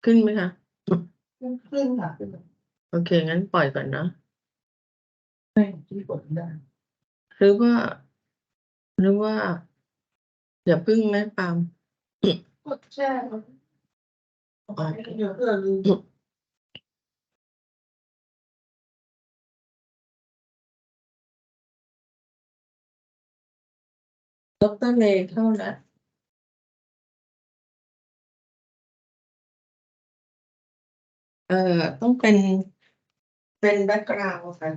ขึ้นไหมคะ ขึ้นค่ะ โอเค งั้นปล่อยก่อนเนาะ ไม่ที่กดได้ หรือว่า อย่าพึ่งไหมปาล์ม กดแช่เดี๋ยวเพื่อลืม ดร. เลเข้าแล้ว ต้องเป็นแบ็กกราวด์ค่ะ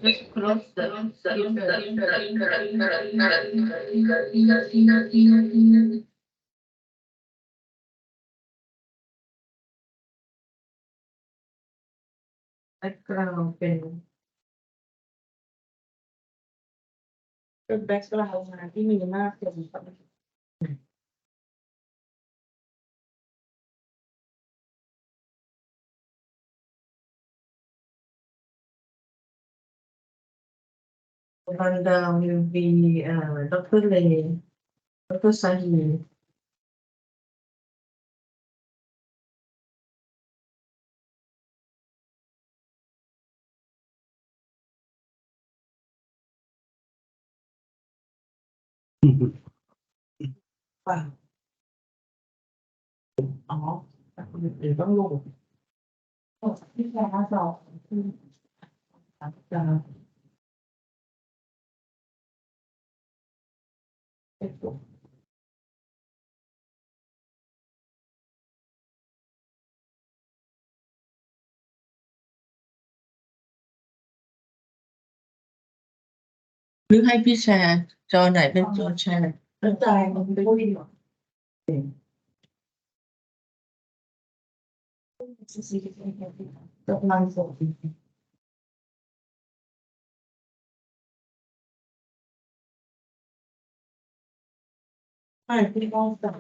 Just close the background เป็นแบ็กกราวด์มาที่มีมากเกินไปrundown will be Dr. Lay, Dr. Sahi. ป่ะอ๋อเดี๋ยวต้องลงที่แค่หน้าจอที่จะเป็นตัว หรือให้พี่แชร์จอไหนเป็นจอแชร์ แล้วใจมันเป็นผู้ดีหรอกำลังส่งใช่ที่ต้องสั่ง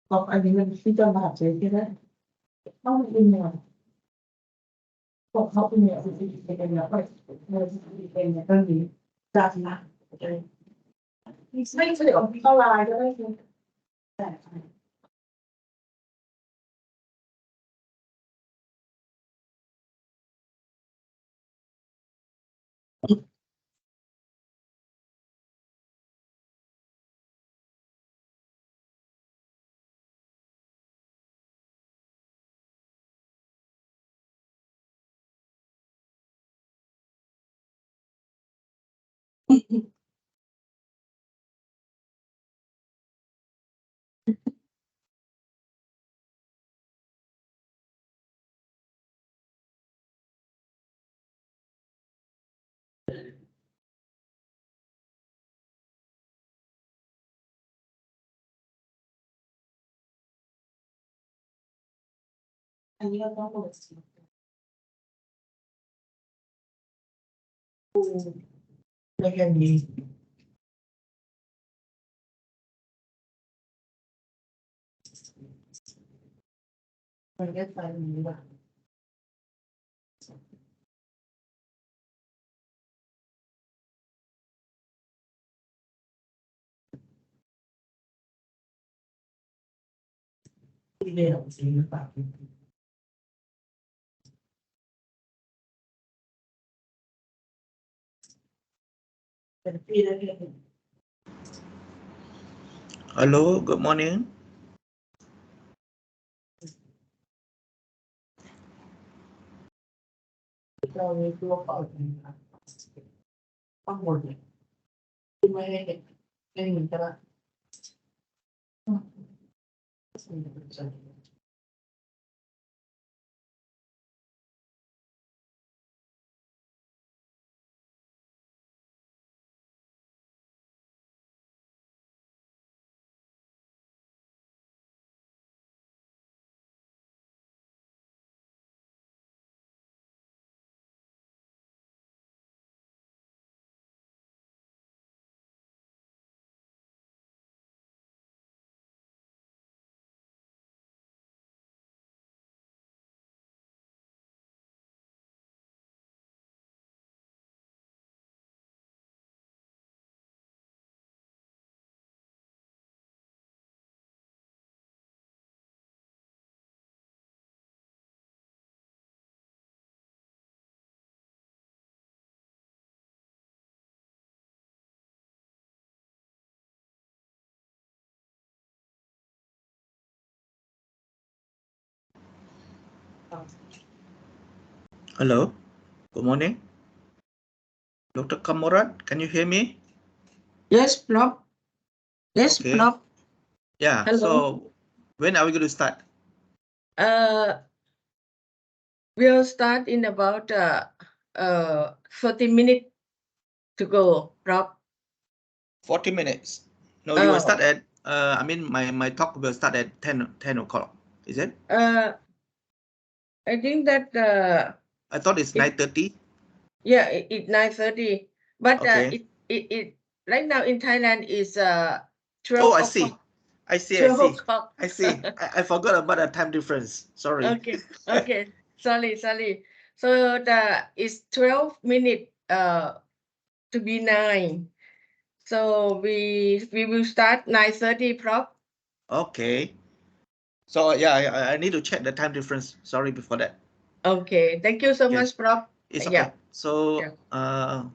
ก็อันนี้มันที่จะมาเจอที่นั่นต้องเป็นเนี่ยบอกเขาเป็นเนี่ยCCDKMเนี่ยก็CCDKMเนี่ยก็ดีจากนะไม่ใช่เดี๋ยวเข้าไลน์ก็ได้แต่อันนี้เราต้องเปิดเสียงไม่แค่นี้ มันก็ไปนี้แบบที่เรียนสีหรือเปล่าเป็นพี่ได้เรียน Hello, good morning. เรามีตัวเปิดนะครับข้างบนเนี่ยที่ไม่ให้เห็นไม่เห็นใช่ไหม Hello. Good morning. Dr. Kamorat, can you hear me? Yes, Prof. Yes, Okay. Prof. Yeah. Hello. So when are we going to start? We'll start in about 30 minutes to go, Prof. 40 minutes. No, you will start Oh, at, I mean, my talk will start at 10 o'clock. Is it? I think that I thought it's 9:30. yeah, it's 9:30. But Okay. it right now in Thailand is 12 Oh, I see. o'clock. I see. 12 o'clock. I see. I forgot about the time difference. Sorry. Okay. Sorry. So it's 12 minutes to be 9. So we will start 9:30, Prof. Okay. So yeah, I need to check the time difference. Sorry before that. Okay. Thank you so Okay. much, Prof. It's Yeah. okay. So Yeah.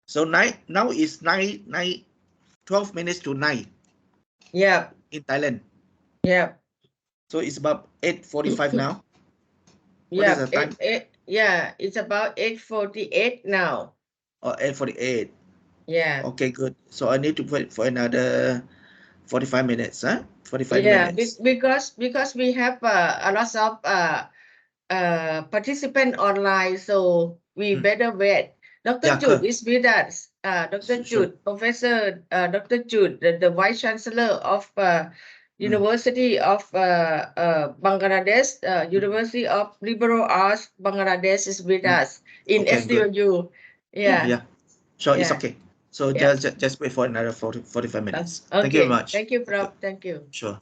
so now is 12 minutes to 9 Yeah. in Thailand. Yeah. So it's about 8:45 now. What is Yeah. the time? It's about 8:48 now. Oh, 8:48. Yeah. Okay, good. So I need to wait for another 45 minutes, huh? 45 Yeah. minutes. Because we have a lot of participant online, so we better wait. Dr. Yeah, Jude good. is with us. Dr. Sure. Jude, Professor Dr. Jude, the Vice Chancellor of University of Bangladesh, University of Liberal Arts Bangladesh is with us in Okay, good. SDOU. Yeah. Sure, it's Yeah. okay. So Yeah. just wait for another 45 minutes. Thank you very Okay. much. Thank you, Okay. Prof. Thank you. Sure.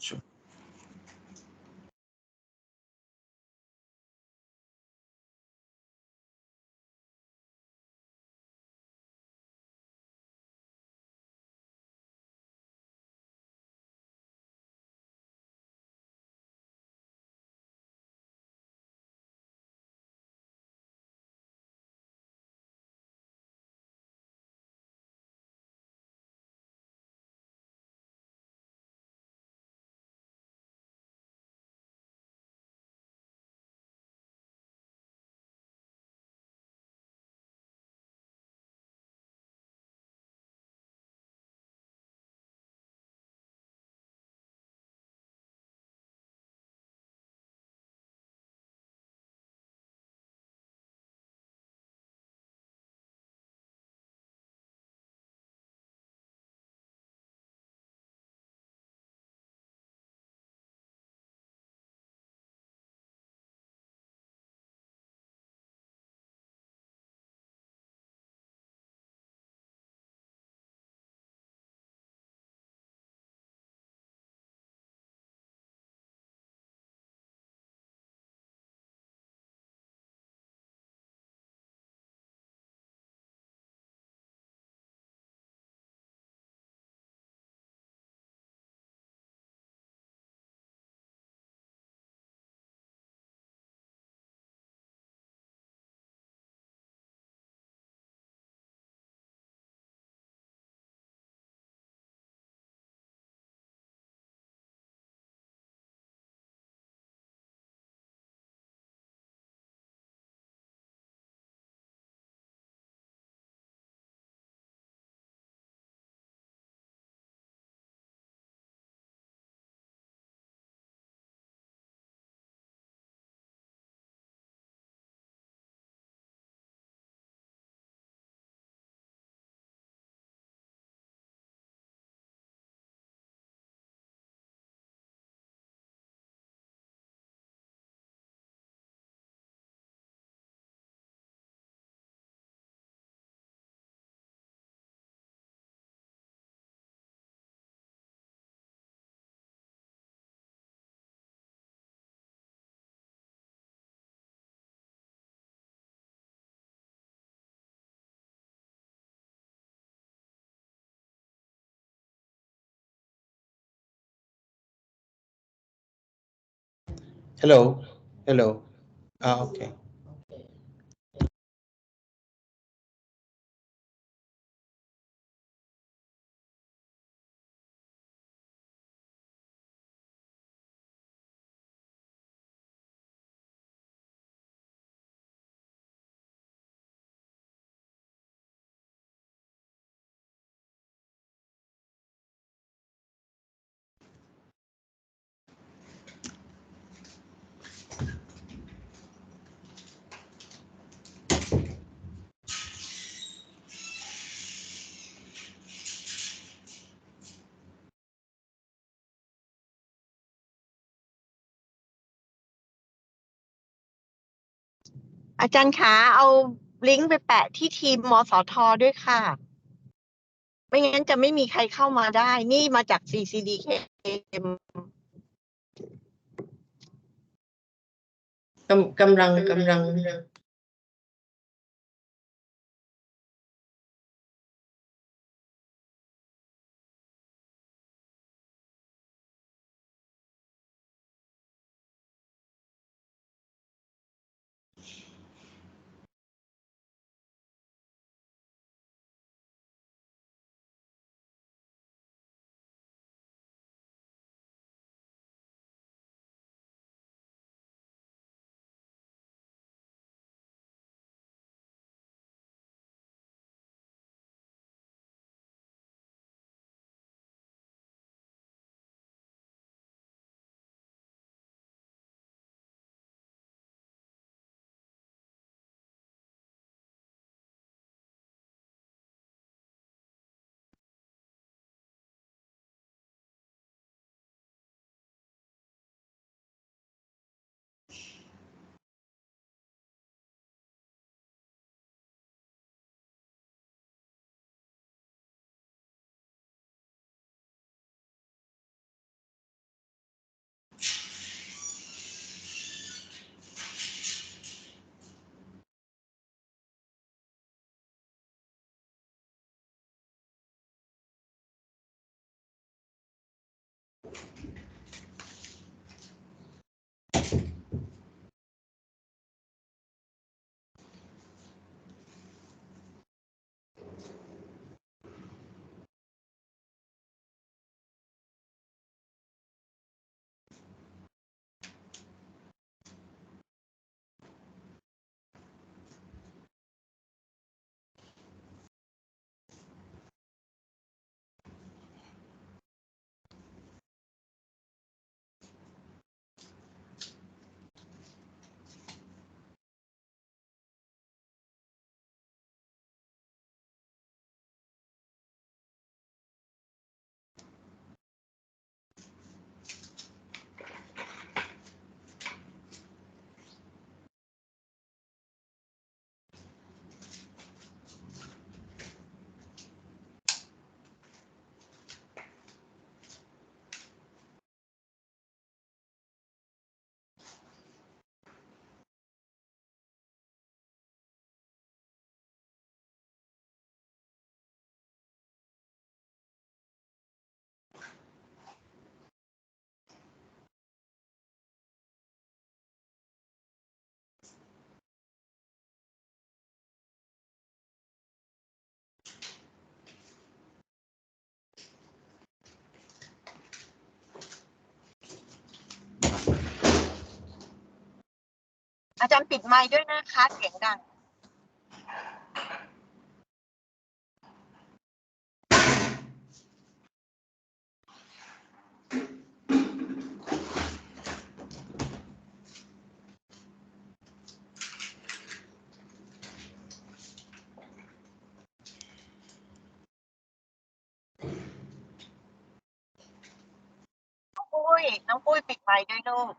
Hello. Hello. Okay. อาจารย์คะเอาลิงก์ไปแปะที่ทีมมสทด้วยค่ะ ไม่งั้นจะไม่มีใครเข้ามาได้ นี่มาจาก CCDKM กำลังอาจารย์ปิดไมค์ด้วยนะคะ เสียงดังน้องปุ้ยปิดไมค์ด้วยลูก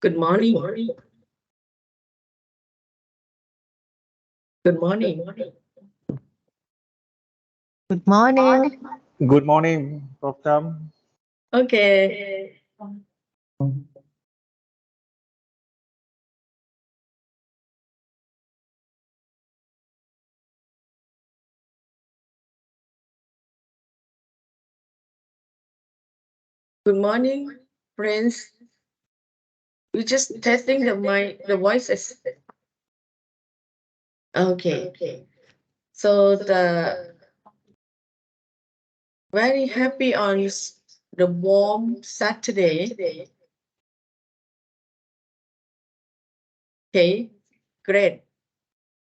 Good morning. Good morning. Good morning. Good morning, Prof. Tam. Okay. Good morning, friends. We're just testing the voices. Okay. So the very happy on the warm Saturday. Okay, great.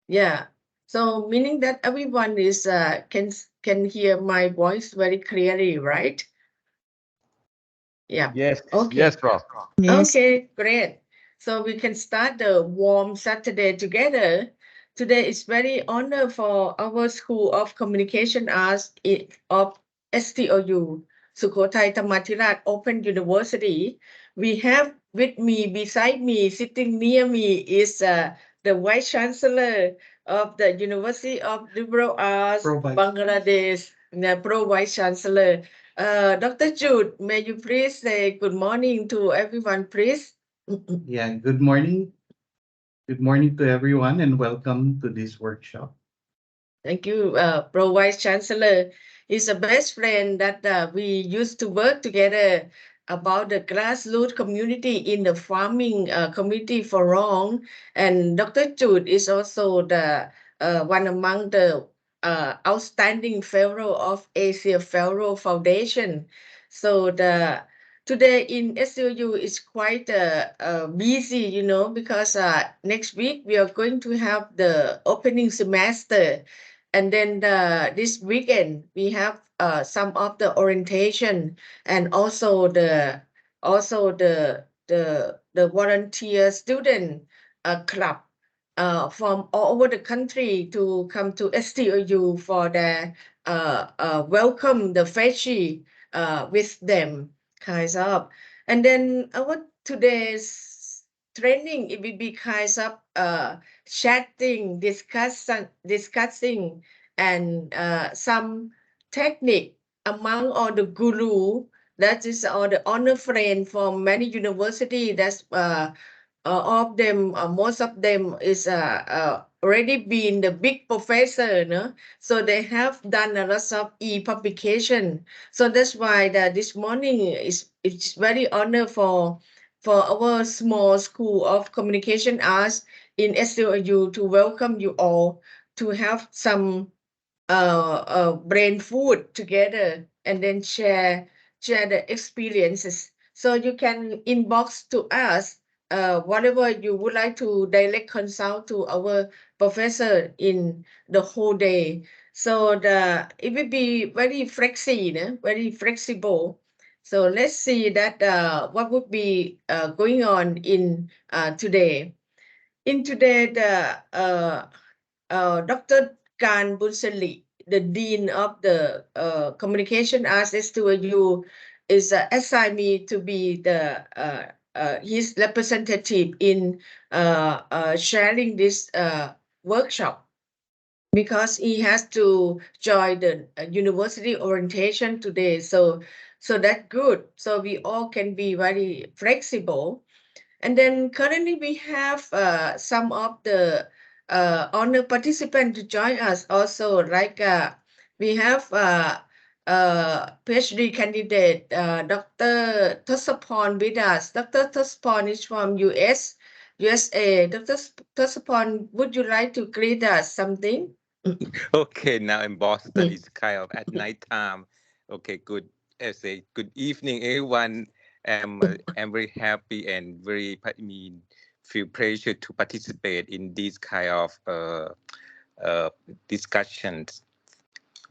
Yeah. So meaning that everyone is can hear my voice very clearly, right? Yeah. Yes, Okay. yes, Prof. Yes. Okay, great. So we can start the warm Saturday together. Today is very honor for our School of Communication Arts of STOU, Sukhothai Thammathirat Open University. We have with me, beside me, sitting near me is the Vice Chancellor of the University of Liberal Arts, Bangladesh, the Pro Vice Chancellor. Dr. Jude, may you please say good morning to everyone, please? Yeah, good morning. Good morning to everyone and welcome to this workshop. Thank you, Pro Vice Chancellor. He's a best friend that we used to work together about the grassroots community in the farming community for long. And Dr. Jude is also the one among the outstanding fellow of Asia Fellow Foundation. So today in SUU is quite busy, because next week we are going to have the opening semester. And then this weekend we have some of the orientation and also the volunteer student club from all over the country to come to STOU for the welcome the freshie with them, kinds of. And then our today's training, it will be kinds of chatting, discussing, and some technique among all the guru. That is all the honor friend from many university. That's of them, most of them is already been the big professor, no? So they have done a lot of e-publication. So that's why this morning it's very honor for our small School of Communication Arts in SLU to welcome you all to have some brain food together and then share the experiences. So you can inbox to us whatever you would like to direct consult to our professor in the whole day. So it will be very very flexible. So let's see that what would be going on in today. In today, Dr. Kan Bunseli, the Dean of the Communication Arts STU, is assigned me to be his representative in sharing this workshop, because he has to join the university orientation today. So that's good. So we all can be very flexible. And then currently we have some of the honor participants to join us also, like we have PhD candidate Dr. Tosapon with us. Dr. Tosapon is from USA. Dr. Tosapon, would you like to greet us something? Okay, now in Boston, it's kind of at night time. Okay, good. I say good evening, everyone. I'm very happy and feel pleasure to participate in this kind of discussions.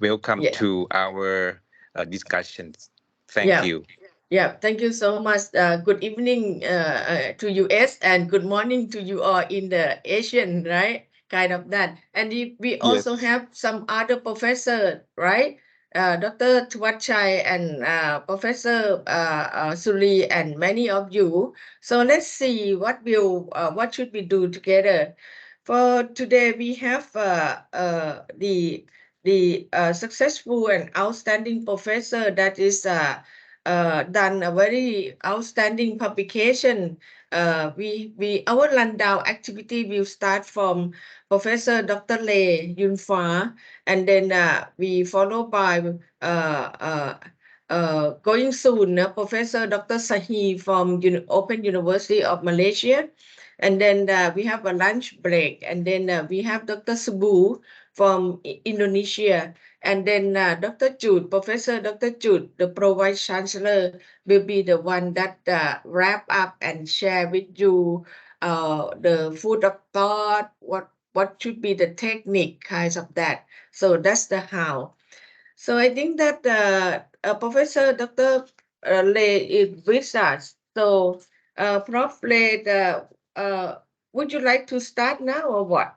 Welcome Yeah. to our discussions. Thank Yeah. you. Yeah, thank you so much. Good evening to US and good morning to you all in the Asian, right? Kind of that. And we also Yes. have some other professor, right? Dr. Tuwachai and Professor Suri and many of you. So let's see what should we do together. For today, we have the successful and outstanding professor that is done a very outstanding publication. Our rundown activity will start from Professor Dr. Lê Yunfa, and then we follow by going soon Professor Dr. Sahi from Open University of Malaysia, and then we have a lunch break, and then we have Dr. Subu from Indonesia, and then Dr. Jude, Professor Dr. Jude, the Pro-Vice Chancellor, will be the one that wrap up and share with you the food of thought, what should be the technique, kinds of that. So that's the how. So I think that Professor Dr. Lê is with us. So Prof. Lê, would you like to start now or what?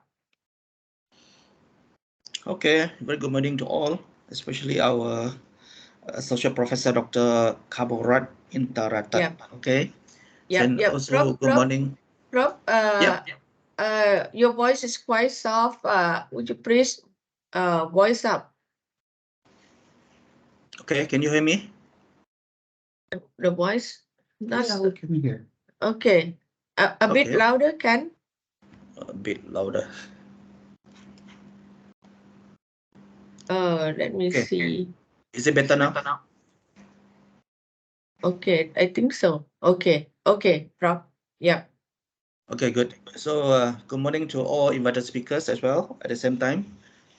Okay, very good morning to all, especially our Associate Professor Dr. Kamorat Intaratat. Yeah. Okay. Yeah, And yeah. also good morning. Prof, your voice is quite soft. Would you please voice up? Okay, can you hear me? The voice? That's Yeah, we can hear. okay. A bit Okay. louder, can? A bit louder. Let me Okay. see. Is it better now? Okay, I think so. Okay, Prof. Yeah. Okay, good. So good morning to all invited speakers as well at the same time,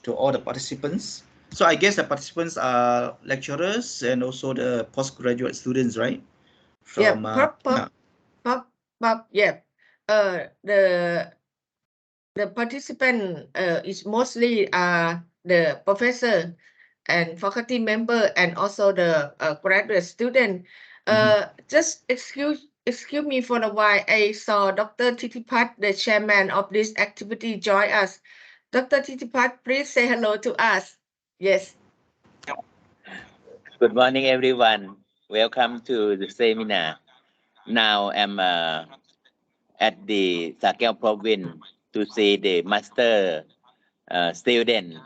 to all the participants. So I guess the participants are lecturers and also the postgraduate students, right? From Prof, yeah. The participant is mostly the professor and faculty member and also the graduate student. Just excuse me for a while. I saw Dr. Titipat, the chairman of this activity, join us. Dr. Titipat, please say hello to us. Yes. Good morning, everyone. Welcome to the seminar. Now I'm at the Sakeo province to see the master student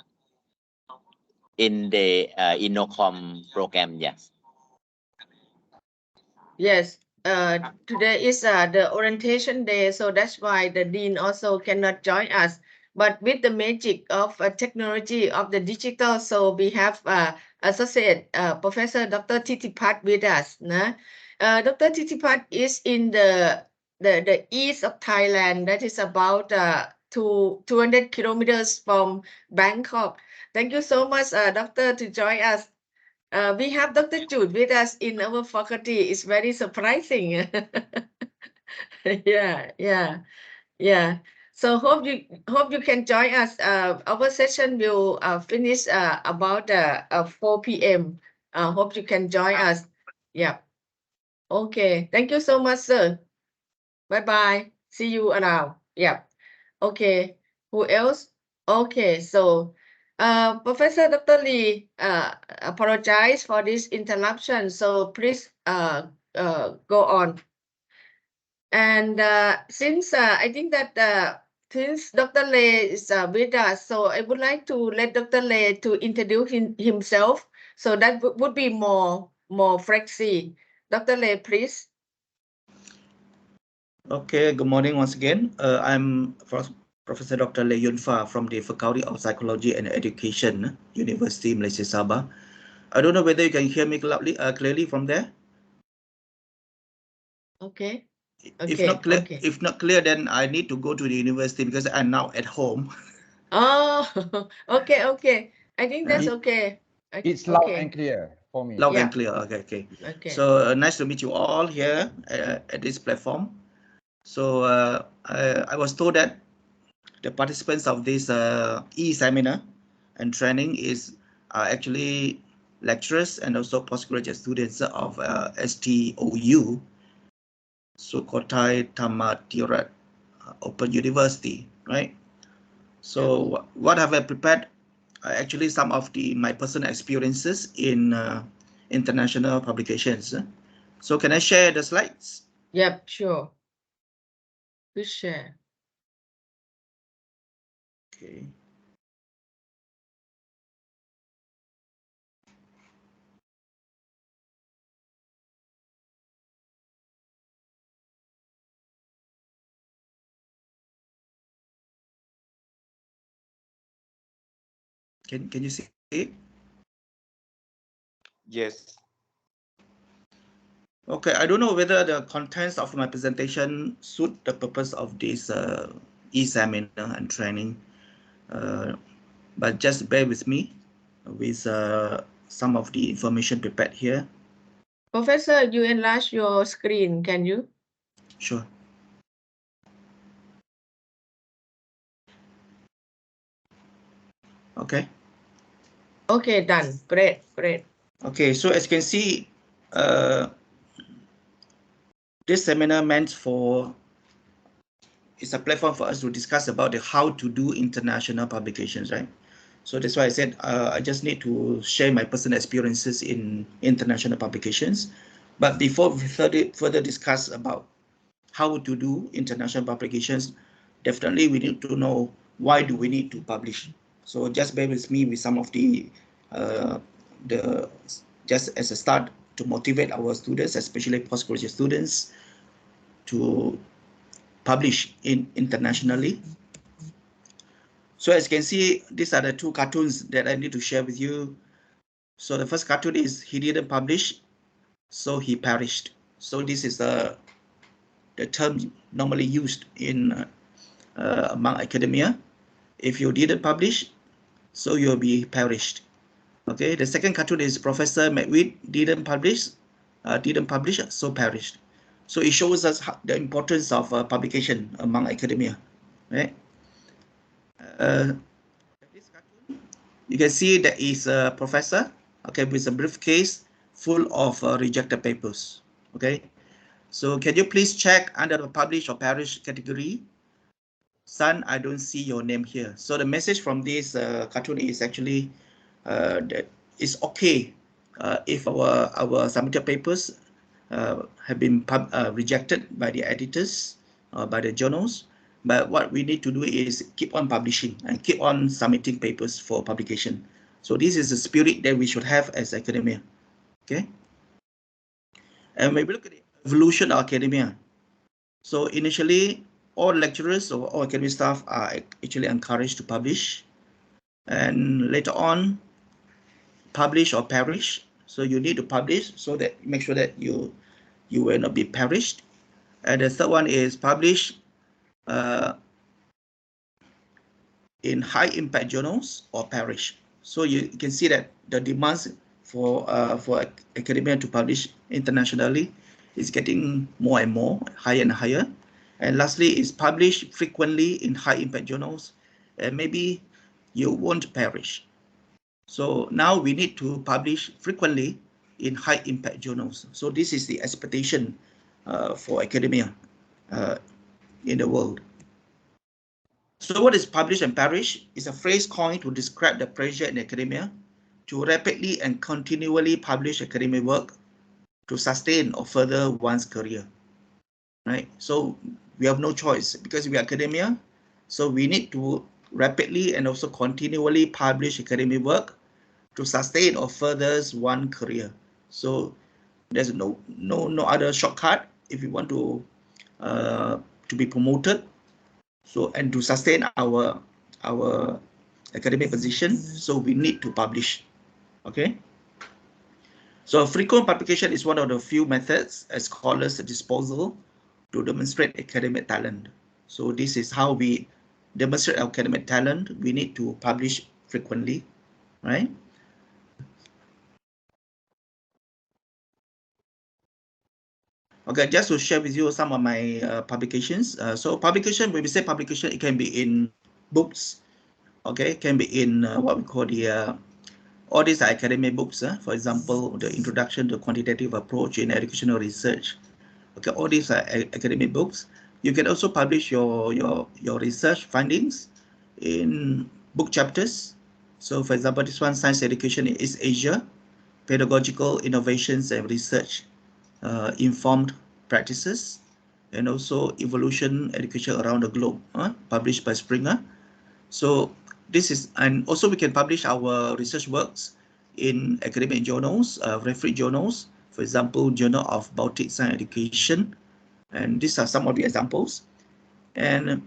in the Innocom program. Yes. Yes. Today is the orientation day, so that's why the dean also cannot join us. But with the magic of technology of the digital, so we have associate Professor Dr. Titipat with us. Dr. Titipat is in the east of Thailand. That is about 200 kilometers from Bangkok. Thank you so much, Doctor, to join us. We have Dr. Jude with us in our faculty. It's very surprising. Yeah. So hope you can join us. Our session will finish about 4 p.m. Hope you can join us. Yeah. Okay. Thank you so much, sir. Bye. See you around. Yeah. Okay. Who else? Okay. So Professor Dr. Lee, apologize for this interruption. So please go on. And since I think that since Dr. Lê is with us, so I would like to let Dr. Lê to introduce himself. So that would be more flexi. Dr. Lê, please. Okay, good morning once again. I'm Professor Dr. Lê Yunfa from the Faculty of Psychology and Education, University Malaysia Sabah. I don't know whether you can hear me clearly from there. Okay. If not clear, then I need to go to the university because I'm now at home. Oh, okay. I think that's okay. It's loud and clear for me. Loud and clear. Okay. So nice to meet you all here at this platform. So I was told that the participants of this e-seminar and training are actually lecturers and also postgraduate students of STOU, Sukhothai Thammathirat Open University, right? So what have I prepared actually some of my personal experiences in international publications. So can I share the slides? Yep, sure. Please share. Okay. Can you see it? Yes. Okay, I don't know whether the contents of my presentation suit the purpose of this e-seminar and training, but just bear with me with some of the information prepared here. Professor, you enlarge your screen, can you? Sure. Okay. Okay, done. Great, great. Okay, so as you can see, this seminar meant for, it's a platform for us to discuss about the how to do international publications, right? So that's why I said I just need to share my personal experiences in international publications. But before we further discuss about how to do international publications, definitely we need to know why do we need to publish. So just bear with me with some of the just as a start to motivate our students, especially postgraduate students, to publish internationally. So as you can see, these are the two cartoons that I need to share with you. So the first cartoon is he didn't publish, so he perished. So this is the term normally used in among academia. If you didn't publish, so you'll be perished. Okay. The second cartoon is Professor McWheat didn't publish, so perished. So it shows us the importance of publication among academia, right? This cartoon, you can see there is a professor, okay, with a briefcase full of rejected papers. Okay. So can you please check under the publish or perish category? Son, I don't see your name here. So the message from this cartoon is actually that it's okay if our submitted papers have been rejected by the editors or by the journals. But what we need to do is keep on publishing and keep on submitting papers for publication. So this is the spirit that we should have as academia. Okay. And when we look at the evolution of academia, so initially, all lecturers or all academic staff are actually encouraged to publish, and later on, publish or perish. So you need to publish so that make sure that you will not be perished. And the third one is publish in high impact journals or perish. So you can see that the demands for academia to publish internationally is getting more and more, higher and higher. And lastly is publish frequently in high impact journals, and maybe you won't perish. So now we need to publish frequently in high impact journals. So this is the expectation for academia in the world. So what is publish and perish is a phrase coined to describe the pressure in academia to rapidly and continually publish academic work to sustain or further one's career, right? So we have no choice because we are academia. So we need to rapidly and also continually publish academic work to sustain or further one career. So there's no other shortcut if we want to be promoted. So and to sustain our academic position, so we need to publish. Okay. So frequent publication is one of the few methods as scholars disposal to demonstrate academic talent. So this is how we demonstrate academic talent. We need to publish frequently, right? Okay, just to share with you some of my publications. So publication, when we say publication, it can be in books, okay, can be in what we call the all these are academic books. For example, the Introduction to Quantitative Approach in Educational Research. Okay, all these are academic books. You can also publish your research findings in book chapters. So for example, this one, Science Education in East Asia, Pedagogical Innovations and Research Informed Practices, and also Evolution Education Around the Globe, published by Springer. So this is, and also we can publish our research works in academic journals, refereed journals, for example, Journal of Baltic Science Education, and these are some of the examples. And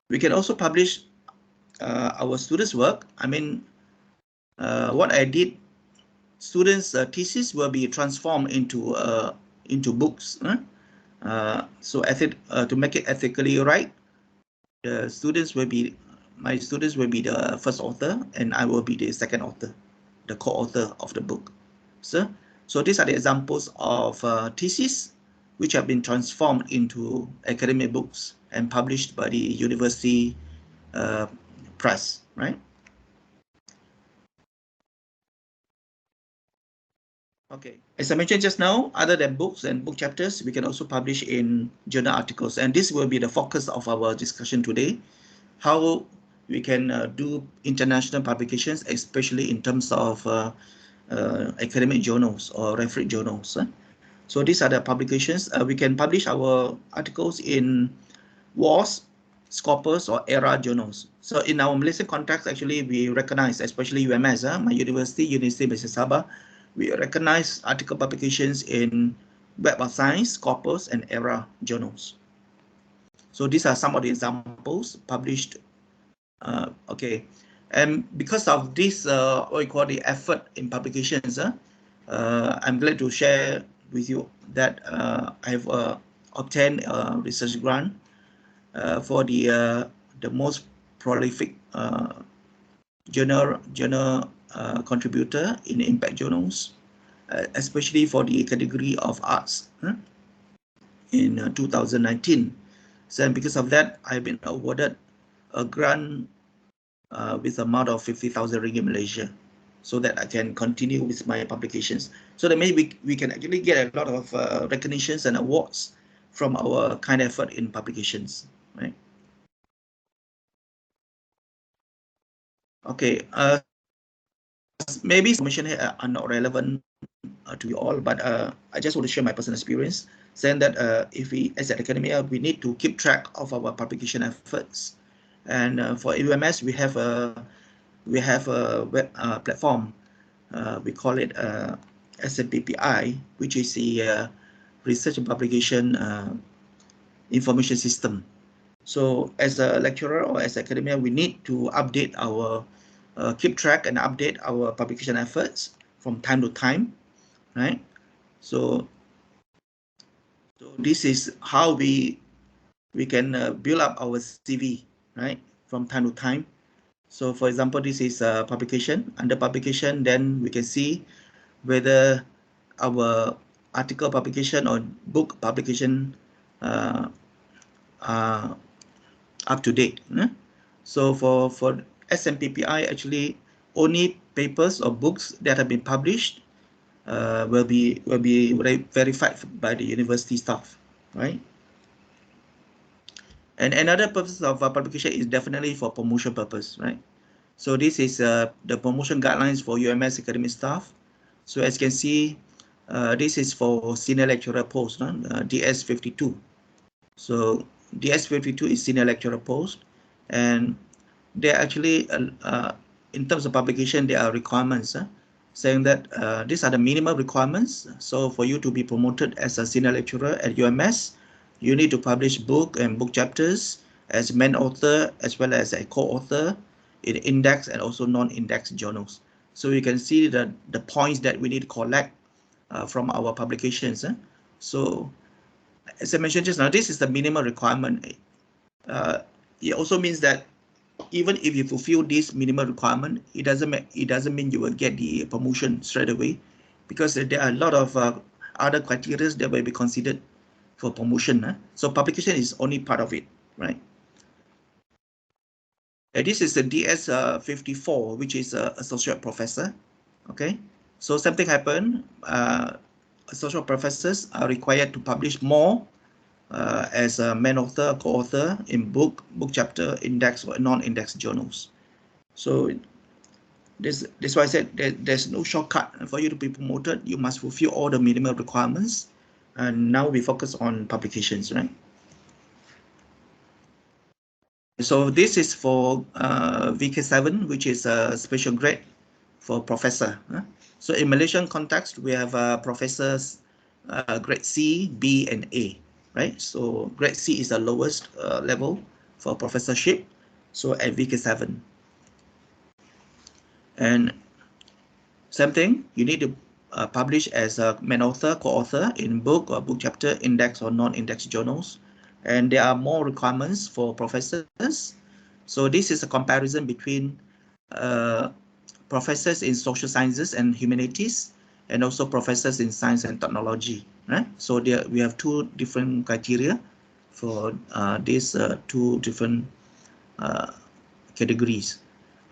we can also publish our students' work. I mean, what I did, students' thesis will be transformed into books. So to make it ethically right, the students will be, my students will be the first author, and I will be the second author, the co-author of the book. So these are the examples of theses which have been transformed into academic books and published by the university press, right? Okay, as I mentioned just now, other than books and book chapters, we can also publish in journal articles, and this will be the focus of our discussion today. How we can do international publications, especially in terms of academic journals or refereed journals. So these are the publications. We can publish our articles in WAS, Scopus, or ERA journals. So in our Malaysian context, actually, we recognize, especially UMS, my university, University of Malaysia Sabah, we recognize article publications in Web of Science, Scopus, and ERA journals. So these are some of the examples published. Okay, and because of this, what we call the effort in publications, I'm glad to share with you that I've obtained a research grant for the most prolific journal contributor in impact journals, especially for the category of arts in 2019. So because of that, I've been awarded a grant with amount of 50,000 ringgit Malaysia, so that I can continue with my publications. So that maybe we can actually get a lot of recognitions and awards from our kind effort in publications, right? Okay, maybe information here are not relevant to you all, but I just want to share my personal experience, saying that if we, as an academia, we need to keep track of our publication efforts. And for UMS, we have a web platform. We call it SMPPI, which is the Research and Publication Information System. So as a lecturer or as academia, we need to update our, keep track and update our publication efforts from time to time, right? So this is how we can build up our CV, right, from time to time. So for example, this is a publication. Under publication, then we can see whether our article publication or book publication are up to date. So for SMPPI, actually only papers or books that have been published will be verified by the university staff, right? And another purpose of publication is definitely for promotion purpose, right? So this is the promotion guidelines for UMS academic staff. So as you can see, this is for senior lecturer post, DS52. So DS52 is senior lecturer post, and they actually, in terms of publication, there are requirements saying that these are the minimum requirements. So for you to be promoted as a senior lecturer at UMS, you need to publish book and book chapters as main author as well as a co-author in index and also non-index journals. So you can see the points that we need to collect from our publications. So as I mentioned just now, this is the minimum requirement. It also means that even if you fulfill this minimum requirement, it doesn't mean you will get the promotion straight away, because there are a lot of other criteria that will be considered for promotion. So publication is only part of it, right? This is the DS54, which is associate professor. Okay, so something happened. Associate professors are required to publish more as a main author, co-author in book chapter, index or non-index journals. So that's why I said there's no shortcut for you to be promoted. You must fulfill all the minimum requirements. And now we focus on publications, right? So this is for VK7, which is a special grade for professor. So in Malaysian context, we have professors grade C, B, and A, right? So grade C is the lowest level for professorship. So at VK7. And same thing, you need to publish as a main author, co-author in book or book chapter, index or non-index journals. And there are more requirements for professors. So this is a comparison between professors in social sciences and humanities, and also professors in science and technology, right? So there we have two different criteria for these two different categories.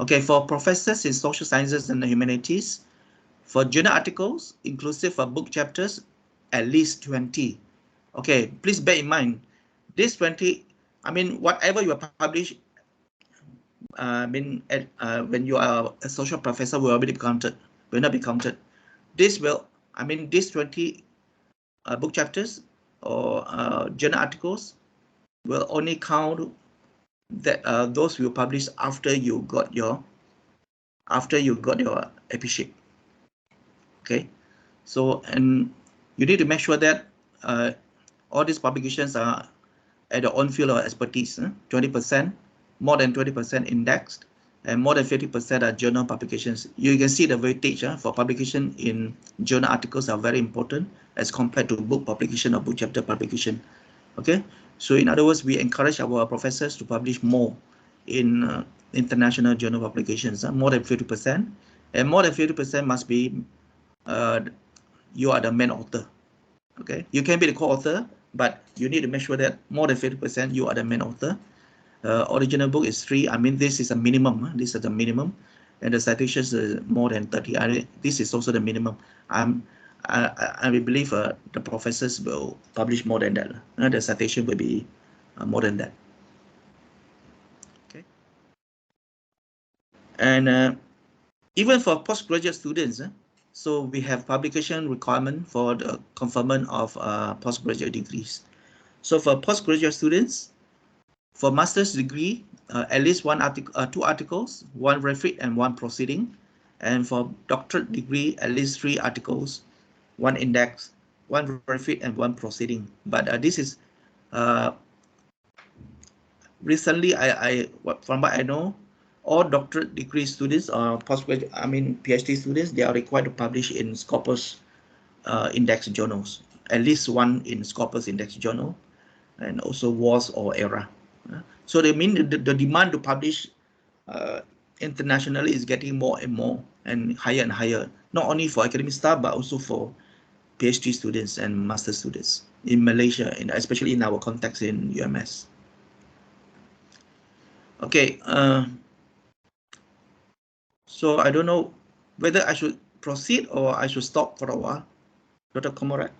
Okay, for professors in social sciences and humanities, for journal articles, inclusive of book chapters, at least 20. Okay, please bear in mind, this 20, I mean, whatever you publish, when you are a social professor will already be counted, will not be counted. This will, I mean, these 20 book chapters or journal articles will only count that those you publish after you got your apprenticeship. Okay, so and you need to make sure that all these publications are at your own field of expertise. 20%, more than 20% indexed, and more than 50% are journal publications. You can see the weightage for publication in journal articles are very important as compared to book publication or book chapter publication. Okay, so in other words, we encourage our professors to publish more in international journal publications, more than 50%, and more than 50% must be you are the main author. Okay, you can be the co-author, but you need to make sure that more than 50% you are the main author. Original book is 3. I mean, this is a minimum. This is the minimum, and the citations is more than 30. This is also the minimum. I believe the professors will publish more than that. The citation will be more than that. Okay, and even for postgraduate students, so we have publication requirement for the conferment of postgraduate degrees. So for postgraduate students, for master's degree, at least two articles, one refit and one proceeding. And for doctorate degree, at least 3 articles, one index, one refit and one proceeding. But this is recently, from what I know, all doctorate degree students or postgraduate, I mean PhD students, they are required to publish in Scopus index journals, at least one in Scopus index journal, and also WAS or ERA. So they mean the demand to publish internationally is getting more and more and higher, not only for academic staff, but also for PhD students and master students in Malaysia, and especially in our context in UMS. Okay, so I don't know whether I should proceed or I should stop for a while. Dr. Komorat?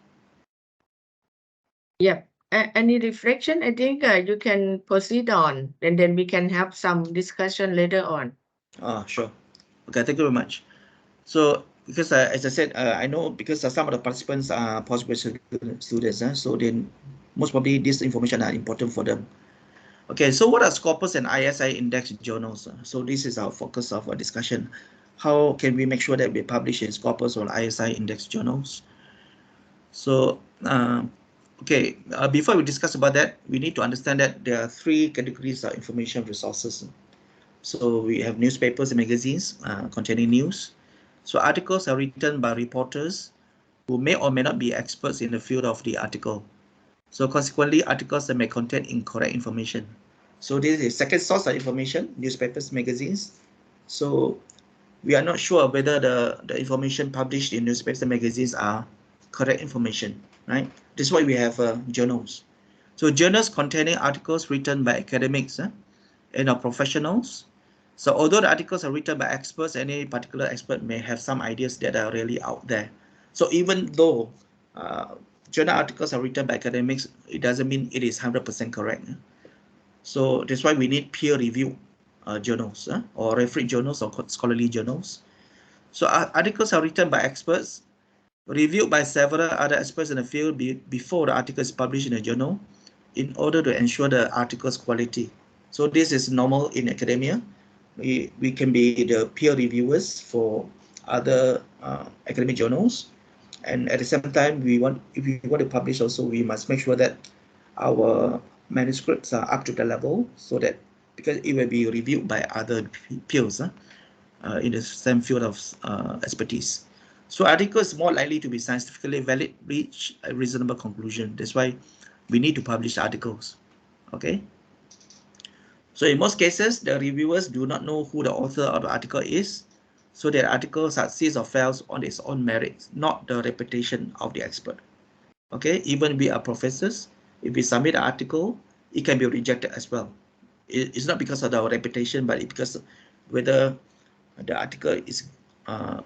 Yep. Any reflection? I think you can proceed on, and then we can have some discussion later on. Sure. Okay, thank you very much. So, because as I said, I know because some of the participants are postgraduate students, so then most probably this information are important for them. Okay, so what are Scopus and ISI index journals? So this is our focus of our discussion. How can we make sure that we publish in Scopus or ISI index journals? So, okay, before we discuss about that, we need to understand that there are 3 categories of information resources. So we have newspapers and magazines containing news. So articles are written by reporters who may or may not be experts in the field of the article. So consequently, articles that may contain incorrect information. So this is second source of information, newspapers, magazines. So we are not sure whether the information published in newspapers and magazines are correct information, right? This is why we have journals. So journals containing articles written by academics and professionals. So although the articles are written by experts, any particular expert may have some ideas that are really out there. So even though journal articles are written by academics, it doesn't mean it is 100% correct. So that's why we need peer review journals or refereed journals or scholarly journals. So articles are written by experts, reviewed by several other experts in the field before the article is published in a journal in order to ensure the article's quality. So this is normal in academia. We can be the peer reviewers for other academic journals, and at the same time, if we want to publish also, we must make sure that our manuscripts are up to the level, so that because it will be reviewed by other peers in the same field of expertise. So articles more likely to be scientifically valid, reach a reasonable conclusion. That's why we need to publish articles. Okay. So in most cases, the reviewers do not know who the author of the article is, so the article succeeds or fails on its own merits, not the reputation of the expert. Okay, even we are professors, if we submit an article, it can be rejected as well. It's not because of our reputation, but it's because whether the article is up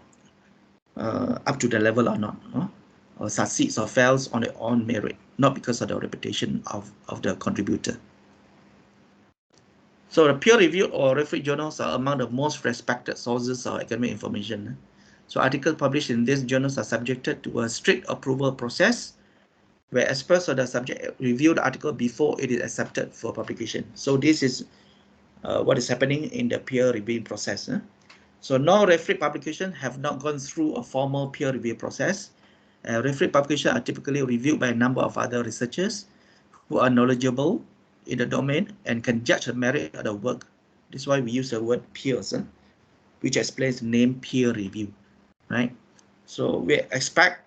to the level or not, or succeeds or fails on its own merit, not because of the reputation of the contributor. So the peer-reviewed or refereed journals are among the most respected sources of academic information. So articles published in these journals are subjected to a strict approval process, where experts of the subject review the article before it is accepted for publication. So this is what is happening in the peer reviewing process. So non-refereed publications have not gone through a formal peer review process. Refereed publications are typically reviewed by a number of other researchers who are knowledgeable in the domain and can judge the merit of the work. This is why we use the word peers, which explains the name peer review, right? So we expect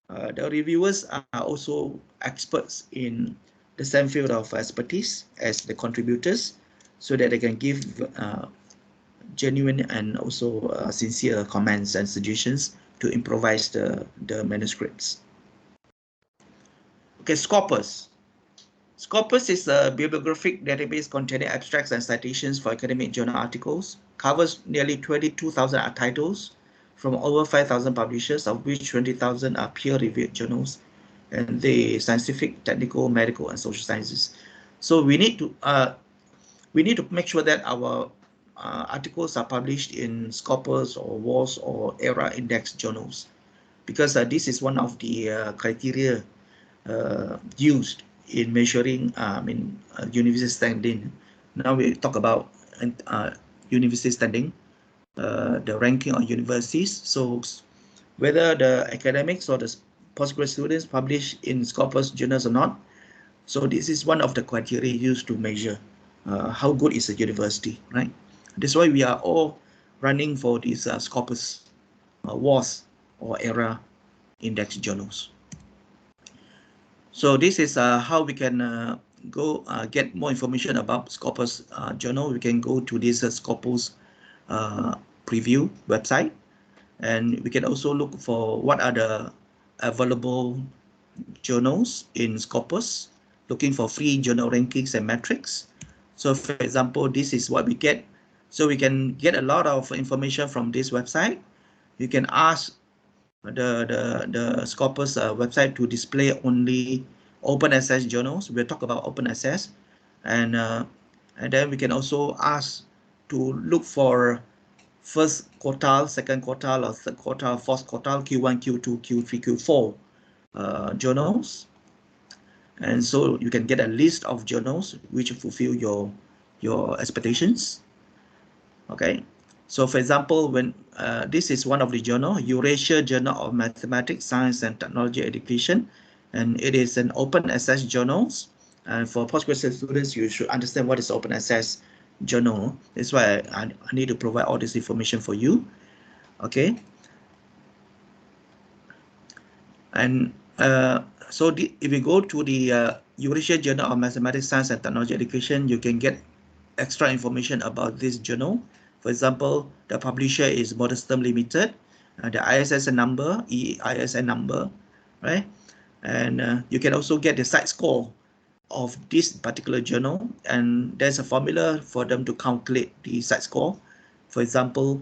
the reviewers are also experts in the same field of expertise as the contributors, so that they can give genuine and also sincere comments and suggestions to improvise the manuscripts. Okay, Scopus. Scopus is a bibliographic database containing abstracts and citations for academic journal articles, covers nearly 22,000 titles from over 5,000 publishers, of which 20,000 are peer-reviewed journals, and the scientific, technical, medical, and social sciences. So we need to make sure that our articles are published in Scopus or WAS or ERA index journals, because this is one of the criteria used in measuring university standing. Now we talk about university standing, the ranking of universities. So whether the academics or the postgraduate students publish in Scopus journals or not. So this is one of the criteria used to measure how good is a university, right? That's why we are all running for these Scopus, WAS or ERA index journals. So this is how we can go get more information about Scopus journal. We can go to this Scopus preview website, and we can also look for what are the available journals in Scopus, looking for free journal rankings and metrics. So for example, this is what we get. So we can get a lot of information from this website. You can ask the Scopus website to display only open access journals. We'll talk about open access, and then we can also ask to look for first quartile, second quartile, or third quartile, fourth quartile, Q1, Q2, Q3, Q4 journals. And so you can get a list of journals which fulfill your expectations. Okay. So for example, when this is one of the journal, Eurasia Journal of Mathematics, Science and Technology Education, and it is an open access journals. And for postgraduate students, you should understand what is open access journal. That's why I need to provide all this information for you. Okay. And so if you go to the Eurasia Journal of Mathematics, Science and Technology Education, you can get extra information about this journal. For example, the publisher is Modestum Limited, the ISSN number, EISN number, right? And you can also get the site score of this particular journal, and there's a formula for them to calculate the site score. For example,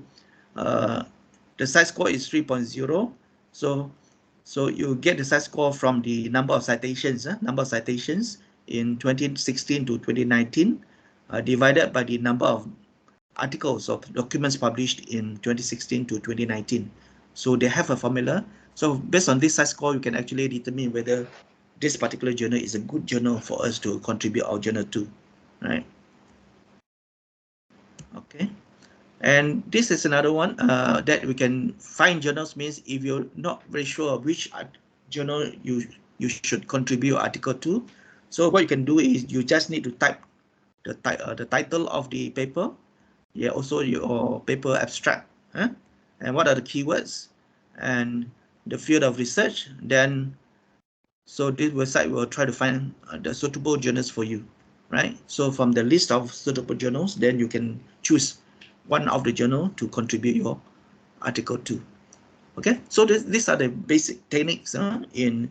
the site score is 3.0, so you get the site score from the number of citations in 2016 to 2019, divided by the number of articles or documents published in 2016 to 2019. So they have a formula. So based on this size score, you can actually determine whether this particular journal is a good journal for us to contribute our journal to, right? Okay. And this is another one that we can find journals. Means if you're not very sure which journal you should contribute article to, so what you can do is you just need to type the title of the paper, yeah, also your paper abstract, and what are the keywords and the field of research. Then so this website will try to find the suitable journals for you, right? So from the list of suitable journals, then you can choose one of the journal to contribute your article to. Okay, so these are the basic techniques in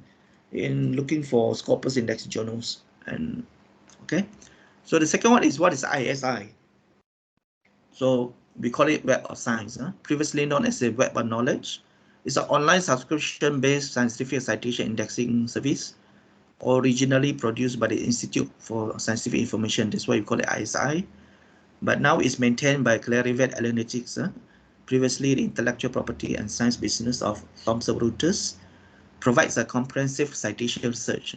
looking for Scopus index journals. And okay, so the second one is, what is ISI? So we call it Web of Science, previously known as the Web of Knowledge. It's an online subscription-based scientific citation indexing service, originally produced by the Institute for Scientific Information. That's why we call it ISI. But now it's maintained by Clarivate Analytics, previously the intellectual property and science business of Thomson Reuters, provides a comprehensive citation research.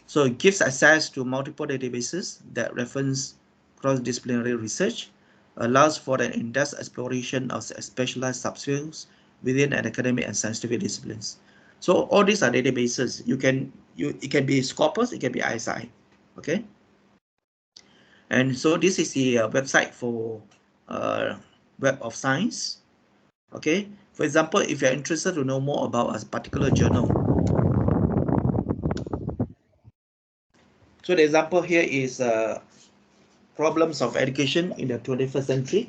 So it gives access to multiple databases that reference cross-disciplinary research, allows for an in-depth exploration of specialized subfields within an academic and scientific disciplines. So all these are databases. It can be Scopus, it can be ISI, okay? And so this is the website for Web of Science, okay? For example, if you're interested to know more about a particular journal, so the example here is problems of education in the 21st century.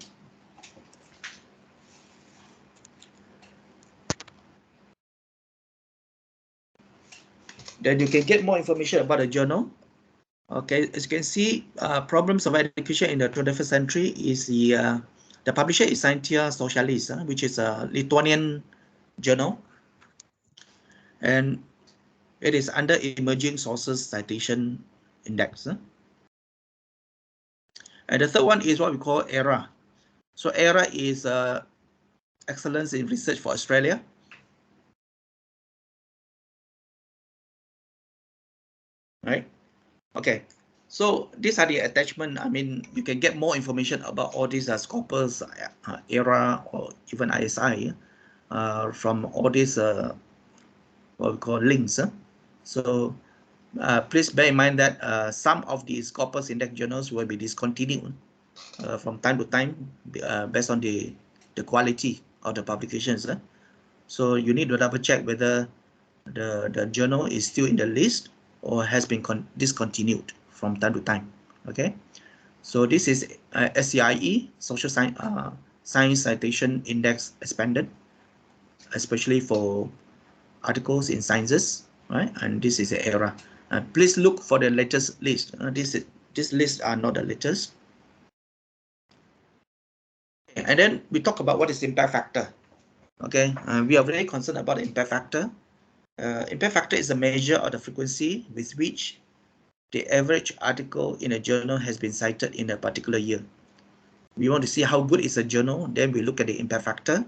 Then you can get more information about the journal. Okay, as you can see, problems of education in the 21st century is the publisher is Scientia Socialis, which is a Lithuanian journal, and it is under Emerging Sources Citation Index. And the third one is what we call ERA. So ERA is Excellence in Research for Australia. Right? Okay. So these are the attachment. I mean, you can get more information about all these Scopus, ERA, or even ISI from all these what we call links. So please bear in mind that some of these Scopus index journals will be discontinued from time to time based on the quality of the publications. So you need to double check whether the journal is still in the list or has been discontinued from time to time. Okay, so this is SCIE, Social Science Citation Index expanded, especially for articles in sciences, right? And this is the ERA. Please look for the latest list. This list are not the latest. And then we talk about what is impact factor. Okay, we are very concerned about the impact factor. Impact factor is a measure of the frequency with which the average article in a journal has been cited in a particular year. We want to see how good is a journal, then we look at the impact factor.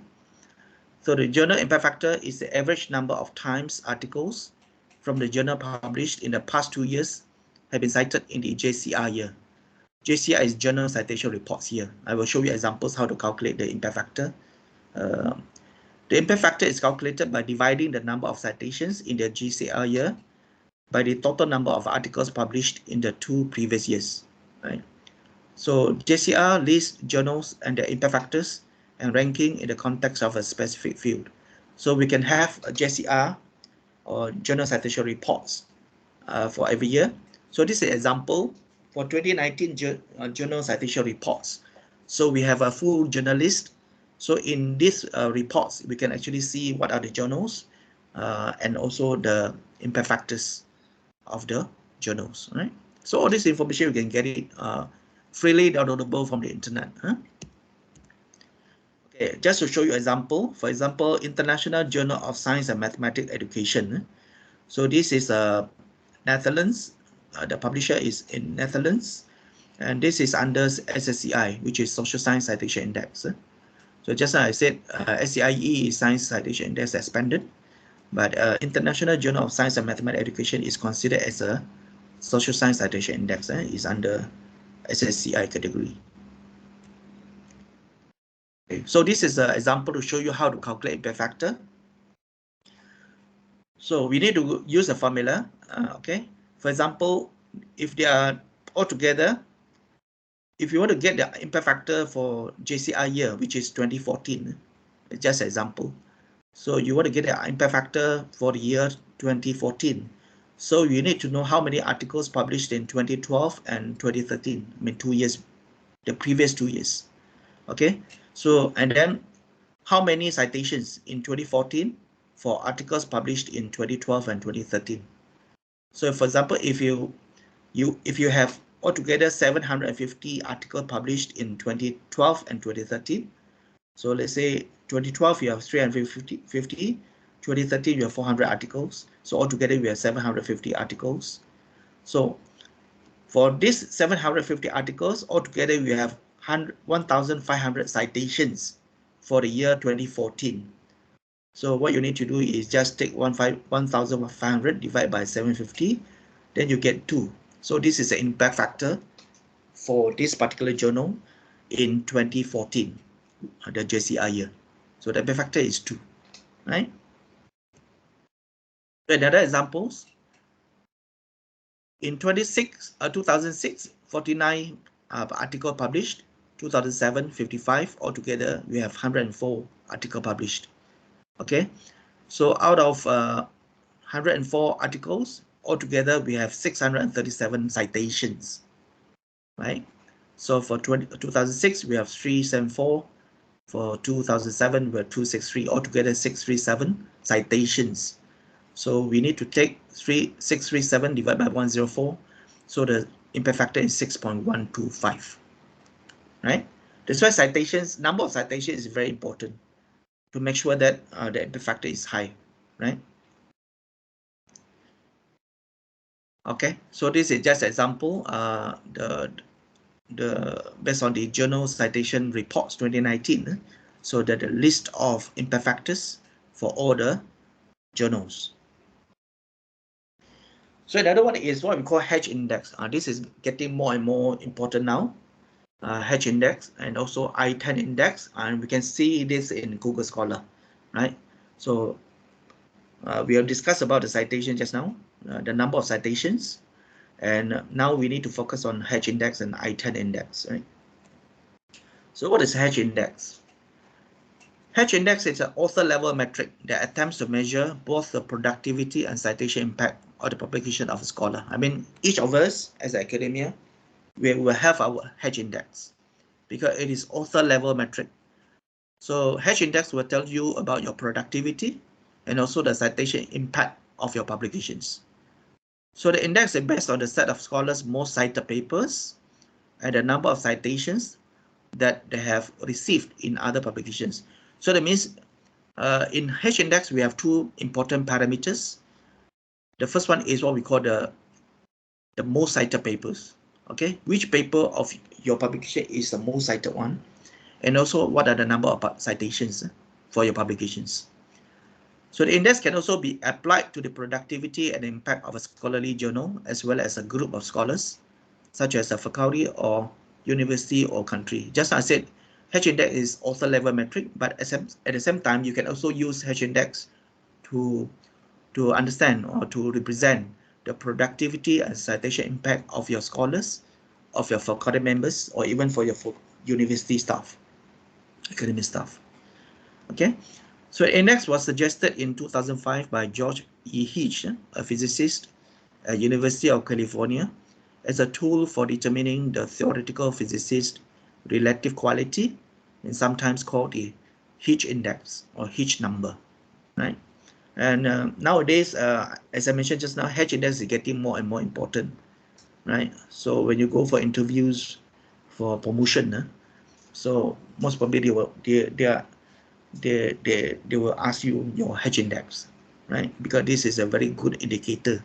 So the journal impact factor is the average number of times articles from the journal published in the past 2 years have been cited in the JCR year. JCR is Journal Citation Reports year. I will show you examples how to calculate the impact factor. The impact factor is calculated by dividing the number of citations in the JCR year by the total number of articles published in the 2 previous years. Right? So JCR lists journals and their impact factors and ranking in the context of a specific field. So we can have a JCR or Journal Citation Reports for every year. So this is an example for 2019 Journal Citation Reports. So we have a full journal list. So in these reports, we can actually see what are the journals and also the impact factors of the journals. Right? So all this information, you can get it freely downloadable from the internet. Okay, just to show you an example, for example, International Journal of Science and Mathematics Education. So this is Netherlands. The publisher is in Netherlands. And this is under SSCI, which is Social Science Citation Index. So just as I said, SCIE is Science Citation Index expanded, but International Journal of Science and Mathematics Education is considered as a Social Science Citation Index, is under SSCI category. Okay, so this is an example to show you how to calculate impact factor. So we need to use a formula, okay? For example, if they are all together, if you want to get the impact factor for JCI year, which is 2014, just an example. So you want to get the impact factor for the year 2014. So you need to know how many articles published in 2012 and 2013. I mean, 2 years, the previous 2 years. Okay, so and then how many citations in 2014 for articles published in 2012 and 2013. So for example, if you have altogether 750 articles published in 2012 and 2013, so let's say 2012 you have 350, 2013 you have 400 articles, so altogether we have 750 articles. So for this 750 articles, altogether we have 1,500 citations for the year 2014. So what you need to do is just take 1,500 divided by 750, then you get 2. So this is the impact factor for this particular journal in 2014, the JCI year. So the impact factor is 2, right? Another examples. In 2006, 49 article published. 2007, 55. Altogether, we have 104 article published. Okay, so out of 104 articles, altogether we have 637 citations, right? So for 2006, we have 374. For 2007, we have 263. Altogether, 637 citations. So we need to take 637 divided by 104. So the impact factor is 6.125, right? That's why citations, number of citations is very important to make sure that the impact factor is high, right? Okay, so this is just an example. Based on the Journal Citation Reports 2019, so that the list of impact factors for all the journals. So another one is what we call Hedge Index. This is getting more and more important now. Hedge Index and also I-10 Index, and we can see this in Google Scholar, right? So we have discussed about the citation just now, the number of citations, and now we need to focus on Hedge Index and I-10 Index, right? So what is Hedge Index? Hedge Index is an author-level metric that attempts to measure both the productivity and citation impact of the publication of a scholar. I mean, each of us as academia, we will have our Hedge Index because it is author-level metric. So Hedge Index will tell you about your productivity and also the citation impact of your publications. So the index is based on the set of scholars' most cited papers and the number of citations that they have received in other publications. So that means in Hedge Index, we have two important parameters. The first one is what we call the most cited papers. Okay, which paper of your publication is the most cited one? And also what are the number of citations for your publications? So the index can also be applied to the productivity and impact of a scholarly journal as well as a group of scholars, such as a faculty or university or country. Just as I said, Hedge Index is author level metric, but at the same time, you can also use Hedge Index to understand or to represent the productivity and citation impact of your scholars, of your faculty members, or even for your university staff, academic staff. Okay, so the index was suggested in 2005 by George E. Hitch, a physicist at University of California, as a tool for determining the theoretical physicist relative quality, and sometimes called the Hitch index or Hitch number, right? And nowadays, as I mentioned just now, Hedge Index is getting more and more important, right? So when you go for interviews for promotion, so most probably they will ask you your Hedge Index, right? Because this is a very good indicator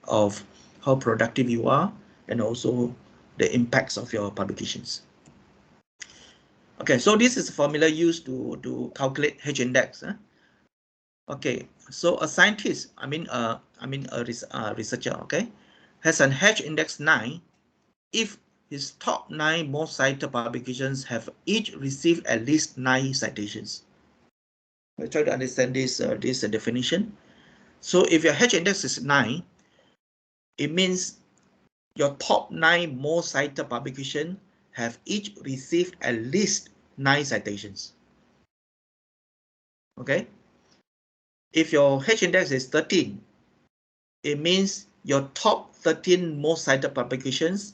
of how productive you are and also the impacts of your publications. Okay, so this is a formula used to calculate H index. Okay, so a scientist, a researcher, okay, has an H index 9 if his top 9 most cited publications have each received at least 9 citations. I try to understand this definition. So if your H index is 9, it means your top 9 most cited publications have each received at least 9 citations. Okay. If your H index is 13, it means your top 13 most cited publications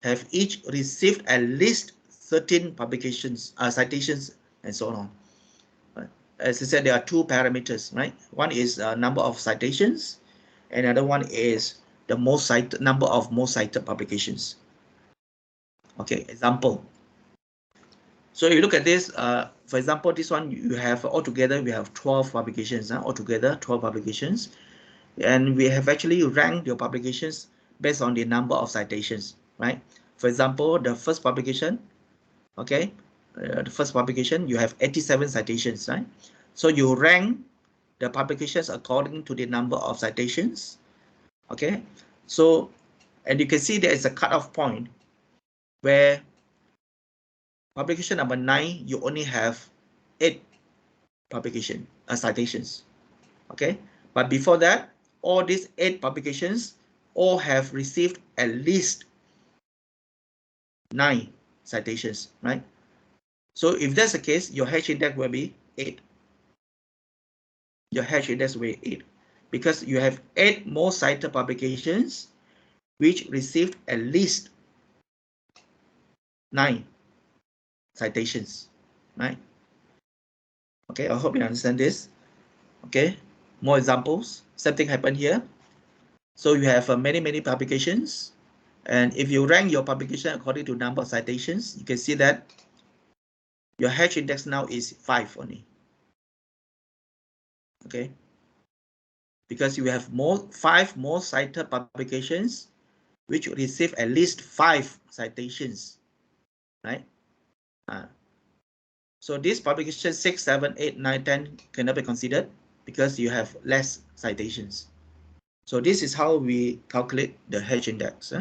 have each received at least 13 publications, citations, and so on. As I said, there are 2 parameters, right? One is number of citations, and another one is the number of most cited publications. Okay, example. So you look at this, for example, this one you have altogether, we have 12 publications, altogether 12 publications. And we have actually ranked your publications based on the number of citations, right? For example, the first publication, okay, the first publication, you have 87 citations, right? So you rank the publications according to the number of citations, okay? So, and you can see there is a cutoff point where publication number 9, you only have 8 citations, okay? But before that, all these 8 publications all have received at least 9 citations, right? So if that's the case, your H index will be 8. Your H index will be 8 because you have 8 more cited publications which received at least 9 citations, right? Okay, I hope you understand this. Okay, more examples. Same thing happened here. So you have many publications, and if you rank your publication according to number of citations, you can see that your H index now is 5 only. Okay, because you have 5 more cited publications which receive at least 5 citations, right? So this publication 6, 7, 8, 9, 10 cannot be considered because you have less citations. So this is how we calculate the H index.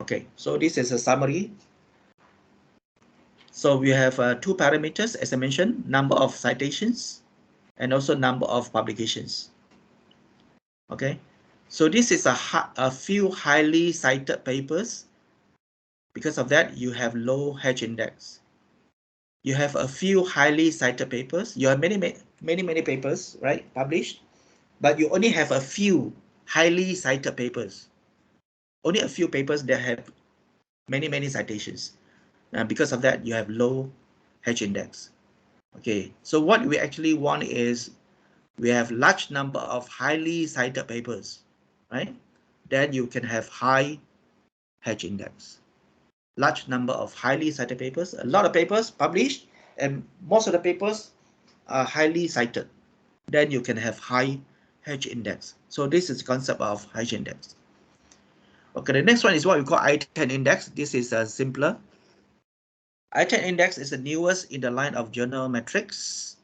Okay, so this is a summary. So we have 2 parameters, as I mentioned, number of citations and also number of publications. Okay, so this is a few highly cited papers. Because of that, you have low H index. You have a few highly cited papers. You have many papers, right, published, but you only have a few highly cited papers. Only a few papers that have many citations. Because of that, you have low H index. Okay, so what we actually want is we have large number of highly cited papers, right? Then you can have high H index. Large number of highly cited papers, a lot of papers published, and most of the papers are highly cited. Then you can have high H index. So this is the concept of H index. Okay, the next one is what we call I-10 index. This is simpler. I-10 index is the newest in the line of journal metrics,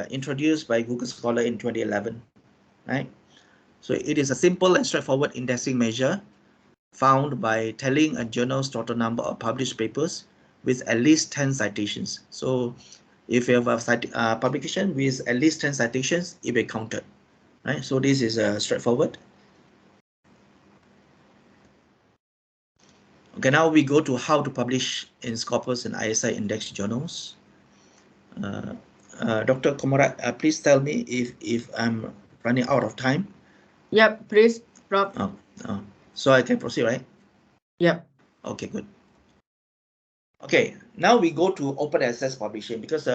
introduced by Google Scholar in 2011. Right? So it is a simple and straightforward indexing measure found by telling a journal's total number of published papers with at least 10 citations. So if you have a publication with at least 10 citations, it will be counted. Right? So this is straightforward. Okay, now we go to how to publish in Scopus and ISI index journals. Dr. Komara, please tell me if I'm running out of time. Yep, please, Rob. So I can proceed, right? Yep. Okay, good. Okay, now we go to open access publishing because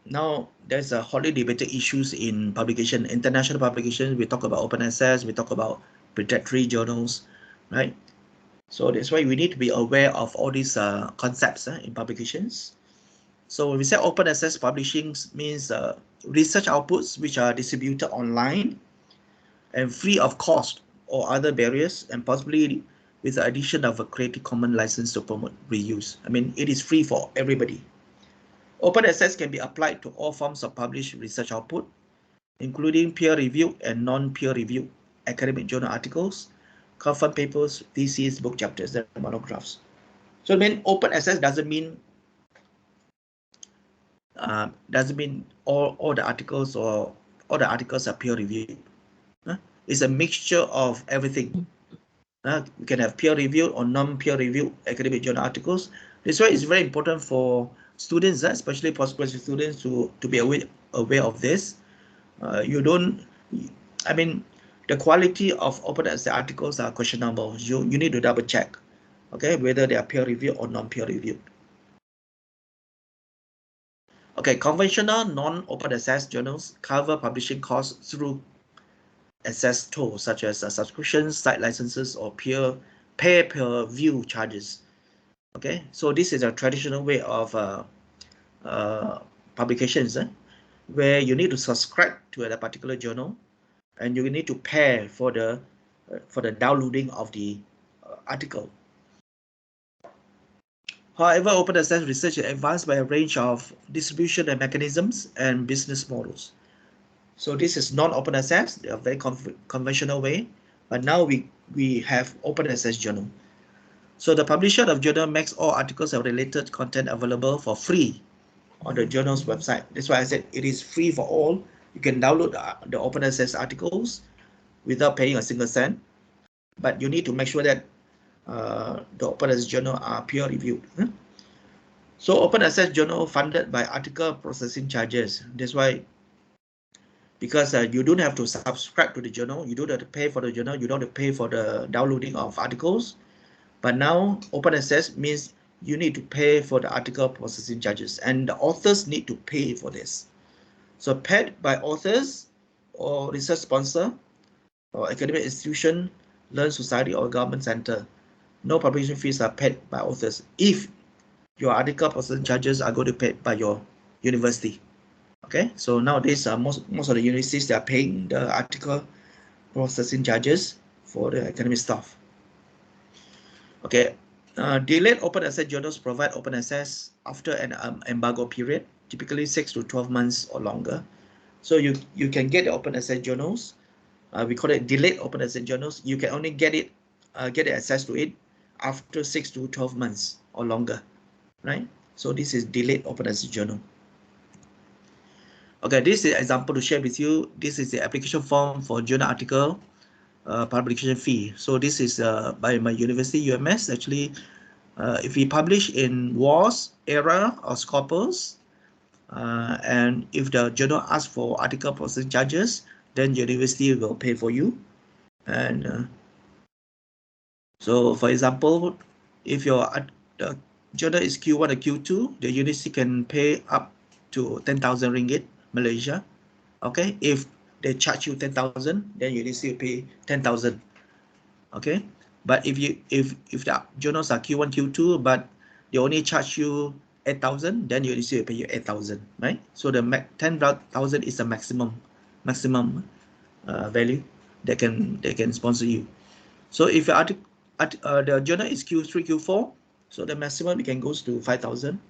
now there's a hotly debated issues in publication, international publication. We talk about open access, we talk about predatory journals, right? So that's why we need to be aware of all these concepts in publications. So when we say open access publishing means research outputs which are distributed online and free of cost or other barriers, and possibly with the addition of a Creative Commons license to promote reuse. I mean, it is free for everybody. Open access can be applied to all forms of published research output, including peer-reviewed and non-peer-reviewed academic journal articles, conference papers, theses, book chapters, and monographs. So, I mean, open access doesn't mean all the articles or all the articles are peer-reviewed. It's a mixture of everything. We can have peer-reviewed or non-peer-reviewed academic journal articles. This why it's very important for students, especially postgraduate students, to be aware of this. I mean, the quality of open access articles are questionable. You need to double check, okay, whether they are peer-reviewed or non-peer-reviewed. Okay, conventional non-open access journals cover publishing costs through access tools such as subscriptions, site licenses, or pay-per-view charges. Okay, so this is a traditional way of publications, where you need to subscribe to a particular journal, and you need to pay for the downloading of the article. However, open access research is advanced by a range of distribution and mechanisms and business models. So this is non-open access, a very conventional way, but now we have open access journal. So the publisher of journal makes all articles and related content available for free on the journal's website. That's why I said it is free for all. You can download the open access articles without paying a single cent, but you need to make sure that the open access journal are peer reviewed. So open access journal funded by article processing charges. That's why, because you don't have to subscribe to the journal, you don't have to pay for the journal, you don't have to pay for the downloading of articles. But now open access means you need to pay for the article processing charges, and the authors need to pay for this. So paid by authors or research sponsor or academic institution, learned society, or government center. No publication fees are paid by authors if your article processing charges are going to be paid by your university. Okay, so nowadays most of the universities, they are paying the article processing charges for the academic staff. Okay, delayed open access journals provide open access after an embargo period, typically 6 to 12 months or longer. So you can get the open access journals. We call it delayed open access journals. You can only get access to it after 6 to 12 months or longer, right? So this is delayed open access journal. Okay, this is an example to share with you. This is the application form for journal article publication fee. So this is by my university, UMS. Actually, if we publish in WAS, ERA, or Scopus, and if the journal asks for article processing charges, then university will pay for you. And so, for example, if your journal is Q1 or Q2, the university can pay up to 10,000 ringgit, Malaysia. Okay, if they charge you 10,000, then university will pay 10,000. Okay, but if the journals are Q1, Q2, but they only charge you 8,000, then university will pay you 8,000, right? So the 10,000 is the maximum value they can sponsor you. So if the journal is Q3, Q4, so the maximum it can goes to 5,000.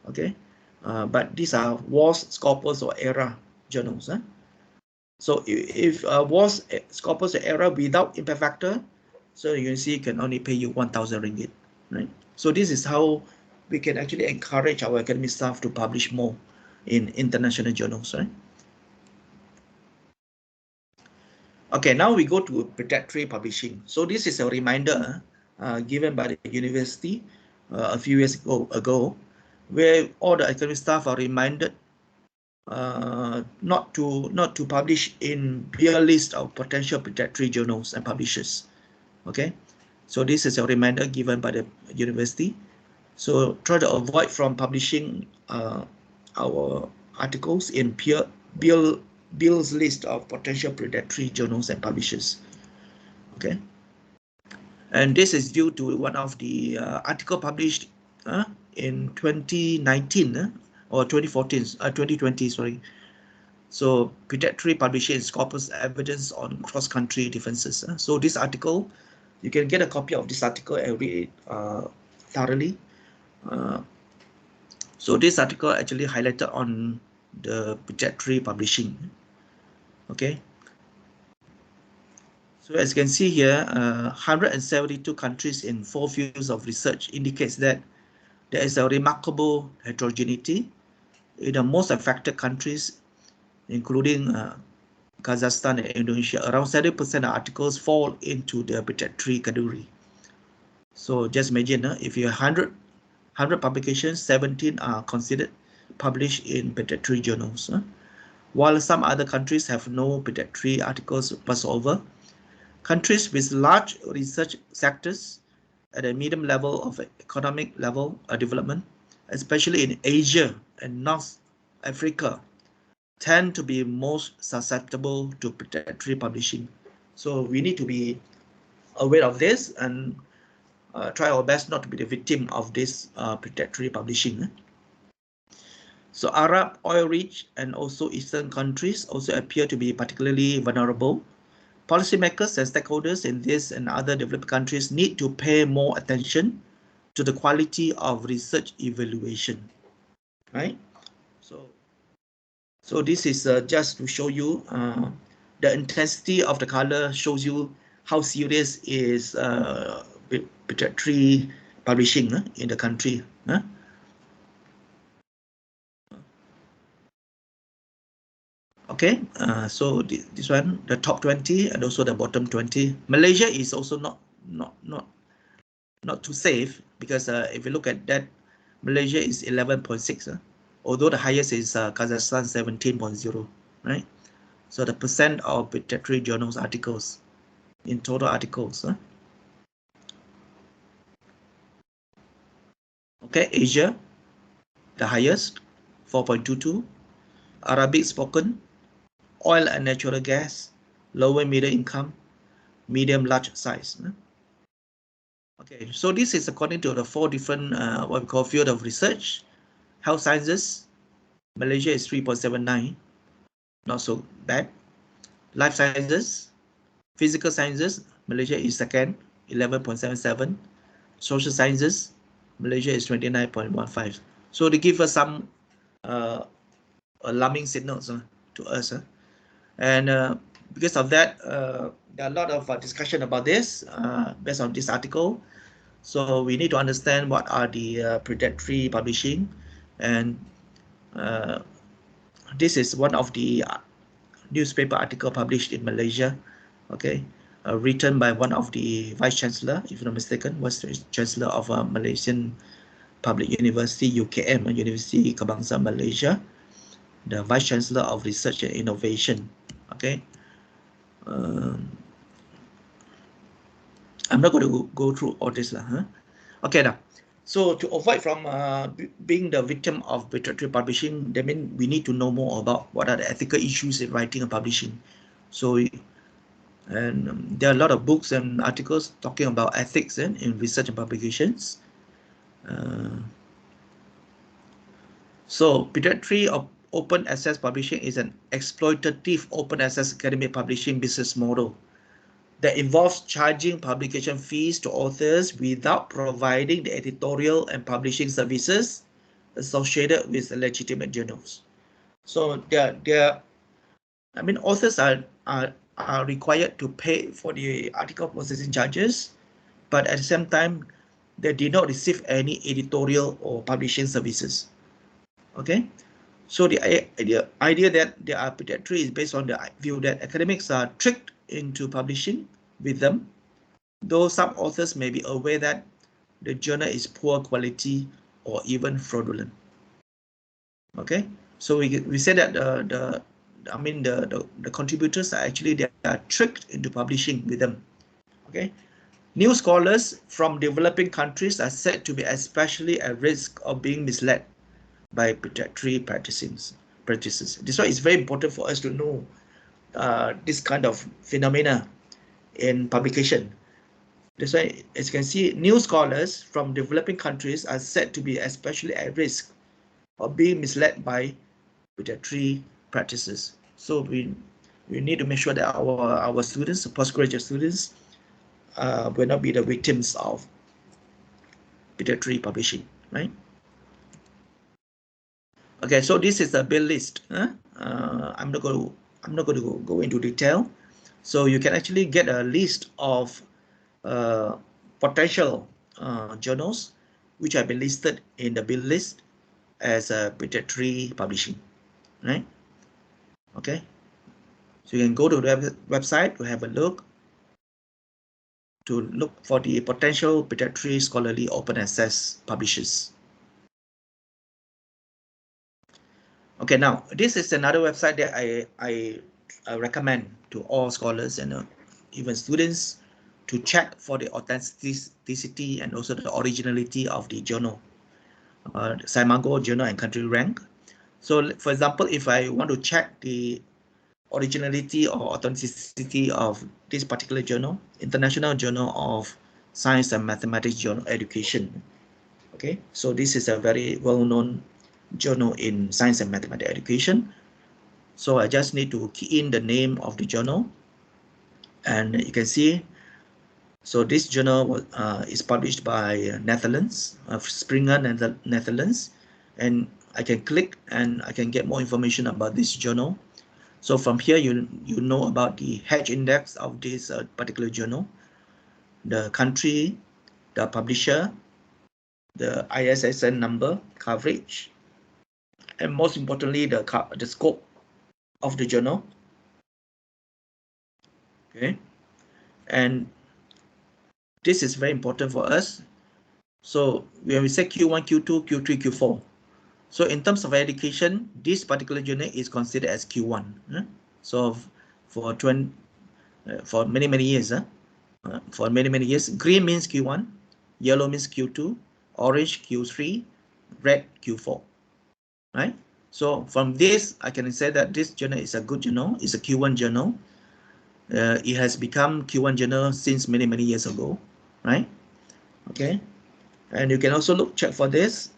Okay, but these are WAS, Scopus, or ERA journals. So if WAS, Scopus, or ERA without impact factor, so you see can only pay you 1,000 ringgit, right? So this is how we can actually encourage our academic staff to publish more in international journals, right? Okay, now we go to predatory publishing. So this is a reminder given by the university a few years ago, where all the academic staff are reminded not to publish in peer list of potential predatory journals and publishers. Okay, so this is a reminder given by the university. So try to avoid from publishing our articles in Bill's list of potential predatory journals and publishers. Okay, and this is due to one of the article published in 2019 or 2014, 2020, sorry. So predatory publishing is corpus evidence on cross-country differences. So this article, you can get a copy of this article and read it thoroughly. So this article actually highlighted on the predatory publishing. Okay. So as you can see here, 172 countries in 4 fields of research indicates that there is a remarkable heterogeneity in the most affected countries, including Kazakhstan and Indonesia. Around 70% of articles fall into the predatory category. So just imagine, if you have 100 publications, 17 are considered published in predatory journals. While some other countries have no predatory articles whatsoever, countries with large research sectors at a medium level of economic level development, especially in Asia and North Africa, tend to be most susceptible to predatory publishing. So we need to be aware of this and try our best not to be the victim of this predatory publishing. So Arab, oil-rich, and also Eastern countries also appear to be particularly vulnerable. Policymakers and stakeholders in this and other developed countries need to pay more attention to the quality of research evaluation, right? So this is just to show you the intensity of the color shows you how serious is predatory publishing in the country. Okay, so this one, the top 20 and also the bottom 20. Malaysia is also not too safe, because if you look at that, Malaysia is 11.6, although the highest is Kazakhstan 17.0, right? So the percent of predatory journals articles in total articles. Okay, Asia, the highest, 4.22. Arabic spoken, oil and natural gas, lower middle income, medium large size. Okay, so this is according to the 4 different what we call field of research. Health sciences, Malaysia is 3.79, not so bad. Life sciences, physical sciences, Malaysia is second, 11.77. Social sciences, Malaysia is 29.15. So they give us some alarming signals to us. And because of that, there are a lot of discussion about this based on this article. So we need to understand what are the predatory publishing, and this is one of the newspaper article published in Malaysia, okay, written by one of the vice chancellor, if I'm not mistaken, was the chancellor of Malaysian Public University, UKM, University Kebangsaan Malaysia, the vice chancellor of research and innovation. Okay, I'm not going to go through all this lah. Okay, now, so to avoid from being the victim of predatory publishing, that means we need to know more about what are the ethical issues in writing and publishing. So, there are a lot of books and articles talking about ethics in research and publications. So, predatory of open access publishing is an exploitative open access academic publishing business model that involves charging publication fees to authors without providing the editorial and publishing services associated with legitimate journals. So I mean, authors are required to pay for the article processing charges, but at the same time, they did not receive any editorial or publishing services. Okay, so the idea that they are predatory is based on the view that academics are tricked into publishing with them, though some authors may be aware that the journal is poor quality or even fraudulent. Okay, so we say that the contributors are actually, they are tricked into publishing with them. Okay, new scholars from developing countries are said to be especially at risk of being misled by predatory practices. This is why it's very important for us to know this kind of phenomena in publication. That's why, as you can see, new scholars from developing countries are said to be especially at risk of being misled by predatory practices. So we need to make sure that our students, postgraduate students, will not be the victims of predatory publishing, right? Okay, so this is a bill list. I'm not going to go into detail. So you can actually get a list of potential journals which have been listed in the bill list as predatory publishing, right? Okay, so you can go to the website to have a look, for the potential predatory scholarly open access publishers. Okay, now this is another website that I recommend to all scholars and even students to check for the authenticity and also the originality of the journal, Simago Journal and Country Rank. So, for example, if I want to check the originality or authenticity of this particular journal, International Journal of Science and Mathematics Journal Education. Okay, so this is a very well-known journal in science and mathematics education. So I just need to key in the name of the journal, and you can see. So this journal is published by Netherlands, Springer, Netherlands, and I can click and I can get more information about this journal. So from here, you know about the Hedge index of this particular journal, the country, the publisher, the ISSN number, coverage, and most importantly, the scope of the journal. Okay, and this is very important for us. So when we say Q1, Q2, Q3, Q4, so in terms of education, this particular journal is considered as Q1. So for many years, for many years, green means Q1, yellow means Q2, orange Q3, red Q4, right? So from this, I can say that this journal is a good journal. It's a Q1 journal. It has become Q1 journal since many years ago, right? Okay, and you can also check for this.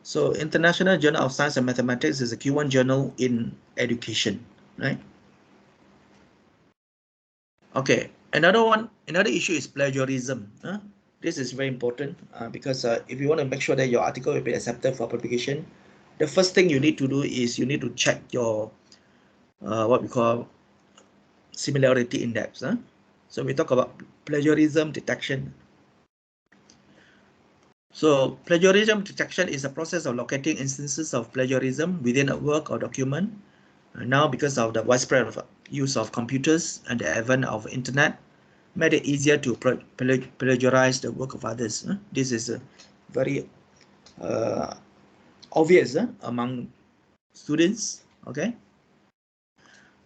So International Journal of Science and Mathematics is a Q1 journal in education, right? Okay, another issue is plagiarism. This is very important because if you want to make sure that your article will be accepted for publication, the first thing you need to do is you need to check your what we call similarity index. So we talk about plagiarism detection. So plagiarism detection is a process of locating instances of plagiarism within a work or document. Now, because of the widespread use of computers and the advent of internet, made it easier to plagiarize the work of others. This is very obvious among students. Okay.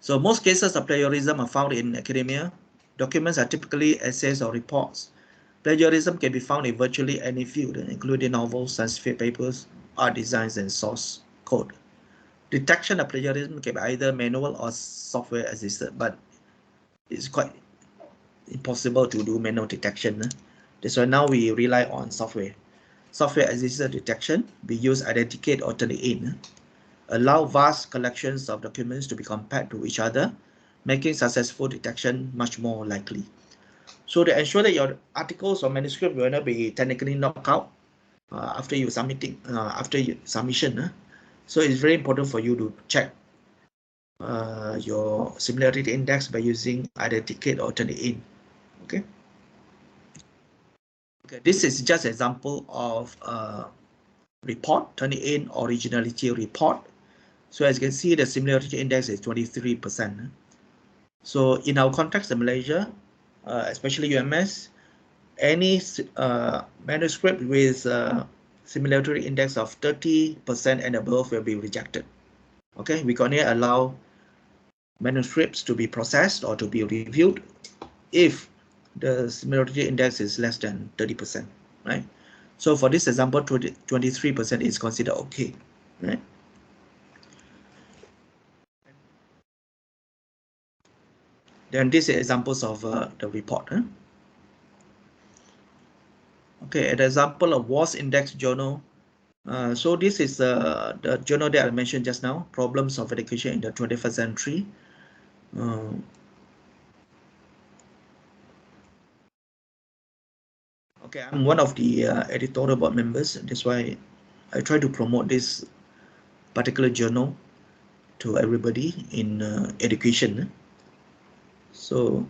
So most cases of plagiarism are found in academia. Documents are typically essays or reports. Plagiarism can be found in virtually any field, including novels, scientific papers, art designs, and source code. Detection of plagiarism can be either manual or software assisted, but it's quite impossible to do manual detection. That's why now we rely on software. Software assisted detection, we use Identicate or Turnitin, allow vast collections of documents to be compared to each other, making successful detection much more likely. So to ensure that your articles or manuscript will not be technically knocked out after you submitting, after your submission. So it's very important for you to check your similarity index by using Identicate or Turnitin. Okay. Okay, this is just an example of report, Turnitin originality report. So as you can see, the similarity index is 23%. So in our context in Malaysia, especially UMS, any manuscript with similarity index of 30% and above will be rejected. Okay, we can only allow manuscripts to be processed or to be reviewed if the similarity index is less than 30%, right? So for this example, 23% is considered okay, right? Then these are examples of the report. Okay, an example of WAS Index Journal So this is the journal that I mentioned just now, Problems of Education in the 21st Century. Okay, I'm one of the editorial board members. That's why I try to promote this particular journal to everybody in education. So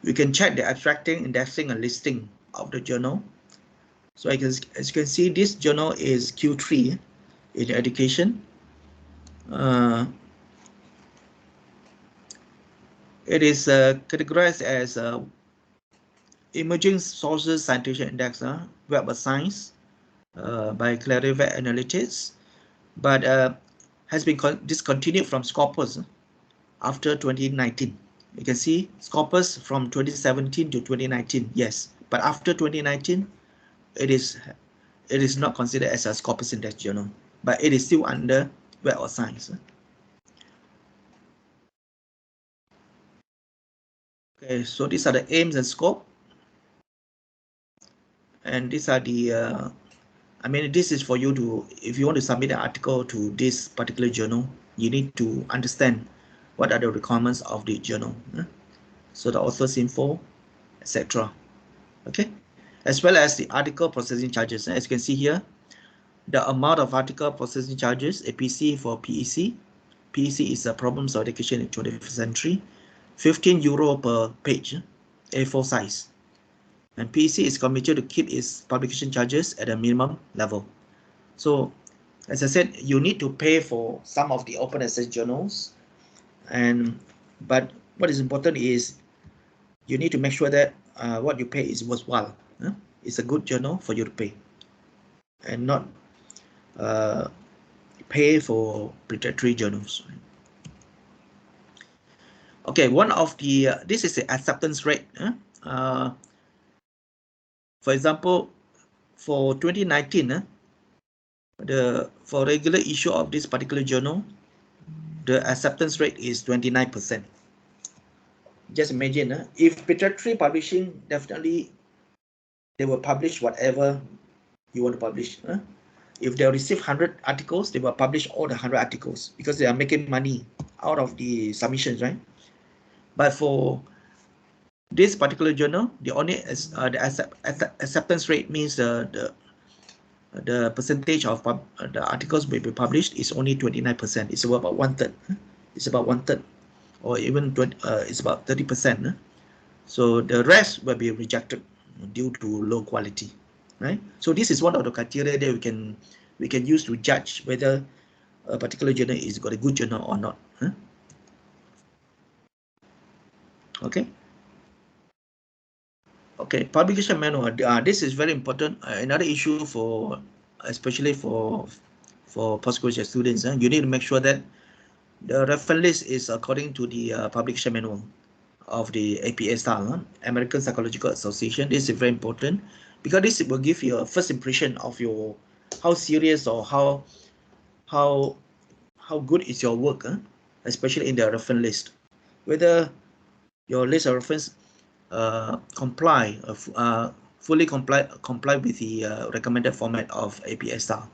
we can check the abstracting, indexing, and listing of the journal. So as you can see, this journal is Q3 in education. It is categorized as Emerging Sources Citation Index, Web of Science, by Clarivate Analytics, but has been discontinued from Scopus after 2019. You can see Scopus from 2017 to 2019, yes, but after 2019, it is not considered as a Scopus Index journal, but it is still under Web of Science. Okay, so these are the aims and scope, and these are the I mean, this is for you to, if you want to submit an article to this particular journal, you need to understand what are the requirements of the journal. So the author's info, etc. Okay, as well as the article processing charges. As you can see here, the amount of article processing charges, APC for PEC. PEC is a Problems of Education in 21st Century, 15 euro per page, A4 size. And PEC is committed to keep its publication charges at a minimum level. So, as I said, you need to pay for some of the open access journals, but what is important is you need to make sure that what you pay is worthwhile. It's a good journal for you to pay, and not pay for predatory journals. Okay, one of the this is the acceptance rate. For example, for 2019, for regular issue of this particular journal, the acceptance rate is 29%. Just imagine, if predatory publishing, definitely they will publish whatever you want to publish. If they receive 100 articles, they will publish all the 100 articles because they are making money out of the submissions, right? But for this particular journal, the only the acceptance rate means the percentage of the articles will be published is only 29%. It's about 1/3. It's about 1/3, or even it's about 30%. So the rest will be rejected due to low quality, right? So this is one of the criteria that we can use to judge whether a particular journal is got a good journal or not. Okay. Okay, publication manual. This is very important. Another issue for, especially for postgraduate students, you need to make sure that the reference list is according to the publication manual of the APA style, American Psychological Association. This is very important because this will give you a first impression of your how serious or how good is your work, especially in the reference list. Whether your list of reference fully comply with the recommended format of APA style,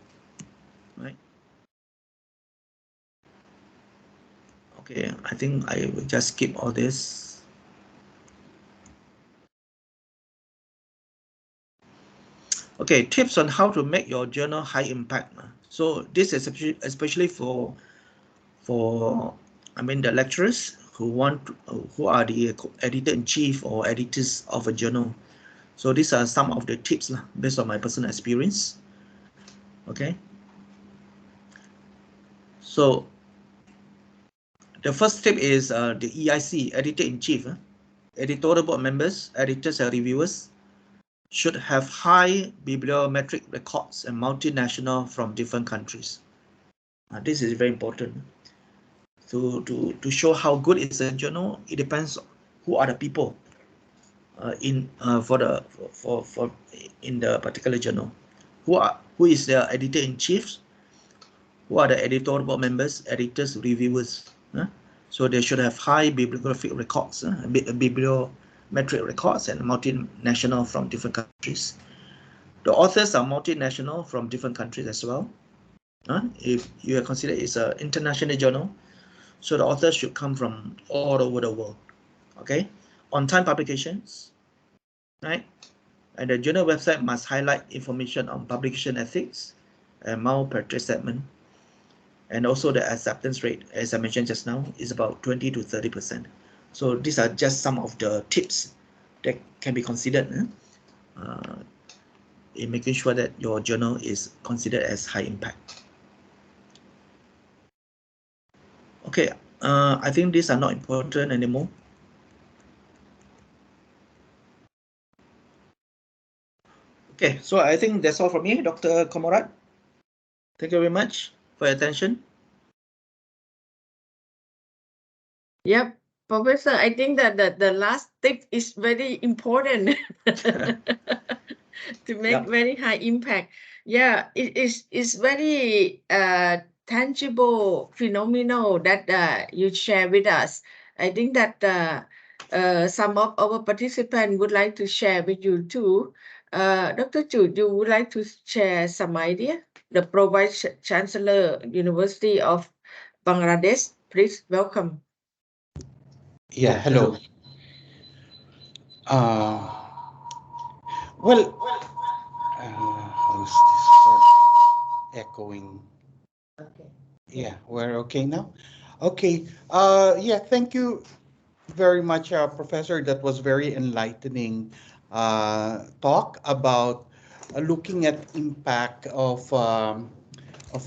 right? Okay, I think I will just skip all this. Okay, tips on how to make your journal high impact. So this is especially for I mean the lecturers who are the editor-in-chief or editors of a journal. So these are some of the tips based on my personal experience. Okay. So the first tip is the EIC, editor-in-chief, editorial board members, editors and reviewers should have high bibliometric records and multinational from different countries. This is very important. To show how good is a journal, it depends who are the people in the particular journal. Who is the editor-in-chief? Who are the editorial board members, editors, reviewers? So they should have high bibliographic records, bibliometric records, and multinational from different countries. The authors are multinational from different countries as well. If you consider it's an international journal, so the authors should come from all over the world. Okay, on-time publications, right? And the journal website must highlight information on publication ethics and malpractice statement. And also the acceptance rate, as I mentioned just now, is about 20 to 30%. So these are just some of the tips that can be considered in making sure that your journal is considered as high impact. Okay, I think these are not important anymore. Okay, so I think that's all from me, Dr. Komorad. Thank you very much for your attention. Yep, Professor, I think that the last tip is very important to make very high impact. Yeah, it is very tangible, phenomenal that you share with us. I think that some of our participants would like to share with you too. Dr. Chu, you would like to share some idea? The Pro-Vice Chancellor, University of Bangladesh, please welcome. Yeah, hello. Well, how's this part? Echoing. Okay. Yeah, we're okay now. Okay. Yeah, thank you very much, Professor. That was very enlightening talk about looking at impact of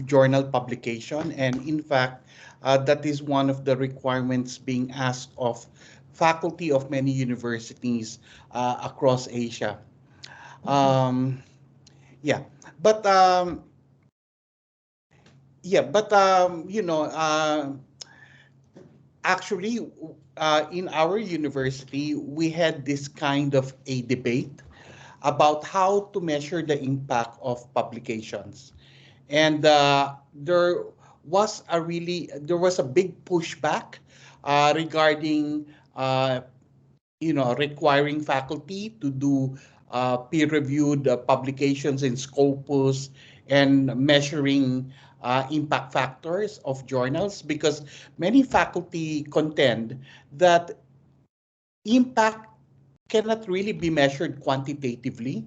journal publication, and in fact, that is one of the requirements being asked of faculty of many universities across Asia. Yeah, but you know, actually, in our university, we had this kind of a debate about how to measure the impact of publications. And there was a big pushback regarding requiring faculty to do peer-reviewed publications in Scopus and measuring impact factors of journals, because many faculty contend that impact cannot really be measured quantitatively.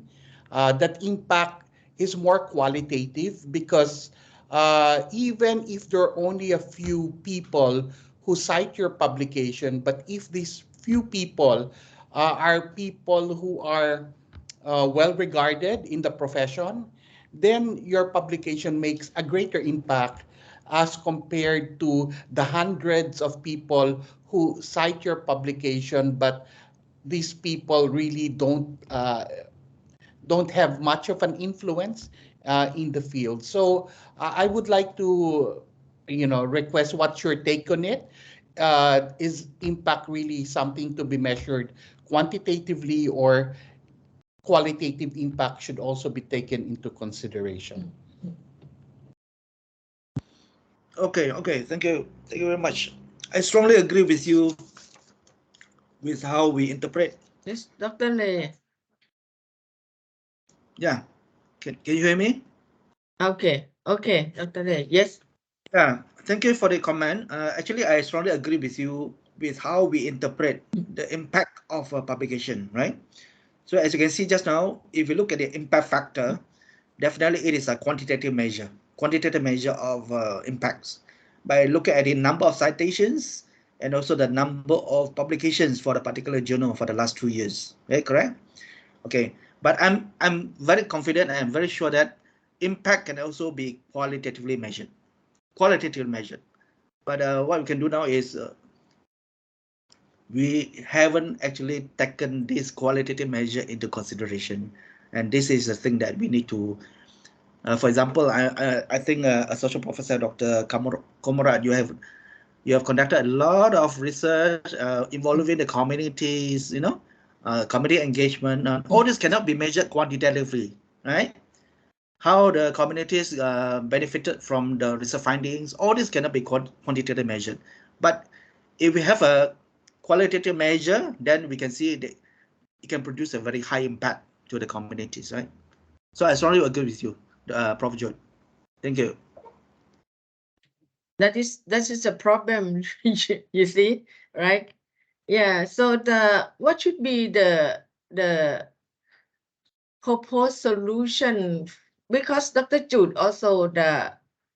That impact is more qualitative, because even if there are only a few people who cite your publication, but if these few people are people who are well regarded in the profession, then your publication makes a greater impact as compared to the hundreds of people who cite your publication, but these people really don't have much of an influence in the field. So I would like to, request what's your take on it. Is impact really something to be measured quantitatively, or qualitative impact should also be taken into consideration? Okay, thank you very much. I strongly agree with you with how we interpret. Yes, Dr. Lê. Yeah, can you hear me? Okay, Dr. Lê, yes. Yeah, thank you for the comment. Actually, I strongly agree with you with how we interpret the impact of a publication, right? So as you can see just now, if you look at the impact factor, definitely it is a quantitative measure of impacts by looking at the number of citations and also the number of publications for the particular journal for the last 2 years. Right, correct? Okay, but I'm very confident and I'm very sure that impact can also be qualitatively measured. But what we can do now is we haven't actually taken this qualitative measure into consideration, and this is the thing that we need to. For example, I think Associate Professor Dr. Komorad, you have conducted a lot of research involving the communities, community engagement. All this cannot be measured quantitatively, right? How the communities benefited from the research findings, all this cannot be quantitatively measured. But if we have a qualitative measure, then we can see that it can produce a very high impact to the communities, right? So I strongly agree with you, Prof. John. Thank you. That is a problem, you see, right? Yeah. So what should be the proposed solution? Because Dr. Jude also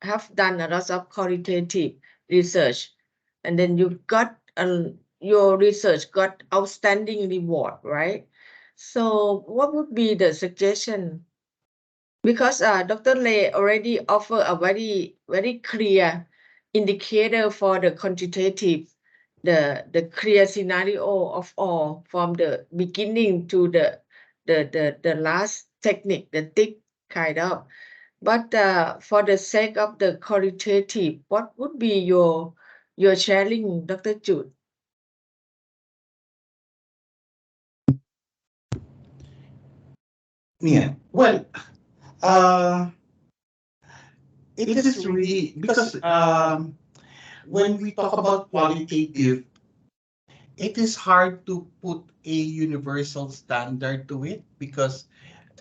have done a lot of qualitative research, and then you got your research got outstanding reward, right? So what would be the suggestion? Because Dr. Lay already offer a very clear indicator for the quantitative, the clear scenario of all from the beginning to the last technique, the thick kind of. But for the sake of the qualitative, what would be your sharing, Dr. Jude? Yeah. Well, uh, it is really because when we talk about qualitative, it is hard to put a universal standard to it because,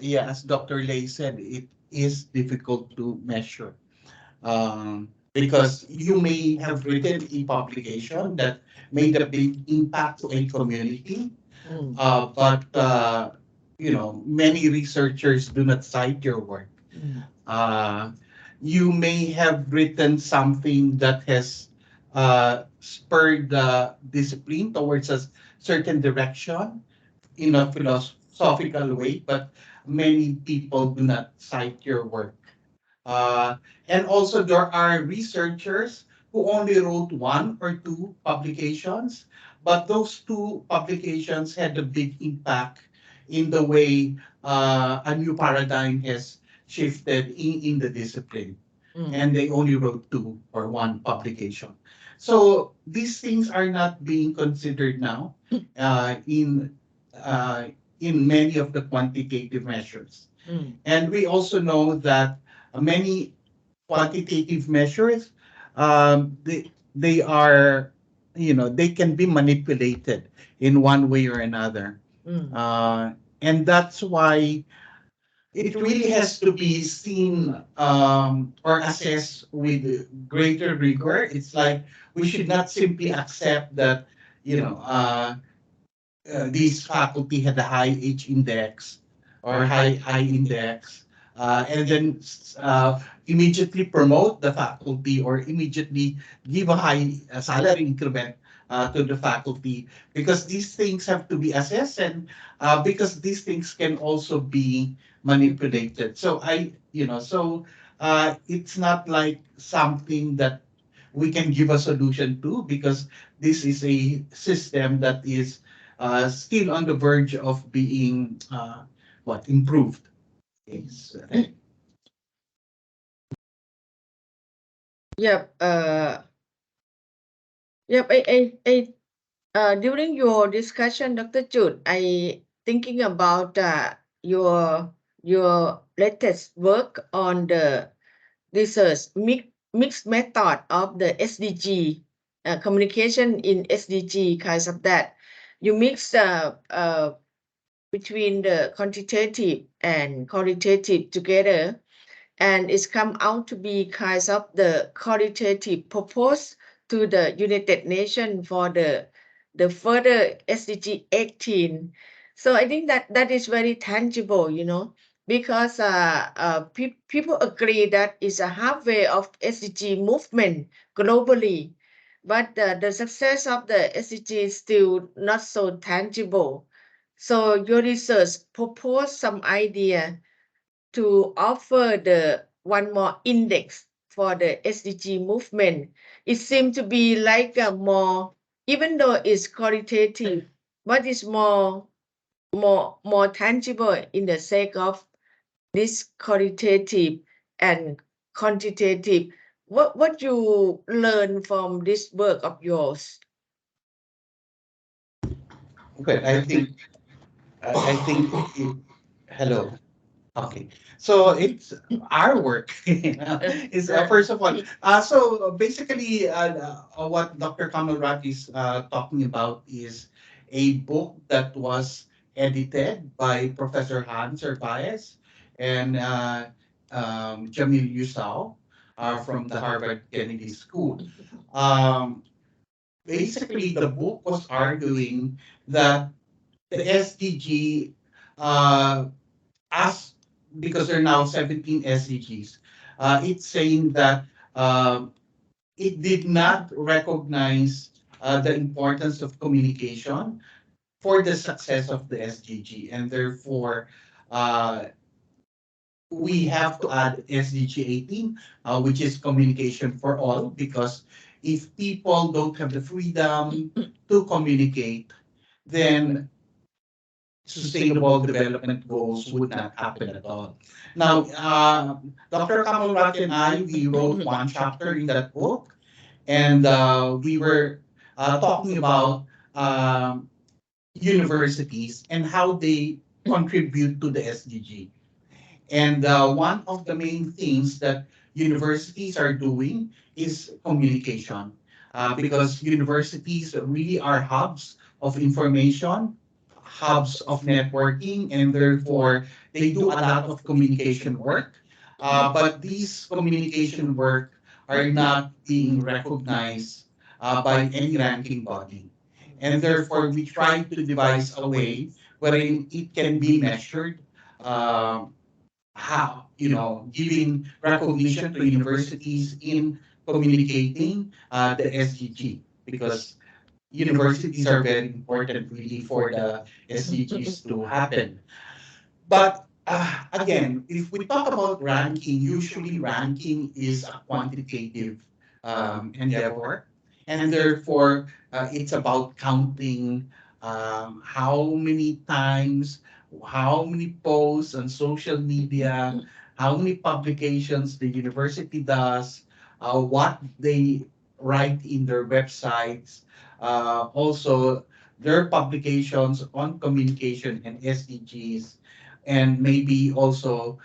yeah, as Dr. Lay said, it is difficult to measure. Because you may have written a publication that made a big impact to a community, but many researchers do not cite your work. Uh, you may have written something that has spurred the discipline towards a certain direction in a philosophical way, but many people do not cite your work. Uh, and also, there are researchers who only wrote one or two publications, but those two publications had a big impact in the way a new paradigm has shifted in the discipline. And they only wrote two or one publication. So these things are not being considered now uh, in uh, in many of the quantitative measures. And we also know that many quantitative measures, they are, they can be manipulated in one way or another. And that's why it really has to be seen or assessed with greater rigor. It's like we should not simply accept that, you know, uh, this faculty had a high H index or high I index, and then immediately promote the faculty or immediately give a high salary increment to the faculty, because these things have to be assessed, and because these things can also be manipulated. It's not like something that we can give a solution to, because this is a system that is still on the verge of being improved. Yes. Yep. Yep. During your discussion, Dr. Jude, I thinking about your latest work on the research mixed method of the SDG communication in SDG, kinds of that. You mix between the quantitative and qualitative together, and it's come out to be kinds of the qualitative proposed to the United Nations for the further SDG 18. So I think that is very tangible, because people agree that it's a halfway of SDG movement globally, but the success of the SDG is still not so tangible. So your research proposed some idea to offer the one more index for the SDG movement. It seems to be like a more, even though it's qualitative, but it's more tangible in the sake of this qualitative and quantitative. What you learn from this work of yours? Okay, I think hello. Okay, so it's our work. Is first of all, basically, what Dr. Kamalrat is talking about is a book that was edited by Professor Hans Servais, and Jamil Yusau from the Harvard Kennedy School. Basically, the book was arguing that the SDG, as because there are now 17 SDGs, it's saying that it did not recognize the importance of communication for the success of the SDG, and therefore uh, we have to add SDG 18, which is communication for all, because if people don't have the freedom to communicate, then sustainable development goals would not happen at all. Now, Dr. Kamal Ratti and I, we wrote one chapter in that book, and we were talking about um, universities and how they contribute to the SDG. And one of the main things that universities are doing is communication, because universities really are hubs of information, hubs of networking, and therefore they do a lot of communication work. But these communication work are not being recognized by any ranking body. And therefore, we try to devise a way wherein it can be measured, um, how, giving recognition to universities in communicating the SDG, because universities are very important really for the SDGs to happen. But again, if we talk about ranking, usually ranking is a quantitative endeavor. And therefore, it's about counting how many times, how many posts on social media, how many publications the university does, what they write in their websites, also their publications on communication and SDGs, and maybe also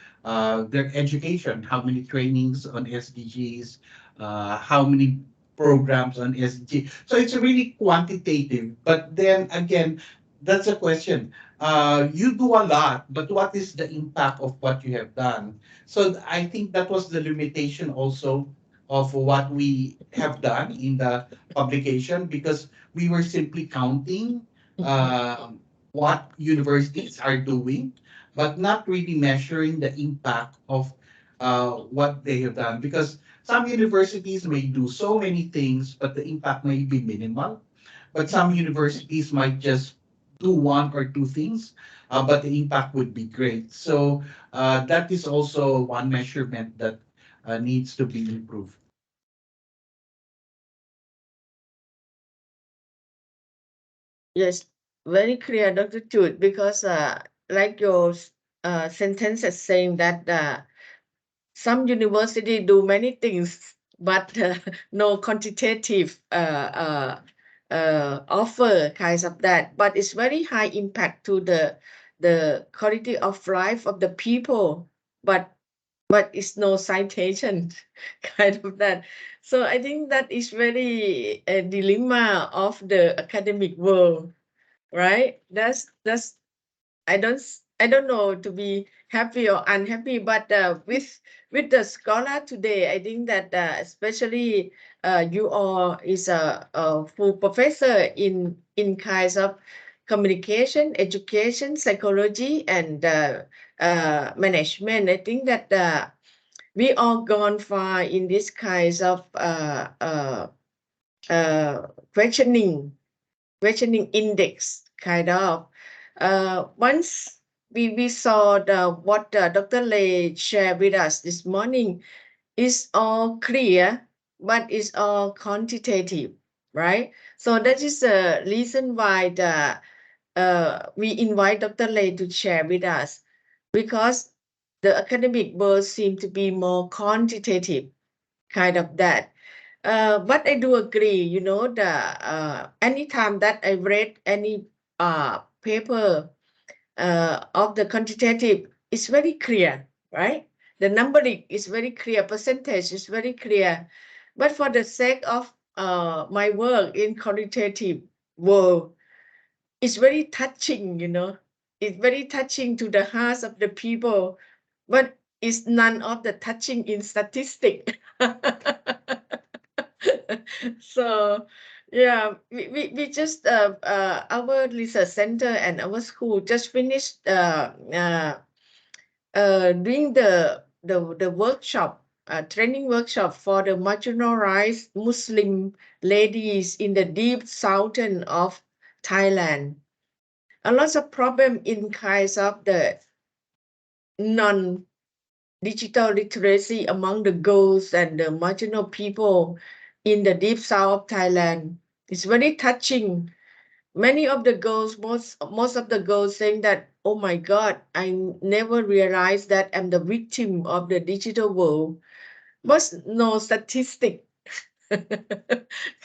their education, how many trainings on SDGs, how many programs on SDG. So it's really quantitative. But then again, that's a question. You do a lot, but what is the impact of what you have done? So I think that was the limitation also of what we have done in the publication, because we were simply counting what universities are doing, but not really measuring the impact of what they have done. Because some universities may do so many things, but the impact may be minimal. But some universities might just do one or two things, but the impact would be great. So that is also one measurement that needs to be improved. Yes, very clear, Dr. Jude, because like your sentence is saying that some university do many things, but no quantitative offer kinds of that. But it's very high impact to the quality of life of the people, but it's no citation kind of that. So I think that is very a dilemma of the academic world, right? That's I don't know to be happy or unhappy, but with the scholar today, I think that especially you all is a full professor in kinds of communication, education, psychology, and management. I think that we all gone far in this kinds of uh, questioning index kind of. Once we saw what Dr. Lei shared with us this morning is all clear, but it's all quantitative, right? So that is the reason why we invite Dr. Lei to share with us, because the academic world seems to be more quantitative, kind of that. But I do agree, anytime that I read any paper of the quantitative, it's very clear, right? The numbering is very clear, percentage is very clear. But for the sake of my work in quantitative world, it's very touching, It's very touching to the hearts of the people but it's none of the touching in statistic. So yeah, we just our research center and our school just finished doing the workshop, training workshop for the marginalized Muslim ladies in the deep southern of Thailand. A lot of problem in kinds of the non-digital literacy among the girls and the marginal people in the deep south of Thailand. It's very touching. Many of the girls, most of the girls saying that, oh my God, I never realized that I'm the victim of the digital world. But no statistic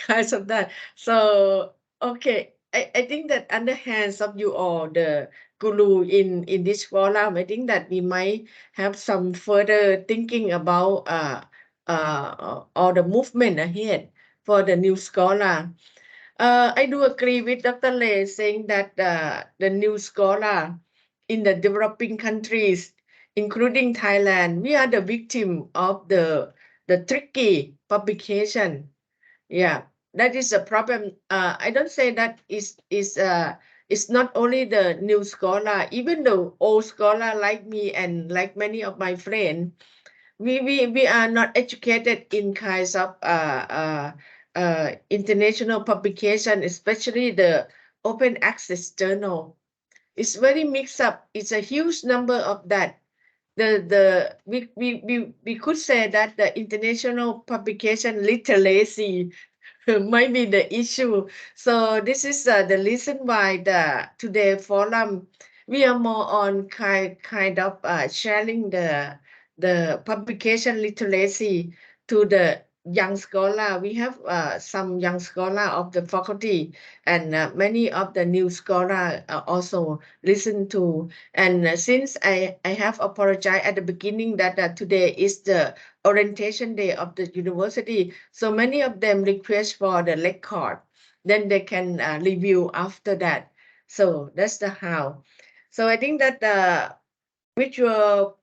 kinds of that. So okay, I think that under hands of you all, the guru in this forum, I think that we might have some further thinking about or the movement ahead for the new scholar. I do agree with Dr. Lei saying that the new scholar in the developing countries, including Thailand, we are the victim of the tricky publication. Yeah, that is a problem. I don't say that it's not only the new scholar, even the old scholar like me and like many of my friends, we are not educated in kinds of international publication, especially the open access journal. It's very mixed up. It's a huge number of that. We could say that the international publication literacy might be the issue. So this is the reason why the today forum we are more on kind of sharing the publication literacy to the young scholar. We have some young scholar of the faculty and many of the new scholar also listen to. And since I have apologized at the beginning that today is the orientation day of the university, so many of them request for the record, then they can review after that. So that's the how. So I think that with your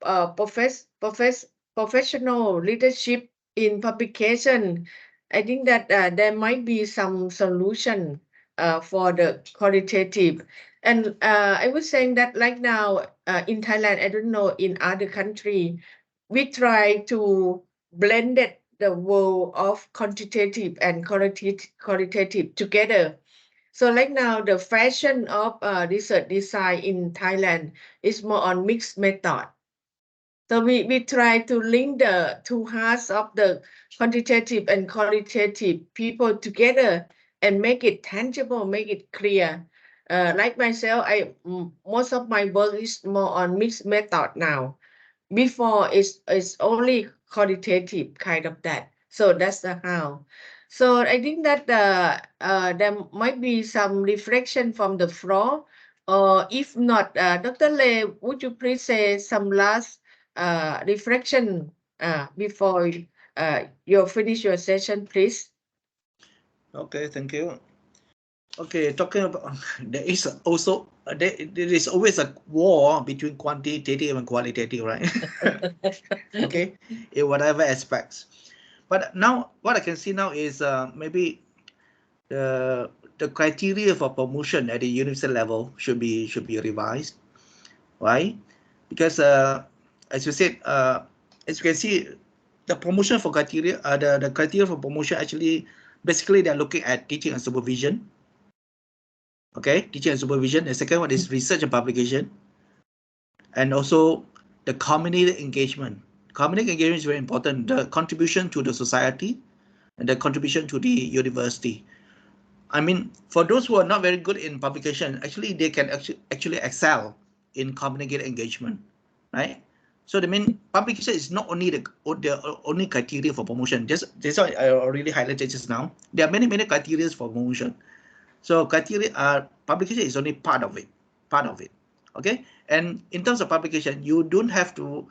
professional leadership in publication, I think that there might be some solution for the qualitative. And I was saying that like now in Thailand, I don't know in other country, we try to blend it, the world of quantitative and qualitative together. So like now the fashion of research design in Thailand is more on mixed method. So we try to link the two halves of the quantitative and qualitative people together and make it tangible, make it clear. Like myself, most of my work is more on mixed method now. Before it's only qualitative kind of that. So that's the how. So I think that there might be some reflection from the floor, or if not, Dr. Lei, would you please say some last reflection before you finish your session, please? Okay, thank you. Okay, talking about there is also there is always a war between quantitative and qualitative, right? Okay, in whatever aspects. But now what I can see now is maybe the criteria for promotion at the university level should be revised. Why? Because as you said, as you can see, the promotion for criteria, the criteria for promotion actually basically they're looking at teaching and supervision. Okay, teaching and supervision. The second one is research and publication, and also the community engagement. Community engagement is very important. The contribution to the society and the contribution to the university. I mean, for those who are not very good in publication, actually they can actually excel in community engagement, right? So the main publication is not only the only criteria for promotion. Just what I already highlighted just now. There are many criteria for promotion. So criteria publication is only part of it. Okay. And in terms of publication, you don't have to,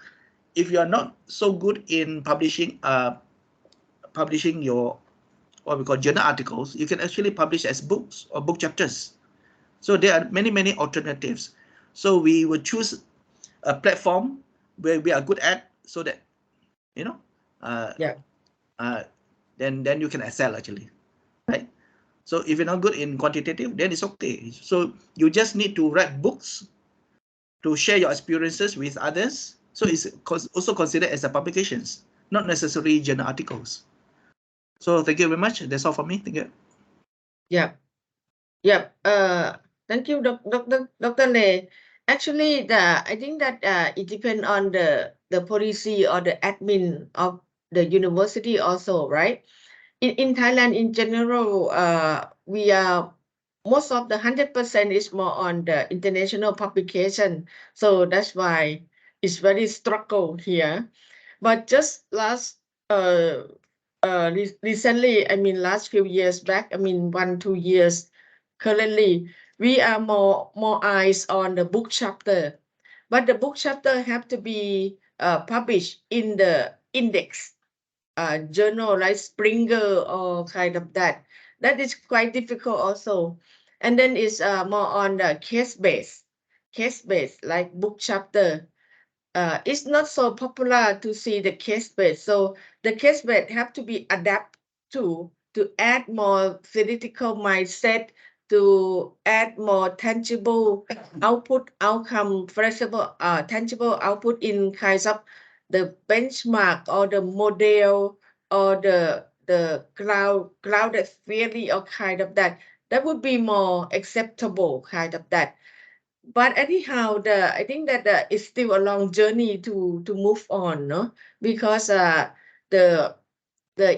if you are not so good in publishing your what we call journal articles, you can actually publish as books or book chapters. So there are many alternatives. So we will choose a platform where we are good at, so that then you can excel actually, right? So if you're not good in quantitative, then it's okay. So you just need to write books to share your experiences with others. So it's also considered as a publications, not necessarily journal articles. So thank you very much. That's all for me. Thank you. Yeah. Thank you, Dr. Lê. Actually, I think that it depends on the policy or the admin of the university also, right? In Thailand, in general, we are most of the 100% is more on the international publication. So that's why it's very struggle here. But just recently, I mean, last few years back, I mean, 1-2 years, currently, we are more eyes on the book chapter. But the book chapter have to be published in the index journal like Springer or kind of that. That is quite difficult also. And then it's more on the case based like book chapter. It's not so popular to see the case base. So the case base have to be adapted to add more theoretical mindset, to add more tangible outcome, for example, tangible output in kinds of the benchmark or the model or the grounded theory or kind of that. That would be more acceptable kind of that. But anyhow, I think that it's still a long journey to move on, no? Because the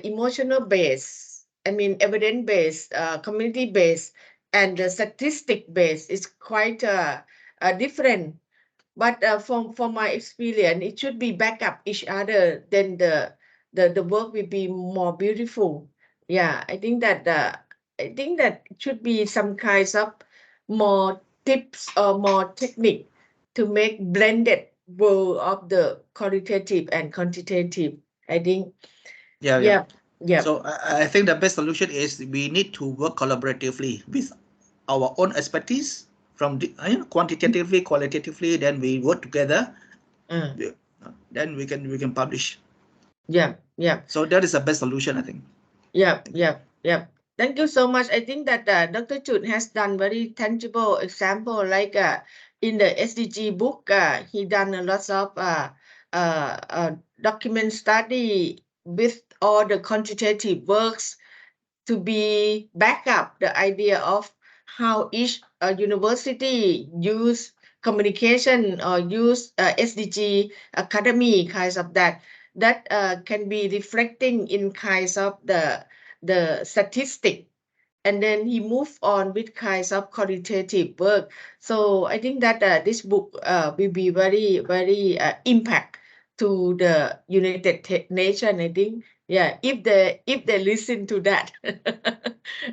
emotional base, I mean, evidence based, community based, and the statistic base is quite different. But from my experience, it should be back up each other. Then the work will be more beautiful. Yeah, I think that it should be some kinds of more tips or more technique to make blended world of the qualitative and quantitative. I think. Yeah. Yeah. So I think the best solution is we need to work collaboratively with our own expertise from quantitatively, qualitatively. Then we work together. Then we can publish. Yeah. So that is the best solution, I think. Yeah. Thank you so much. I think that Dr. Chut has done very tangible example, like in the SDG book, he done a lot of document study with all the quantitative works to be back up the idea of how each university use communication or use SDG academy kinds of that can be reflecting in kinds of the statistic, and then he moved on with kinds of qualitative work. So I think that this book will be very, very impact to the United Nations. I think, yeah, if they listen to that,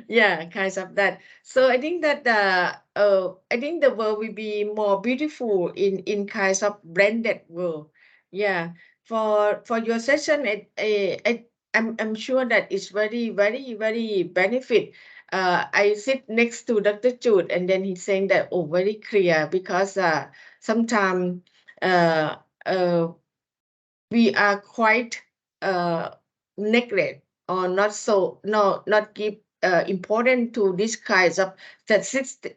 yeah, kinds of that. So I think that I think the world will be more beautiful in kinds of blended world. Yeah, for your session, I'm sure that it's very, very, very benefit. I sit next to Dr. Chut, and then he's saying that, oh, very clear, because sometimes we are quite neglect or not give important to this kinds of statistic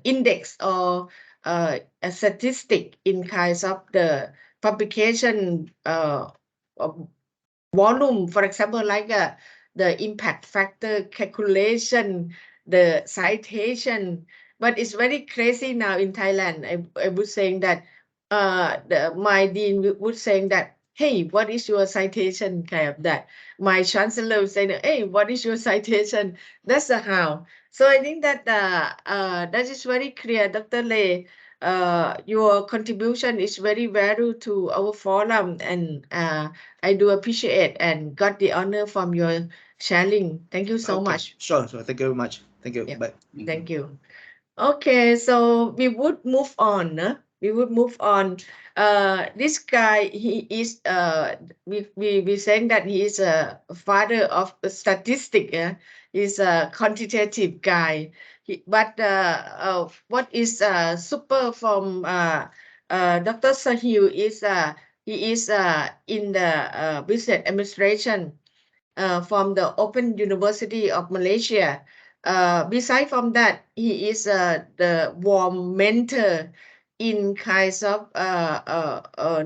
index or a statistic in kinds of the publication of volume, for example, like the impact factor calculation, the citation. But it's very crazy now in Thailand. I would saying that my dean would saying that, hey, what is your citation, kind of that. My chancellor would say, hey, what is your citation? That's the how. So I think that that is very clear, Dr. Lê. Your contribution is very valuable to our forum, and I do appreciate and got the honor from your sharing. Thank you so much. Sure. So thank you very much. Thank you. Yeah. Bye. Thank you. Okay, so we would move on. We would move on. This guy, he is we saying that he is a father of statistics. He's a quantitative guy. But what is super from Dr. Sahil is He is in the business administration from the Open University of Malaysia. Besides from that, he is the warm mentor in kinds of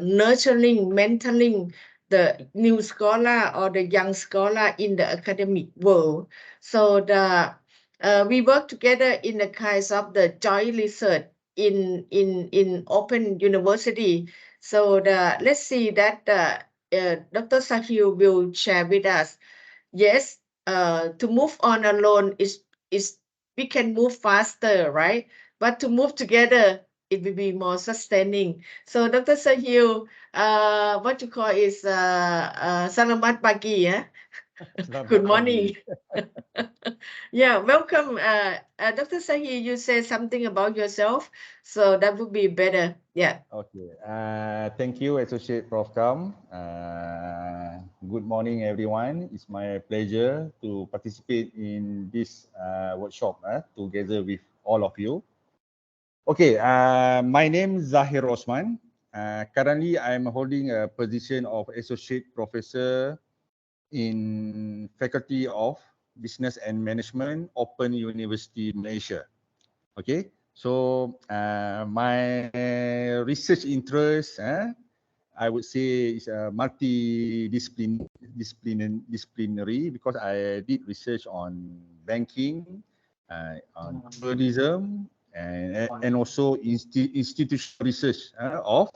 nurturing, mentoring the new scholar or the young scholar in the academic world. So we work together in the kinds of the joint research in Open University. So let's see that Dr. Sahil will share with us. Yes, to move on alone is we can move faster, right? But to move together, it will be more sustaining. So Dr. Sahil, what you call is Selamat pagi, yeah? Good morning. Yeah, welcome. Dr. Sahil, you say something about yourself, so that would be better. Yeah. Okay. Thank you, Associate Prof. Kam. Good morning, everyone. It's my pleasure to participate in this workshop together with all of you. Okay. My name is Zahir Osman. Currently, I'm holding a position of Associate Professor in Faculty of Business and Management, Open University Malaysia. Okay, so my research interest, I would say, is multidisciplinary because I did research on banking, on tourism, and also institutional research of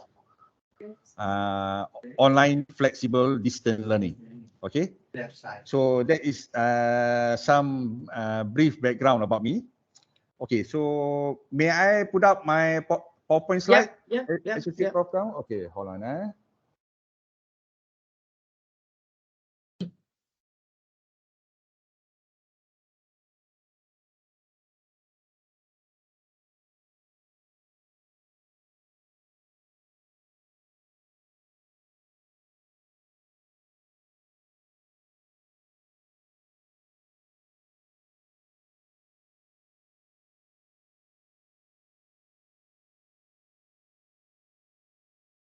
online flexible distance learning. Okay, so that is some brief background about me. Okay, so may I put up my PowerPoint slide? Yeah. Prof. Kam? Okay, hold on.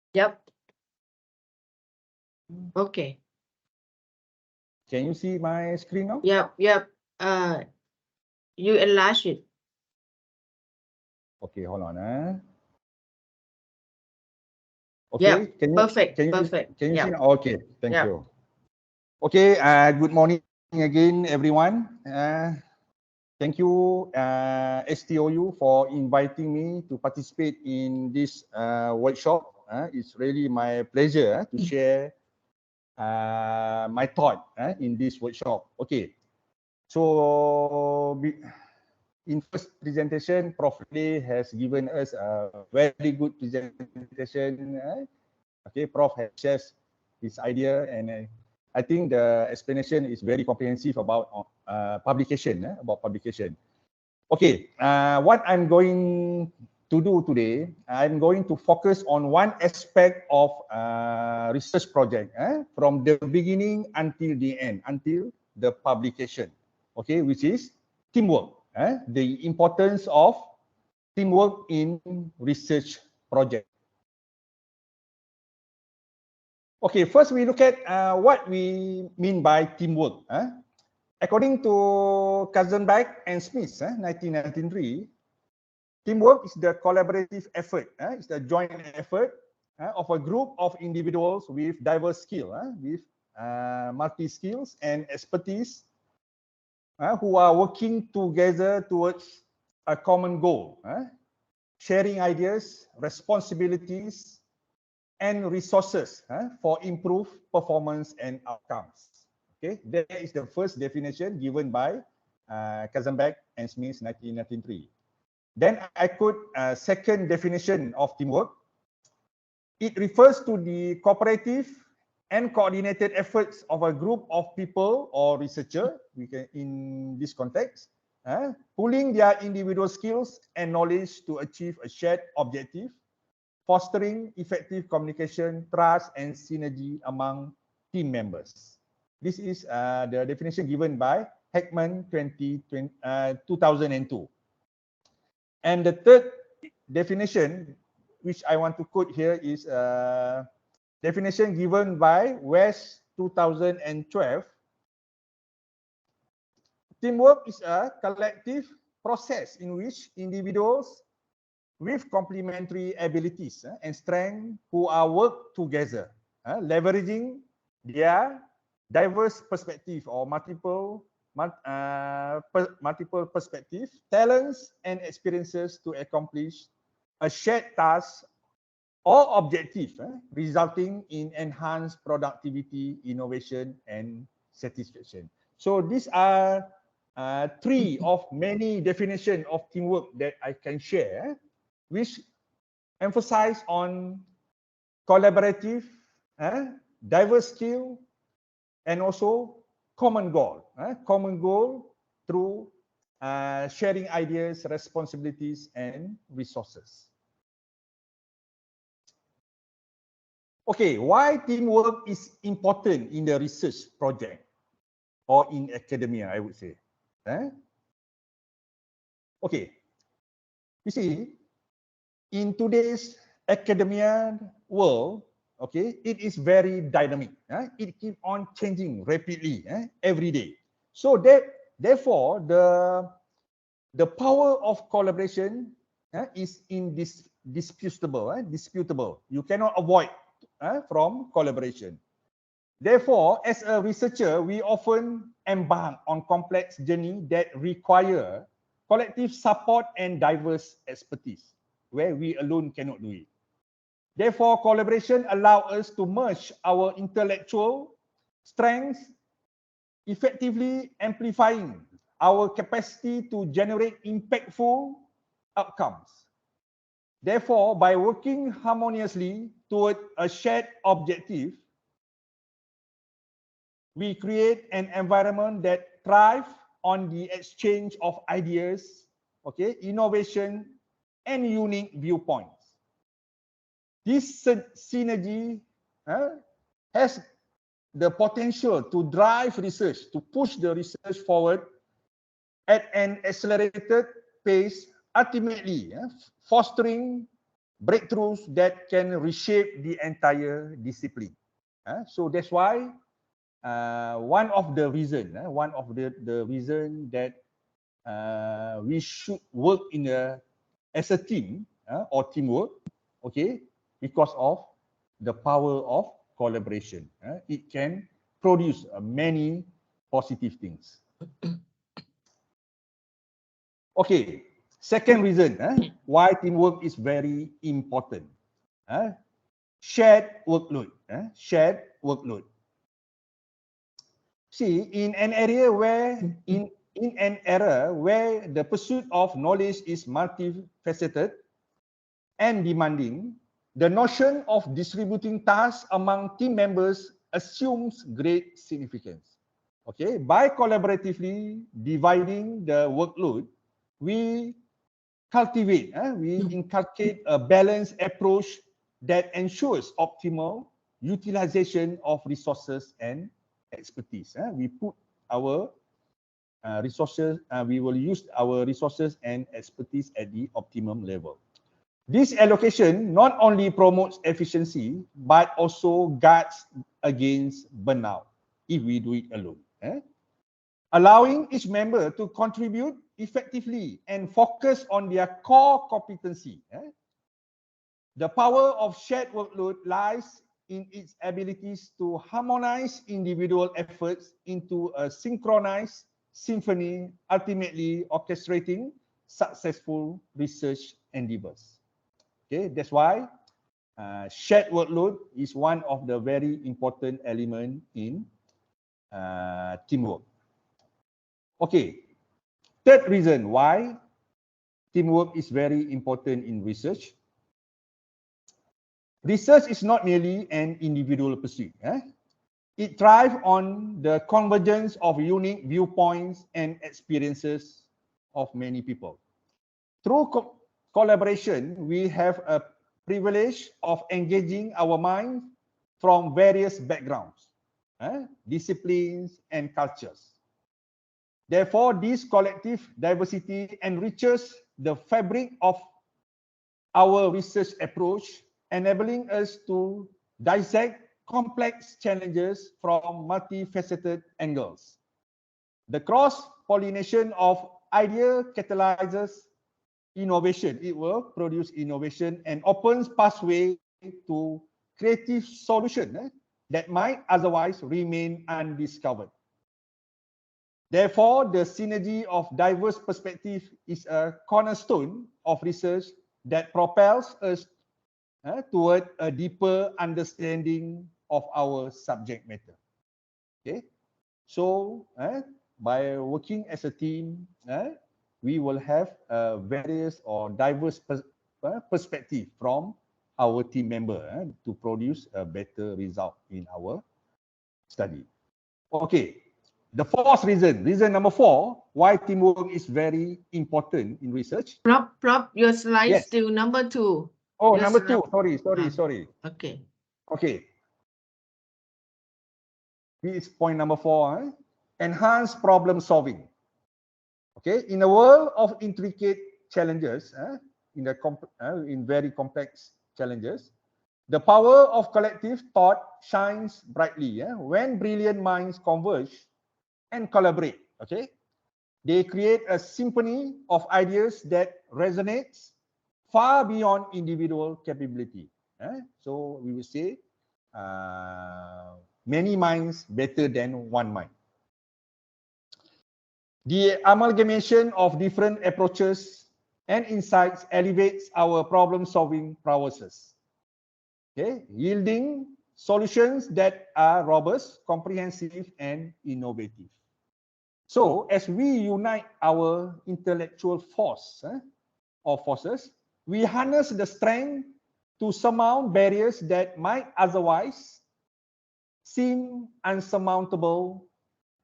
Yep. Okay. Can you see my screen now? Yep. You enlarge it. Okay, hold on. Okay, Yeah, can you perfect. Can you Yeah. see now? Okay, thank Yeah. you. Okay, good morning again, everyone. Thank you, STOU, for inviting me to participate in this workshop. It's really my pleasure to share my thought in this workshop. Okay, so in first presentation, Prof. Lee has given us a very good presentation. Okay, Prof has shared his idea, and I think the explanation is very comprehensive about publication. Okay, what I'm going to do today, I'm going to focus on one aspect of research project from the beginning until the end, until the publication. Okay, which is teamwork. The importance of teamwork in research project. Okay, first we look at what we mean by teamwork. According to Katzenbach and Smith, 1993, teamwork is the collaborative effort. It's the joint effort of a group of individuals with diverse skills, with multi-skills and expertise, who are working together towards a common goal, sharing ideas, responsibilities, and resources for improved performance and outcomes. Okay, that is the first definition given by Katzenbach and Smith, 1993. Then I quote a second definition of teamwork. It refers to the cooperative and coordinated efforts of a group of people or researcher, in this context, pooling their individual skills and knowledge to achieve a shared objective, fostering effective communication, trust, and synergy among team members. This is the definition given by Heckman 2002. And the third definition, which I want to quote here, is definition given by West 2012, teamwork is a collective process in which individuals with complementary abilities and strengths who are work together, leveraging their diverse perspective or multiple perspective, talents and experiences to accomplish a shared task or objective, resulting in enhanced productivity, innovation, and satisfaction. So these are three of many definitions of teamwork that I can share, which emphasize on collaborative, diverse skill, and also common goal through sharing ideas, responsibilities, and resources. Okay, why teamwork is important in the research project or in academia, I would say. Okay, you see, in today's academia world, okay, it is very dynamic. It keeps on changing rapidly every day. So therefore, the power of collaboration is indisputable. Disputable. You cannot avoid from collaboration. Therefore, as a researcher, we often embark on complex journey that require collective support and diverse expertise, where we alone cannot do it. Therefore, collaboration allows us to merge our intellectual strengths, effectively amplifying our capacity to generate impactful outcomes. Therefore, by working harmoniously toward a shared objective, we create an environment that thrives on the exchange of ideas, okay, innovation, and unique viewpoints. This synergy has the potential to drive research, to push the research forward at an accelerated pace, ultimately fostering breakthroughs that can reshape the entire discipline. So that's why one of the reason that we should work as a team or teamwork, okay, because of the power of collaboration. It can produce many positive things. Okay, second reason why teamwork is very important. Shared workload. Shared workload. See, in an era where the pursuit of knowledge is multifaceted and demanding, the notion of distributing tasks among team members assumes great significance. Okay, by collaboratively dividing the workload, we inculcate a balanced approach that ensures optimal utilization of resources and expertise. We put our resources, we will use our resources and expertise at the optimum level. This allocation not only promotes efficiency, but also guards against burnout if we do it alone. Allowing each member to contribute effectively and focus on their core competency. The power of shared workload lies in its abilities to harmonize individual efforts into a synchronized symphony, ultimately orchestrating successful research endeavors. Okay, that's why shared workload is one of the very important elements in teamwork. Okay, third reason why teamwork is very important in research. Research is not merely an individual pursuit. It thrives on the convergence of unique viewpoints and experiences of many people. Through collaboration, we have a privilege of engaging our minds from various backgrounds, disciplines, and cultures. Therefore, this collective diversity enriches the fabric of our research approach, enabling us to dissect complex challenges from multifaceted angles. The cross-pollination of idea catalyzes innovation. It will produce innovation and opens pathway to creative solution that might otherwise remain undiscovered. Therefore, the synergy of diverse perspectives is a cornerstone of research that propels us toward a deeper understanding of our subject matter. Okay, so by working as a team, we will have various or diverse perspective from our team member to produce a better result in our study. Okay, the fourth reason number 4, why teamwork is very important in research. Prop, your slide Yes. still number 2. Oh, Your number 2. slide- Sorry. Okay. Okay. This is point number 4. Enhance problem solving. Okay, in a world of intricate challenges, in very complex challenges, the power of collective thought shines brightly when brilliant minds converge and collaborate. Okay, they create a symphony of ideas that resonates far beyond individual capability. So we will say many minds better than one mind. The amalgamation of different approaches and insights elevates our problem-solving prowesses, okay, yielding solutions that are robust, comprehensive, and innovative. So, as we unite our intellectual force or forces, we harness the strength to surmount barriers that might otherwise seem unsurmountable,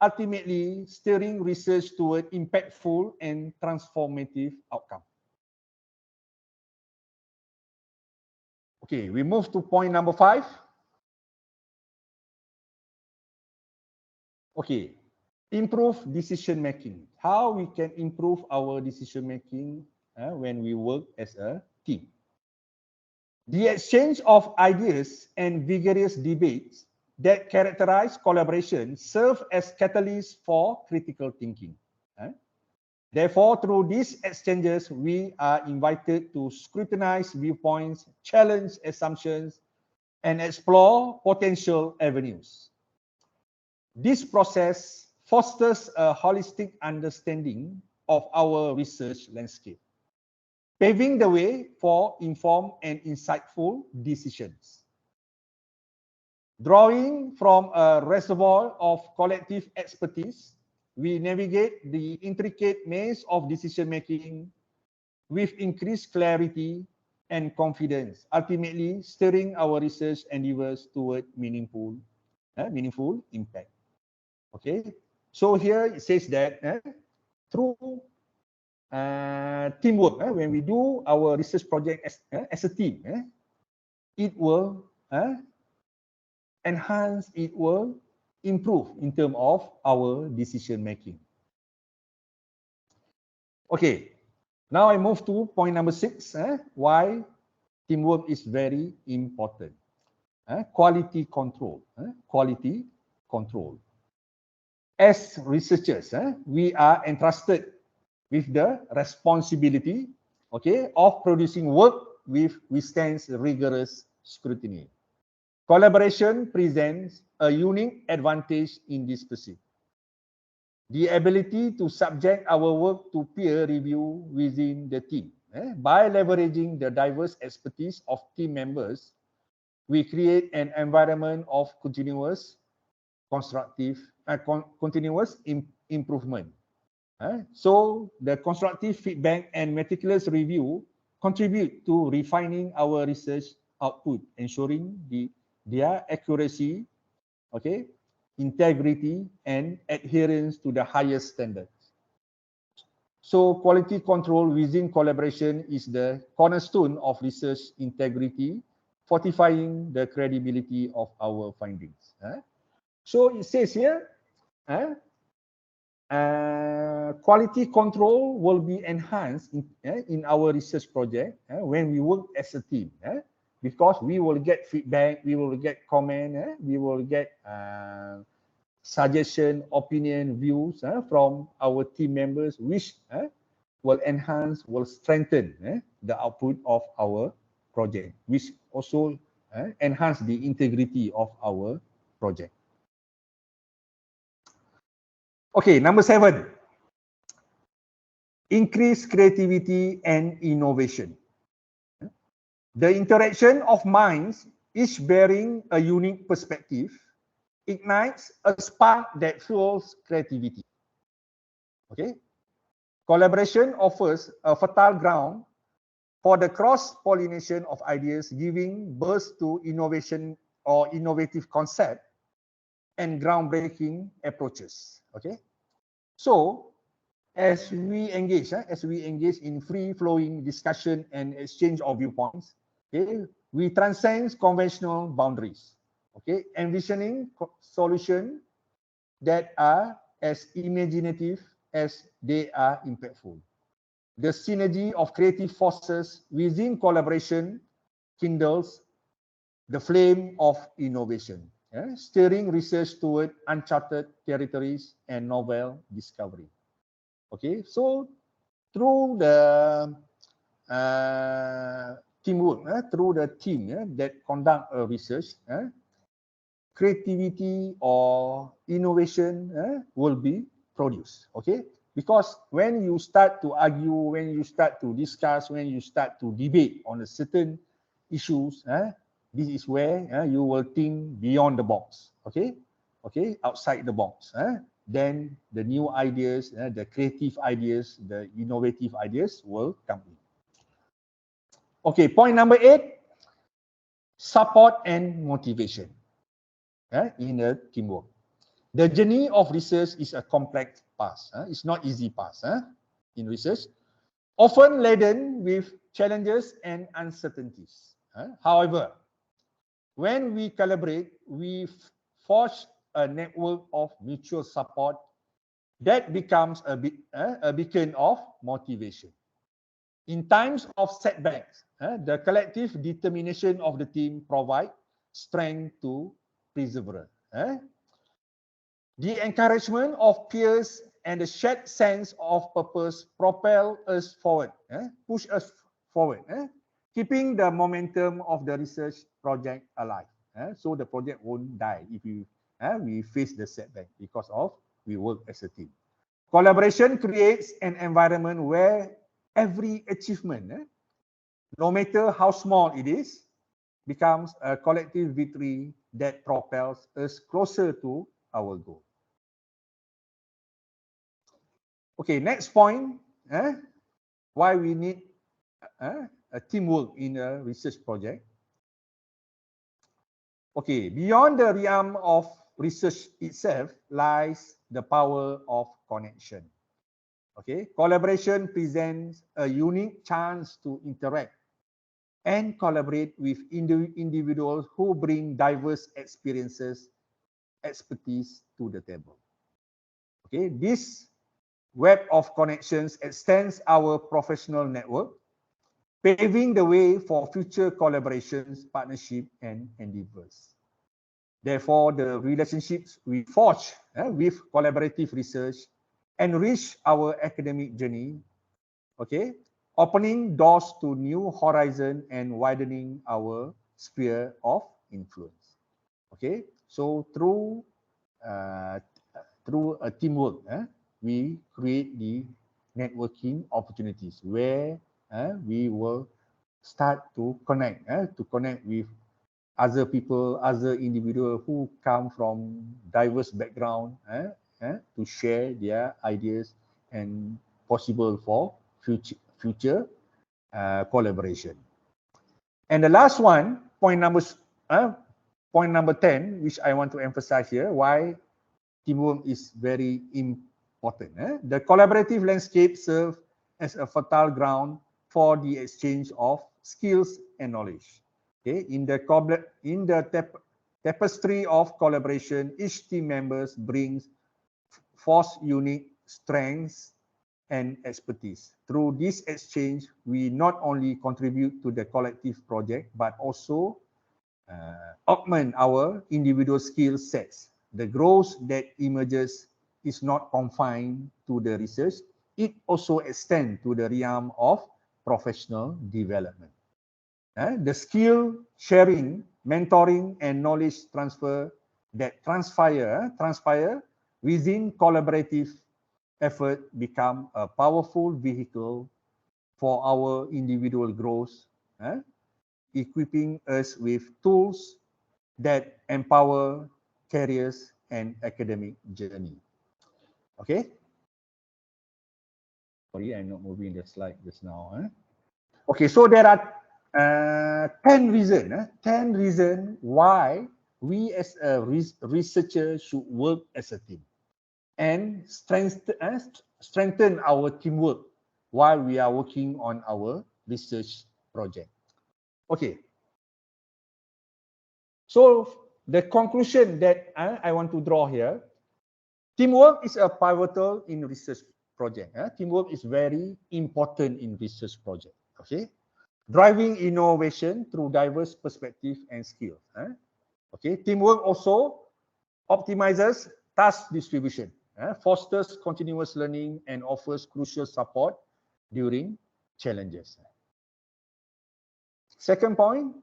ultimately steering research toward impactful and transformative outcome. Okay, we move to point number 5. Okay, improve decision making. How we can improve our decision making when we work as a team. The exchange of ideas and vigorous debates that characterize collaboration serve as catalysts for critical thinking. Therefore, through these exchanges, we are invited to scrutinize viewpoints, challenge assumptions, and explore potential avenues. This process fosters a holistic understanding of our research landscape, paving the way for informed and insightful decisions. Drawing from a reservoir of collective expertise, we navigate the intricate maze of decision-making with increased clarity and confidence, ultimately steering our research endeavors toward meaningful impact. Okay, so here it says that through teamwork, when we do our research project as a team, it will enhance, it will improve in terms of our decision making. Okay, now I move to point number 6, why teamwork is very important. Quality control. Quality control. As researchers, we are entrusted with the responsibility, okay, of producing work which withstands rigorous scrutiny. Collaboration presents a unique advantage in this pursuit. The ability to subject our work to peer review within the team. By leveraging the diverse expertise of team members, we create an environment of continuous improvement. So the constructive feedback and meticulous review contribute to refining our research output, ensuring their accuracy, okay, integrity, and adherence to the highest standards. So quality control within collaboration is the cornerstone of research integrity, fortifying the credibility of our findings. So it says here, quality control will be enhanced in our research project when we work as a team, because we will get feedback, we will get comment, we will get suggestion, opinion, views from our team members, which will enhance, will strengthen the output of our project, which also enhance the integrity of our project. Okay, number 7. Increase creativity and innovation. The interaction of minds, each bearing a unique perspective, ignites a spark that fuels creativity. Okay? Collaboration offers a fertile ground for the cross-pollination of ideas, giving birth to innovation or innovative concept and groundbreaking approaches. Okay? So, as we engage in free-flowing discussion and exchange of viewpoints, okay, we transcend conventional boundaries, okay, envisioning solutions that are as imaginative as they are impactful. The synergy of creative forces within collaboration kindles the flame of innovation, steering research toward uncharted territories and novel discovery. Okay, so through the teamwork, through the team that conduct research, creativity or innovation will be produced. Okay, because when you start to argue, when you start to discuss, when you start to debate on a certain issues, this is where you will think beyond the box. Okay, outside the box. Then the new ideas, the creative ideas, the innovative ideas will come in. Okay, point number 8, support and motivation in a teamwork. The journey of research is a complex path. It's not easy path in research, often laden with challenges and uncertainties. However, when we collaborate, we forge a network of mutual support that becomes a beacon of motivation. In times of setbacks, the collective determination of the team provides strength to persevere. The encouragement of peers and the shared sense of purpose propel us forward, push us forward, keeping the momentum of the research project alive. So the project won't die if we face the setback because of we work as a team. Collaboration creates an environment where every achievement, no matter how small it is, becomes a collective victory that propels us closer to our goal. Okay, next point, why we need a teamwork in a research project. Okay, beyond the realm of research itself lies the power of connection. Okay, collaboration presents a unique chance to interact and collaborate with individuals who bring diverse experiences, expertise to the table. Okay, this web of connections extends our professional network, paving the way for future collaborations, partnership, and endeavors. Therefore, the relationships we forge with collaborative research enrich our academic journey, okay, opening doors to new horizon and widening our sphere of influence. Okay, so through a teamwork, we create the networking opportunities where we will start to connect with other people, other individuals who come from diverse background to share their ideas and possible for future collaboration. And the last one, point number 10, which I want to emphasize here, why teamwork is very important. The collaborative landscape serves as a fertile ground for the exchange of skills and knowledge. Okay, in the tapestry of collaboration, each team members brings forth unique strengths and expertise. Through this exchange, we not only contribute to the collective project, but also augment our individual skill sets. The growth that emerges is not confined to the research, it also extends to the realm of professional development. The skill sharing, mentoring, and knowledge transfer that transpire within collaborative effort become a powerful vehicle for our individual growth, equipping us with tools that empower careers and academic journey. Okay. Sorry, I'm not moving the slide just now. Okay, so there are 10 reasons why we as a researcher should work as a team and strengthen our teamwork while we are working on our research project. Okay. So the conclusion that I want to draw here, teamwork is a pivotal in research project. Teamwork is very important in research project. Okay. Driving innovation through diverse perspectives and skills. Okay. Teamwork also optimizes task distribution, fosters continuous learning, and offers crucial support during challenges. Second point,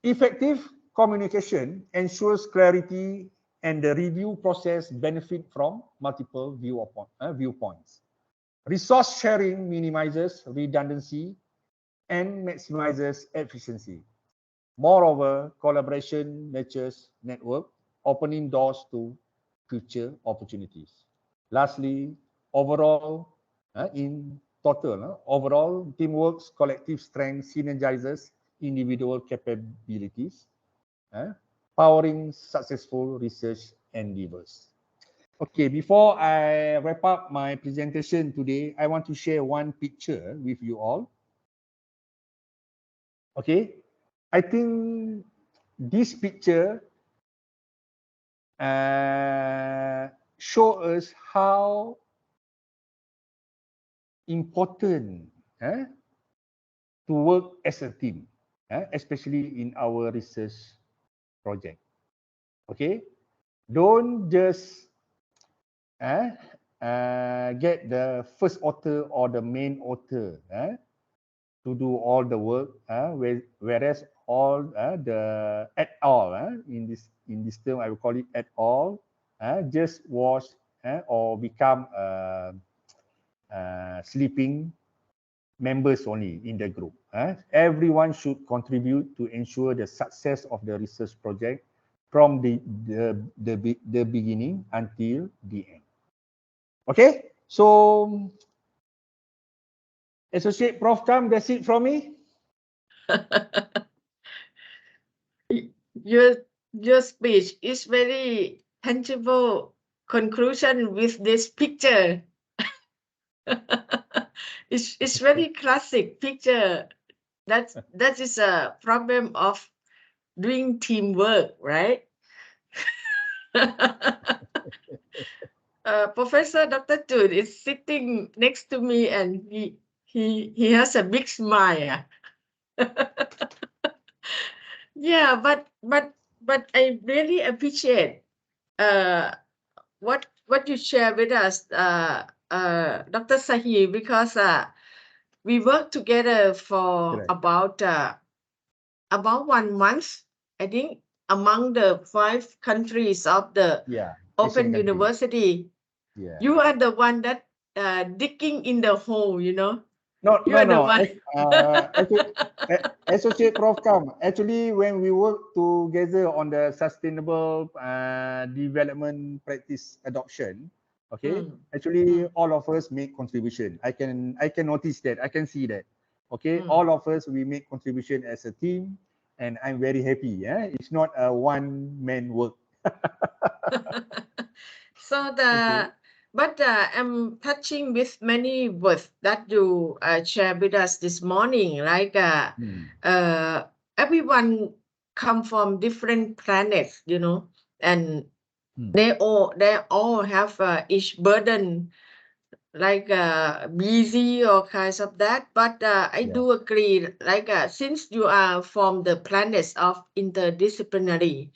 effective communication ensures clarity and the review process benefit from multiple viewpoints. Resource sharing minimizes redundancy and maximizes efficiency. Moreover, collaboration nurtures network, opening doors to future opportunities. Lastly, overall, overall, teamwork's collective strength synergizes individual capabilities, powering successful research endeavors. Okay, before I wrap up my presentation today, I want to share one picture with you all. Okay, I think this picture show us how important to work as a team, especially in our research project. Okay, don't just get the first author or the main author to do all the work, whereas all the at all in this term I will call it at all, just watch or become sleeping members only in the group. Everyone should contribute to ensure the success of the research project from the beginning until the end. Okay, so Associate Prof. Kam, that's it from me. Your speech is very tangible conclusion with this picture. It's very classic picture. That is a problem of doing teamwork, right? Professor Dr. Chud is sitting next to me and he has a big smile. Yeah, but I really appreciate what you share with us, Dr. Sahi, because we worked together for about 1 month, I think, among the 5 countries of the Open University. Yeah. You are the one that digging in the hole, you know. No. Associate Prof. Kam, actually, when we work together on the sustainable development practice adoption, okay, actually all of us make contribution. I can notice that. I can see that. Okay, all of us, we make contribution as a team, and I'm very happy. It's not a one-man work. So but I'm touching with many words that you shared with us this morning. Like everyone come from different planets, you know, and they all have each burden like busy or kinds of that, but I do agree, like since you are from the planets of interdisciplinary,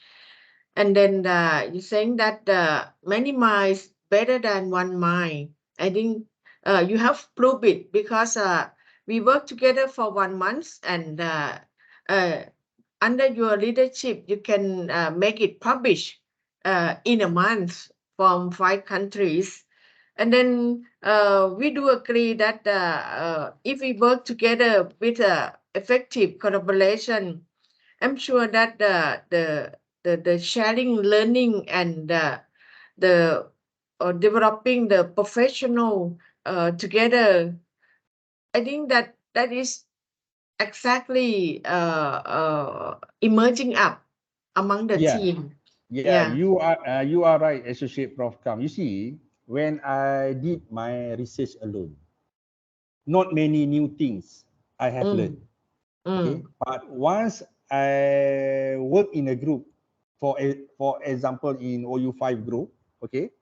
and then you're saying that many minds better than one mind. I think you have proved it because we work together for 1 month, and uh, under your leadership, you can make it publish in a month from 5 countries. And then we do agree that if we work together with effective collaboration, I'm sure that the sharing, learning, and the developing the professional together, I think that that is exactly emerging up among the team. Yeah, Yeah. you are right, Associate Prof. Kam. You see, when I did my research alone, not many new things I have learned. Okay, but once I work in a group, for example in OU5 group, okay,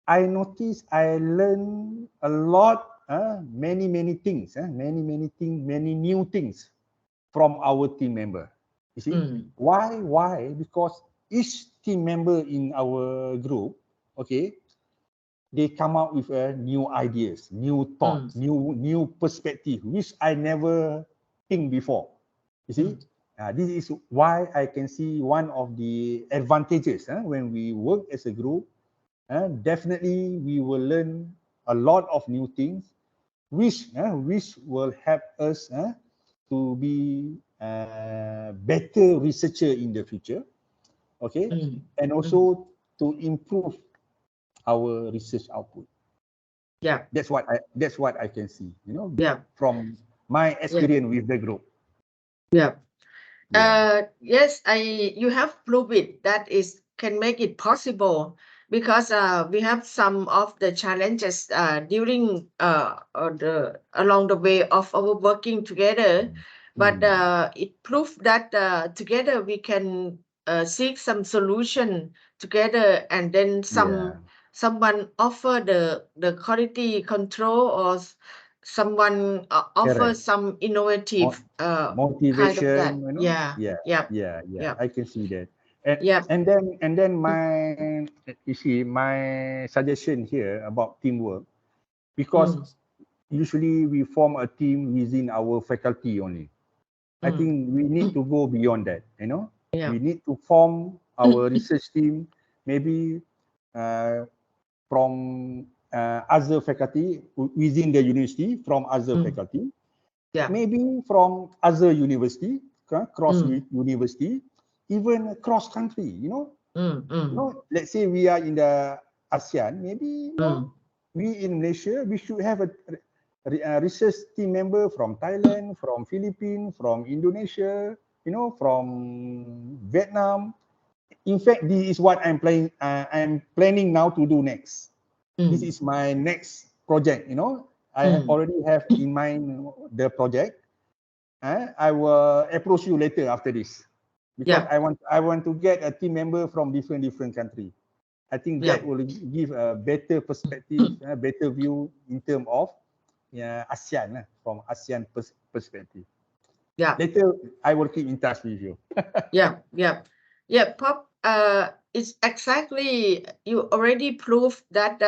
I noticed I learn a lot, many things, many new things from our team member. You see, why? Because each team member in our group, okay, they come up with new ideas, new thought, new perspective, which I never think before. You see, this is why I can see one of the advantages when we work as a group. Definitely, we will learn a lot of new things, which will help us to be better researcher in the future. Okay, and also to improve our research output. Yeah. That's what I can see, Yeah. from my experience with the group. Yeah. Yes, you have proved it that is can make it possible, because we have some of the challenges during along the way of our working together, but it proved that together we can seek some solution together, and then someone offer the quality control, or someone offer Correct. some innovative kind of that. Motivation, Yeah. I can see that. Yeah. And then my, you see, my suggestion here about teamwork, because usually we form a team within our faculty only. I think we need to go beyond that, Yeah. we need to form our research team, maybe from other faculty within the university, from other faculty, maybe from other university, cross university, even cross country, let's say we are in the ASEAN, maybe, we in Malaysia, we should have a research team member from Thailand, from Philippines, from Indonesia, from Vietnam. In fact, this is what I'm planning now to do next. This is my next project, I already have in mind the project. I will approach you later after this, because I want to get a team member from different country. I think that will give a better perspective, a better view in terms of ASEAN, from ASEAN perspective. Yeah. Later, I will keep in touch with you. Yeah, Pop, it's exactly, you already proved that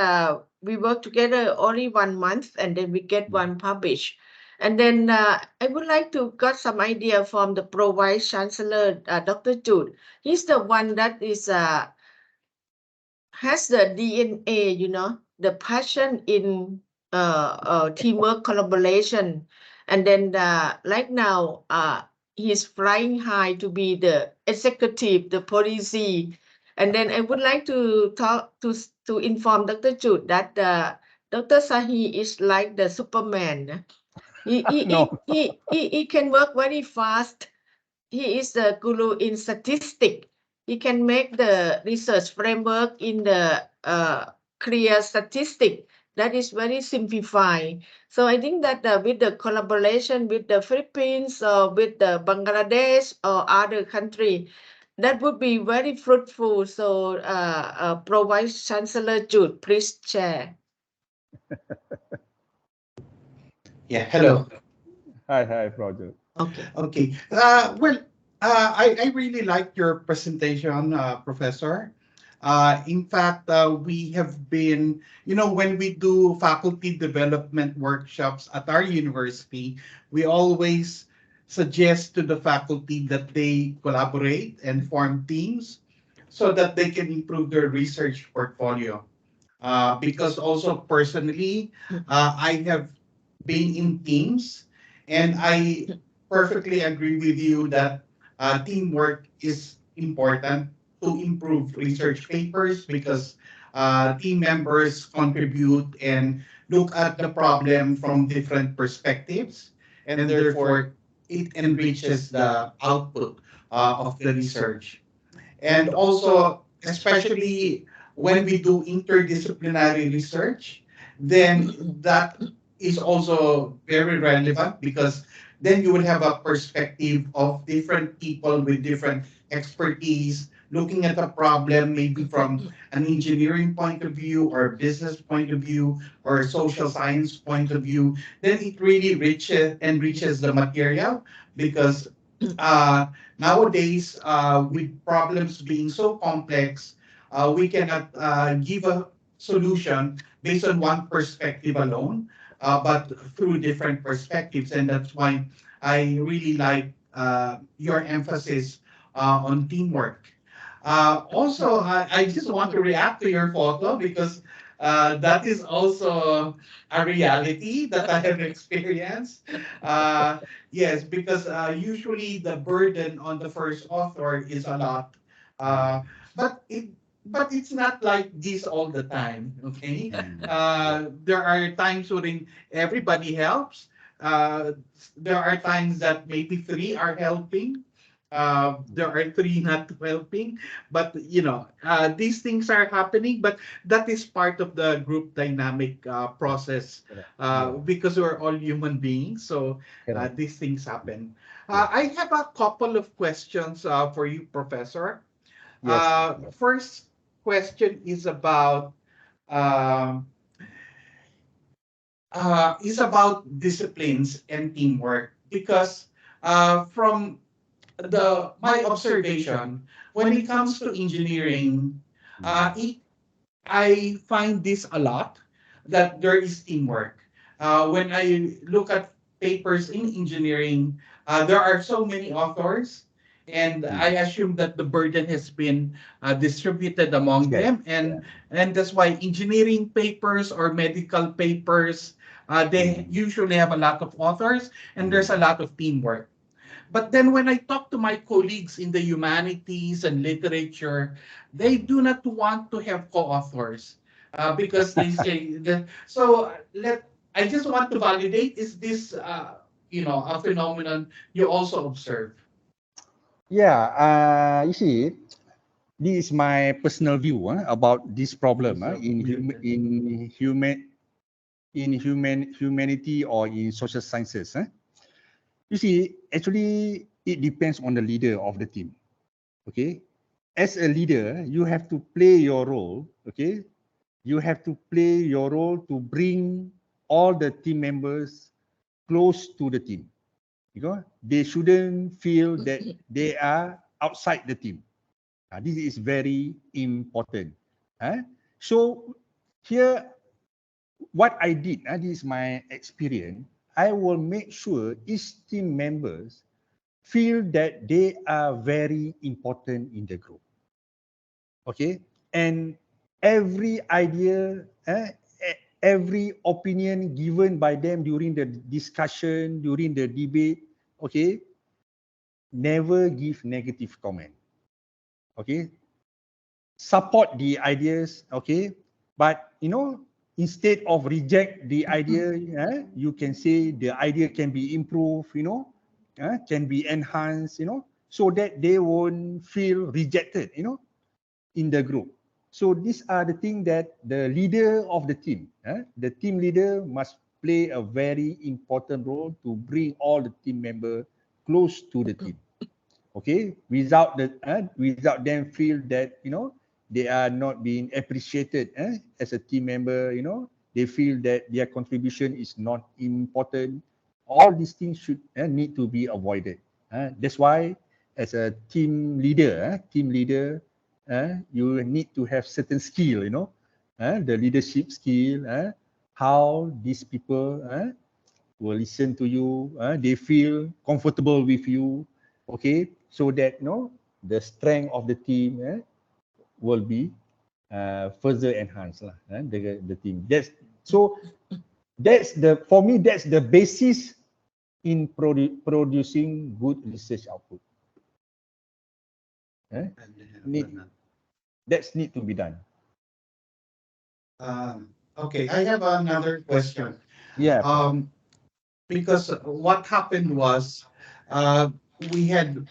we work together only 1 month, and then we get one published. And then I would like to get some idea from the Pro Vice Chancellor, Dr. Jude. He's the one that is has the DNA, the passion in teamwork, collaboration. And then like now, he's flying high to be the executive, the policy. And then I would like to talk to inform Dr. Jude that Dr. Sahi is like the Superman. No. He can work very fast. He is the guru in statistics. He can make the research framework in the clear statistic that is very simplified. So I think that with the collaboration with the Philippines or with the Bangladesh or other country, that would be very fruitful. So Pro Vice Chancellor Jude, please share. Yeah, hello. Hi, Roger. Okay. I really like your presentation, Professor. In fact, we have been, when we do faculty development workshops at our university, we always suggest to the faculty that they collaborate and form teams so that they can improve their research portfolio. Because also personally, I have been in teams, and I perfectly agree with you that teamwork is important to improve research papers because team members contribute and look at the problem from different perspectives, and therefore it enriches the output of the research. And also, especially when we do interdisciplinary research, then that is also very relevant because then you would have a perspective of different people with different expertise looking at a problem maybe from an engineering point of view or business point of view or social science point of view. Then it really enriches the material because uh, nowadays, with problems being so complex, we cannot give a solution based on one perspective alone, but through different perspectives. And that's why I really like your emphasis on teamwork. Also, I just want to react to your photo because that is also a reality that I have experienced. Yes, because usually the burden on the first author is a lot, uh, but it's not like this all the time. Okay, there are times when everybody helps. There are times that maybe three are helping. There are three not helping, but these things are happening. But that is part of the group dynamic process because we're all human beings. So these things happen. I have a couple of questions for you, Professor. First question um, is about disciplines and teamwork because from the my observation when it comes to engineering, it I find this a lot that there is teamwork. When I look at papers in engineering, there are so many authors, and I assume that the burden has been distributed among them, and that's why engineering papers or medical papers they usually have a lot of authors, and there's a lot of teamwork. But then when I talk to my colleagues in the humanities and literature, they do not want to have co-authors because they say that. So I just want to validate: is this a phenomenon you also observe? Yeah, you see, this is my personal view about this problem in humanity or in social sciences. You see, actually, it depends on the leader of the team. Okay, as a leader, you have to play your role. Okay, you have to play your role to bring all the team members close to the team. Because they shouldn't feel that they are outside the team. This is very important. So here, what I did, this is my experience, I will make sure each team members feel that they are very important in the group. Okay, and every idea, every opinion given by them during the discussion, during the debate, okay, never give negative comment. Okay, support the ideas. Okay, but instead of reject the idea, you can say the idea can be improved. Can be enhanced. So that they won't feel rejected. In the group. So these are the things that the leader of the team, the team leader must play a very important role to bring all the team members close to the team. Okay, without them feel that they are not being appreciated as a team member. they feel that their contribution is not important. All these things should need to be avoided. That's why, as a team leader, you need to have certain skill, the leadership skill, how these people will listen to you, they feel comfortable with you, okay, so that the strength of the team will be further enhanced lah, the team. For me, that's the basis in producing good research output. That's need to be done. Okay, I have another question. Yeah. Because what happened was, we had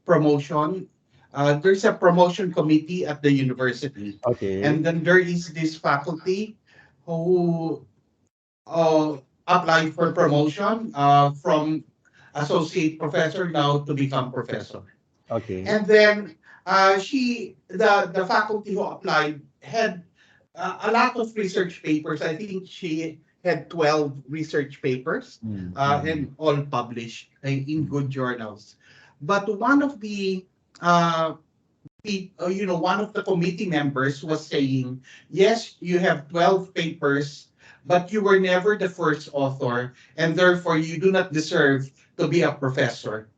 promotion. There's a promotion committee at the university, Okay. and then there is this faculty who applied for promotion from associate professor now to become professor. Okay. And then the faculty who applied had a lot of research papers. I think she had 12 research papers, and all published in good journals. But one of the one of the committee members was saying, yes, you have 12 papers, but you were never the first author, and therefore you do not deserve to be a professor.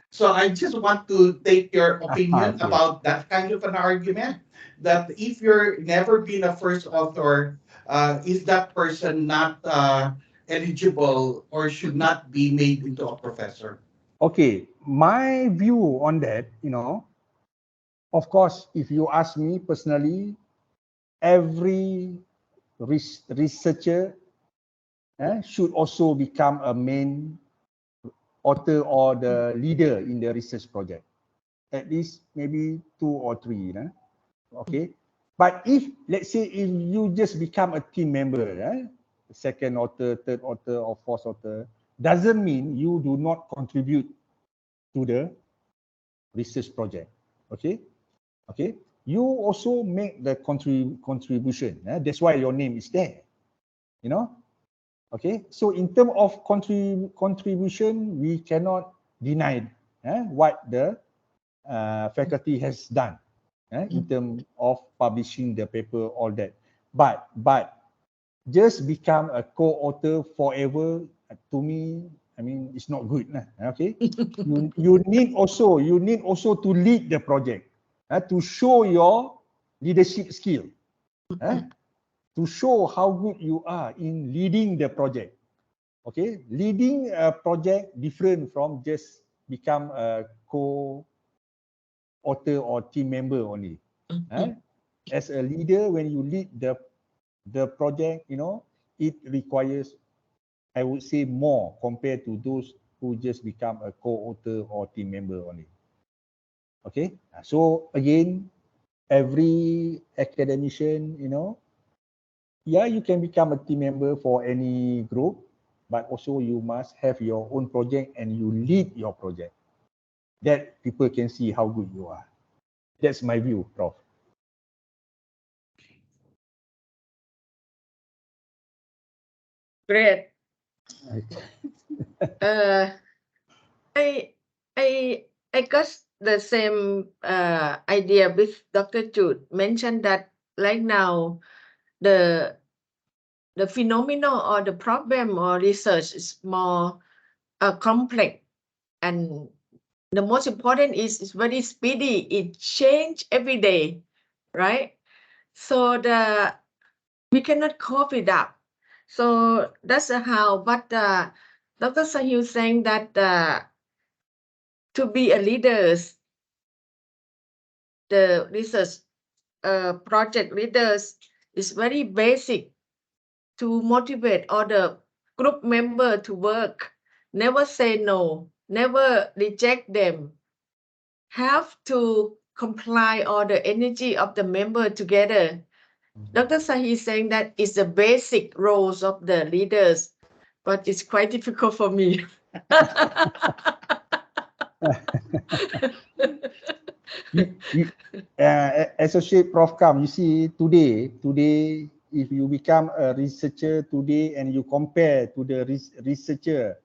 So I just want to take your opinion Okay. about that kind of an argument, that if you're never been a first author, is that person not eligible or should not be made into a professor? Okay, my view on that, of course, if you ask me personally, every researcher should also become a main author or the leader in the research project. At least maybe 2 or 3. Okay. But if, let's say, if you just become a team member, second author, third author, or fourth author, doesn't mean you do not contribute to the research project. Okay. Okay. You also make the contribution. That's why your name is there. Okay. So in terms of contribution, we cannot deny what the faculty has done in terms of publishing the paper, all that. But just become a co-author forever, to me, I mean, it's not good. Okay. you need also to lead the project, to show your leadership skill, to show how good you are in leading the project. Okay, leading a project different from just become a co-author or team member only. As a leader, when you lead the project, it requires, I would say, more compared to those who just become a co-author or team member only. Okay, so again, every academician, yeah, you can become a team member for any group, but also you must have your own project and you lead your project. That people can see how good you are. That's my view, Prof. Great. I got the same idea with Dr. Jude mentioned that right now the phenomena or the problem or research is more complex, and the most important is it's very speedy. It change every day, right? So we cannot cope with that. So that's how. But Dr. Sahil saying that to be a leader, the research project leaders is very basic to motivate other group member to work. Never say no, never reject them. Have to comply all the energy of the member together. Dr. Sahi is saying that it's the basic roles of the leaders, but it's quite difficult for me. Associate Prof Kam, you see, today if you become a researcher today and you compare to the researcher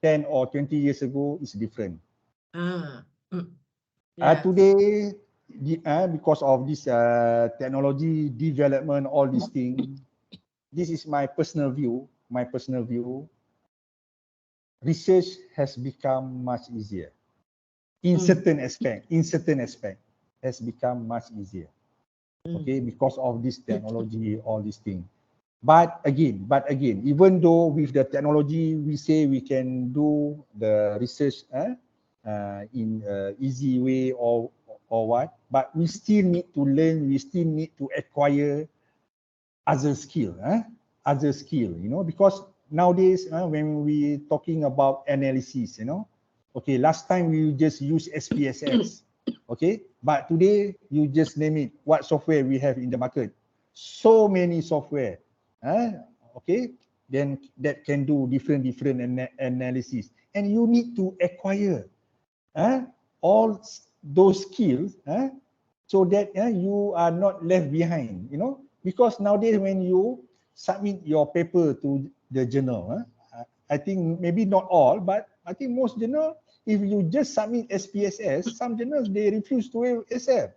10 or 20 years ago, it's different. Today, because of this technology development, all these things, this is my personal view. Research has become much easier. In certain aspect, has become much easier. Okay, because of this technology, all these things. But again, even though with the technology, we say we can do the research in easy way or what, but we still need to learn, we still need to acquire other skill, because nowadays when we talking about analysis, okay, last time we just use SPSS, okay, but today you just name it, what software we have in the market, so many software, okay, then that can do different analysis, and you need to acquire all those skills so that you are not left behind, because nowadays when you submit your paper to the journal, I think maybe not all, but I think most journal, if you just submit SPSS, some journals they refuse to accept.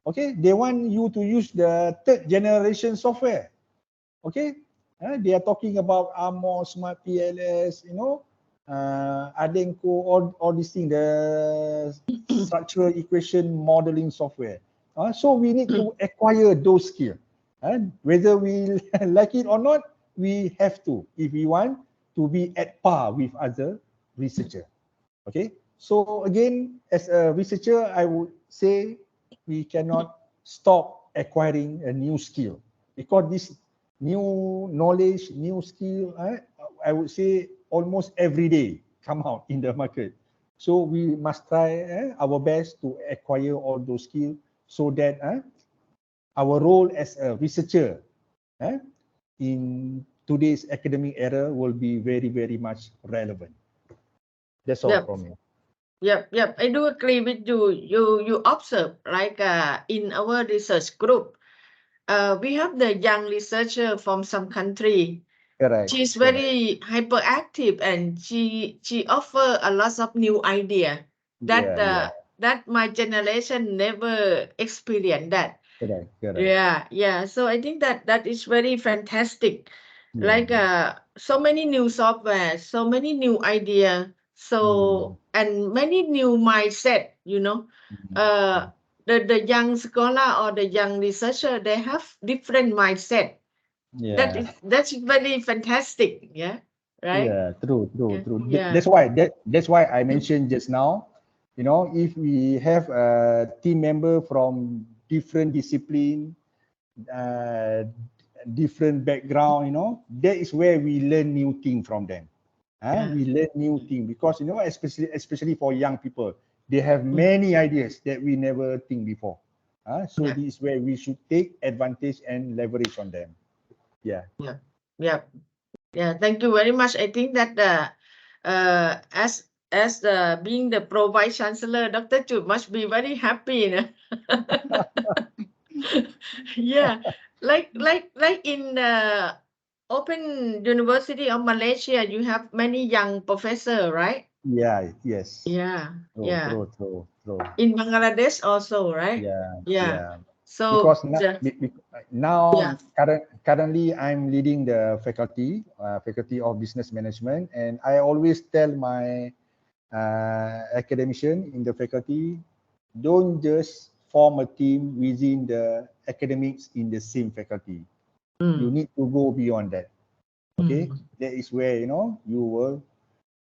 Okay, they want you to use the third generation software. Okay, they are talking about AMO, Smart PLS, Adenko, all these things, the structural equation modeling software. So we need to acquire those skills. Whether we like it or not, we have to, if we want to be at par with other researchers. Okay, so again, as a researcher, I would say we cannot stop acquiring a new skill, because this new knowledge, new skill, I would say almost every day come out in the market. So we must try our best to acquire all those skills so that our role as a researcher in today's academic era will be very, very much relevant. That's all from me. Yep. I do agree with you. You observe, like in our research group, we have the young researcher from some country. Correct. She's very hyperactive, and she offer a lot of new idea that that my generation never experienced that. Correct. Yeah. So I think that is very fantastic. Like so many new software, so many new idea, so and many new mindset. The young scholar or the young researcher, they have different mindset. That's very fantastic. Yeah. Right. Yeah, true. Yeah. That's why I mentioned just now, if we have a team member from different discipline, different background, that is where we learn new thing from them. We learn new thing because, especially for young people, they have many ideas that we never think before. So this is where we should take advantage and leverage on them. Yeah. Thank you very much. I think that as being the pro vice chancellor, Dr. Chu must be very happy. Yeah, like in the Open University of Malaysia, you have many young professor, right? Yeah. Yes. Yeah. True. In Bangladesh also, right? Yeah. So because now currently I'm leading the faculty of business management, and I always tell my academician in the faculty, don't just form a team within the academics in the same faculty. You need to go beyond that. Okay, that is where you will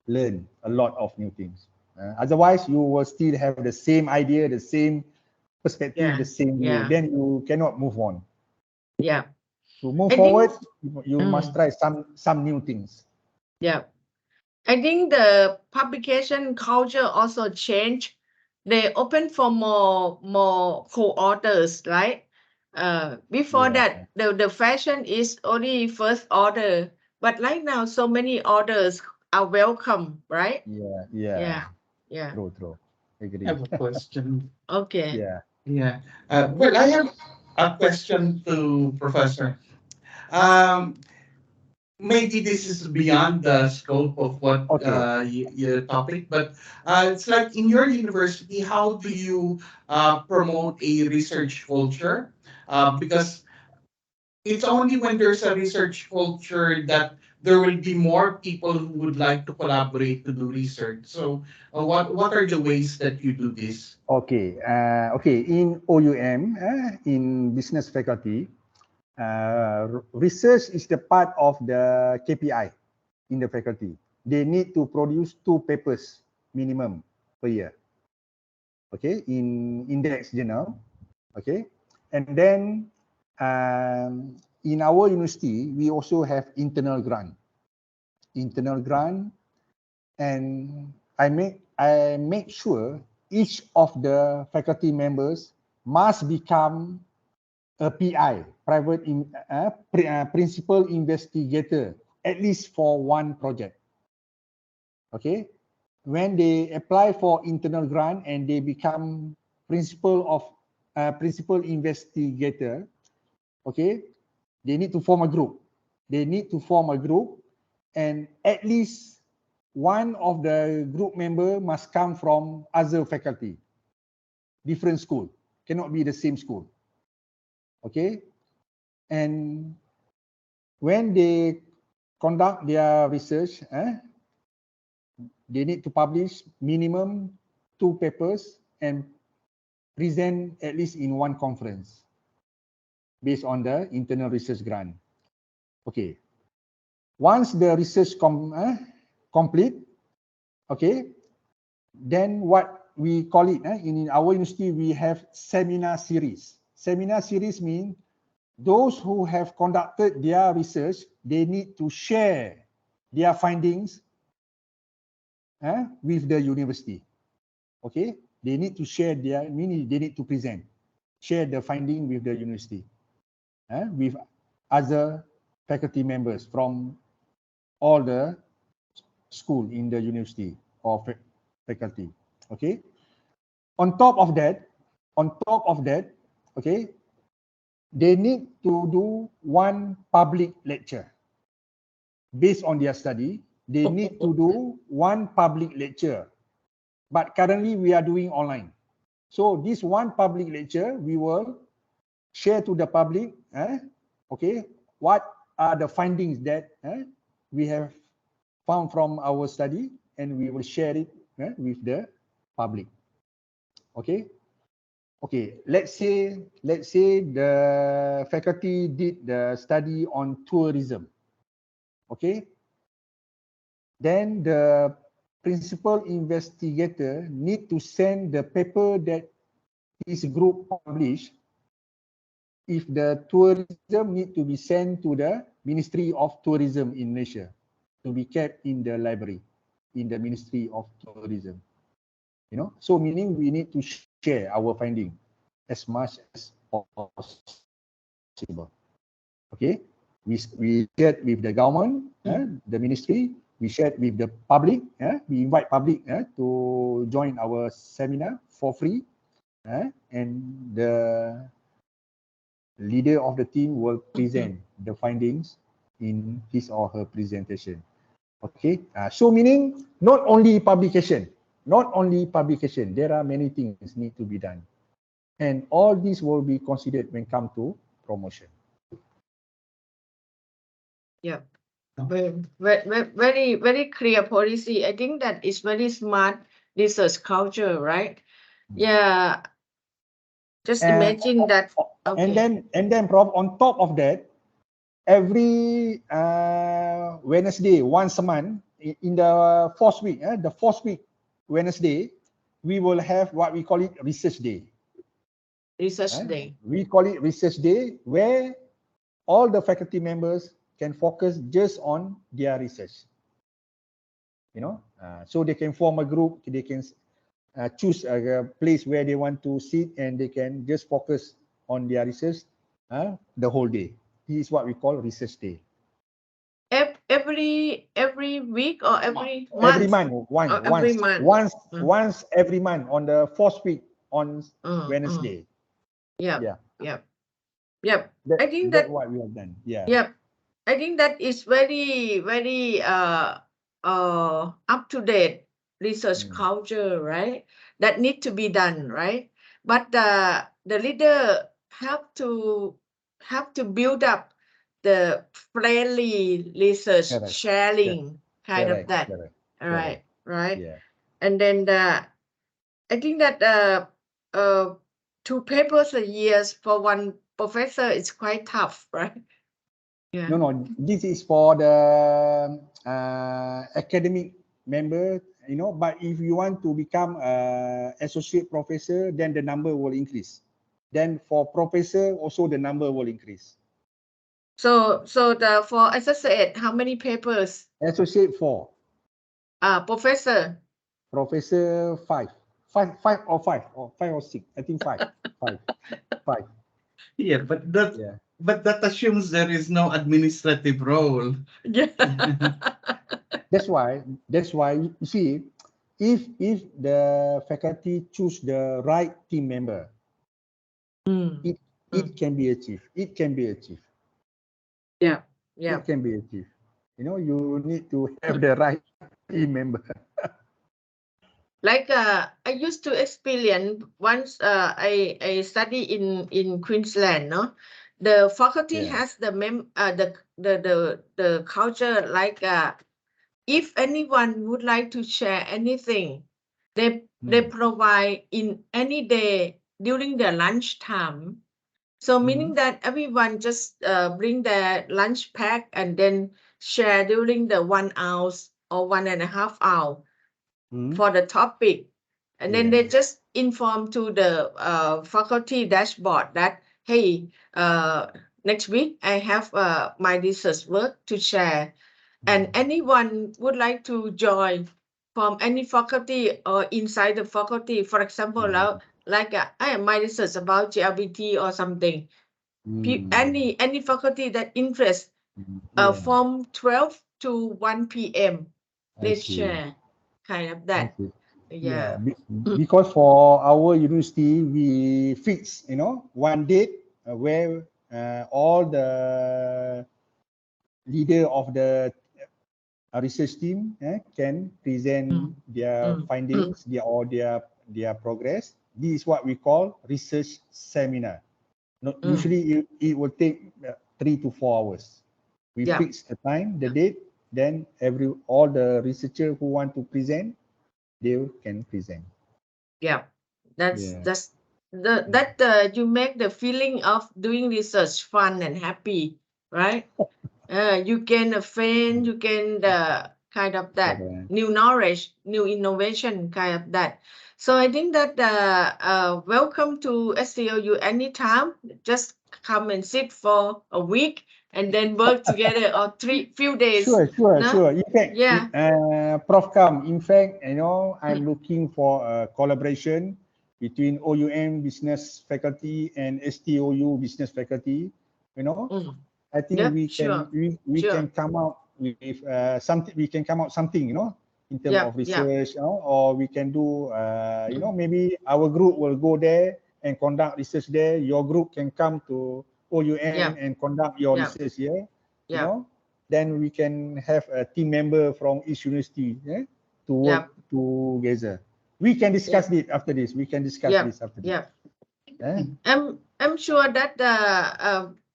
learn a lot of new things. Otherwise, you will still have the same idea, the same perspective, the same view. Then you cannot move on. Yeah. To move forward, you must try some new things. Yeah. I think the publication culture also changed. They open for more co-authors, right? Before that, the fashion is only first order, but right now so many orders are welcome, right? Yeah. True. Agree. I have a question. Okay. Yeah. Well, I have a question to Professor. Maybe this is beyond the scope of what Okay. your topic, but it's like in your university, how do you promote a research culture? Because it's only when there's a research culture that there will be more people who would like to collaborate to do research. So, what are the ways that you do this? Okay. Okay. In OUM, in business faculty, research is the part of the KPI in the faculty. They need to produce 2 papers minimum per year. Okay, in index journal. Okay, and then in our university we also have internal grant. And I make sure each of the faculty members must become a PI, principal investigator, at least for one project. Okay, when they apply for internal grant and they become principal investigator, okay, they need to form a group. And at least one of the group member must come from other faculty, different school, cannot be the same school. Okay, and when they conduct their research, they need to publish minimum 2 papers and present at least in one conference based on the internal research grant. Okay. Once the research complete, okay, then what we call it, in our university, we have seminar series. Seminar series mean those who have conducted their research, they need to share their findings with the university. Okay, they need to share meaning they need to share the finding with the university, with other faculty members from all the school in the university or faculty. Okay. On top of that, okay, they need to do one public lecture based on their study. They need to do one public lecture, but currently we are doing online. So this one public lecture, we will share to the public, okay, what are the findings that we have found from our study, and we will share it with the public. Okay. Okay, let's say the faculty did the study on tourism. Okay, then the principal investigator need to send the paper that his group published. If the tourism need to be sent to the Ministry of Tourism in Malaysia to be kept in the library in the Ministry of Tourism. You know, so meaning we need to share our finding as much as possible. Okay, we shared with the government, the ministry. We shared with the public. We invite public to join our seminar for free, and the leader of the team will present the findings in his or her presentation. Okay, so meaning not only publication, there are many things need to be done, and all these will be considered when come to promotion. Yeah, very clear policy. I think that is very smart research culture, right? Yeah, just imagine that. Okay. And then Prof, on top of that, every Wednesday, once a month, in the fourth week, Wednesday, we will have what we call it research day. Research day. We call it research day, where all the faculty members can focus just on their research. You know, so they can form a group, they can choose a place where they want to sit, and they can just focus on their research the whole day. This is what we call research day. Every week or every month? Every month, once every month on the fourth week on Wednesday. Yeah. Yep. That, I think that's that, what we have done. Yeah. yep. I think that is very, very up to date research culture, right? That need to be done, right? But the leader have to build up the friendly research Correct. sharing kind of Correct. that. Correct. Right, right. Yeah. And then I think that 2 papers a year for one professor is quite tough, right? Yeah. No. This is for the academic member, but if you want to become associate professor, then the number will increase. Then for professor, also the number will increase. So for associate, how many papers? Associate 4. Professor. Professor 5. 5 or 6. I think 5. 5. Yeah, Yeah. but that assumes there is no administrative role. Yeah. That's why you see, if the faculty choose the right team member, it can be achieved. It can be achieved. Yeah. It can be achieved. You need to have the right team member. Like I used to experience once I study in Queensland, no? The faculty has the culture like if anyone would like to share anything, they provide in any day during the lunchtime. So meaning that everyone just bring their lunch pack and then share during the 1 hour or 1.5 hour for the topic. And then they just inform to the faculty dashboard that, hey, next week I have my research work to share. And anyone would like to join from any faculty or inside the faculty, for example, like I have my research about GLBT or something. Any faculty that interest from 12 to 1 p.m. Let's share kind of that. Yeah. Because for our university, we fix, one date where all the leader of the research team can present their findings, their progress. This is what we call research seminar. Usually it will take 3 to 4 hours. We fix the time, the date, then all the researcher who want to present, they can present. Yeah, that's that you make the feeling of doing research fun and happy, right? You gain a friend, you gain the kind of that new knowledge, new innovation, kind of that. So I think that welcome to SCOU anytime. Just come and sit for a week and then work together or few days. Sure. In fact, Prof. Kam, in fact, I'm looking for a collaboration between OUM business faculty and STOU business faculty. I think we can come out with something. We can come out something, in terms of research, or we can do, maybe our group will go there and conduct research there. Your group can come to OUM and conduct your research here. Then we can have a team member from each university to work together. We can discuss it after this. I'm sure that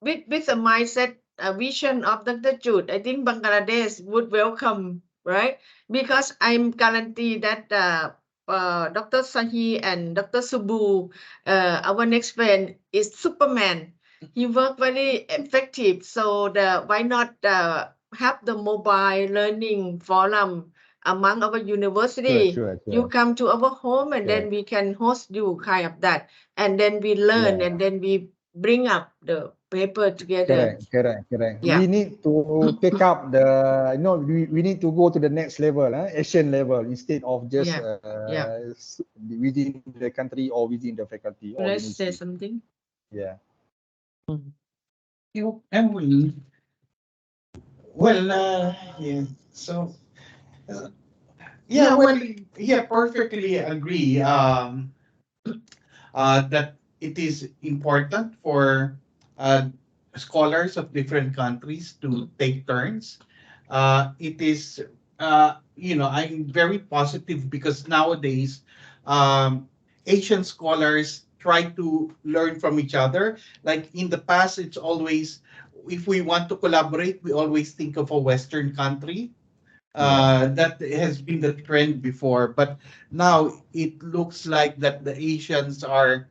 with the mindset vision of Dr. Jude, I think Bangladesh would welcome, right? Because I'm guarantee that Dr. Sahi and Dr. Subu, our next friend, is Superman. He worked very effective. So why not have the mobile learning forum among our university? Sure. You come to our home and then we can host you, kind of that. And then we learn and then we bring up the paper together. Correct. Yeah. We need to take up the, we need to go to the next level, Asian level, instead of just within the country or within the faculty or Let's university. say something. Yeah. Emily. Well, yeah. So, perfectly agree. That it is important for scholars of different countries to take turns. It is, I'm very positive because nowadays, Asian scholars try to learn from each other. Like in the past, it's always, if we want to collaborate, we always think of a Western country. That has been the trend before, but now it looks like that the Asians are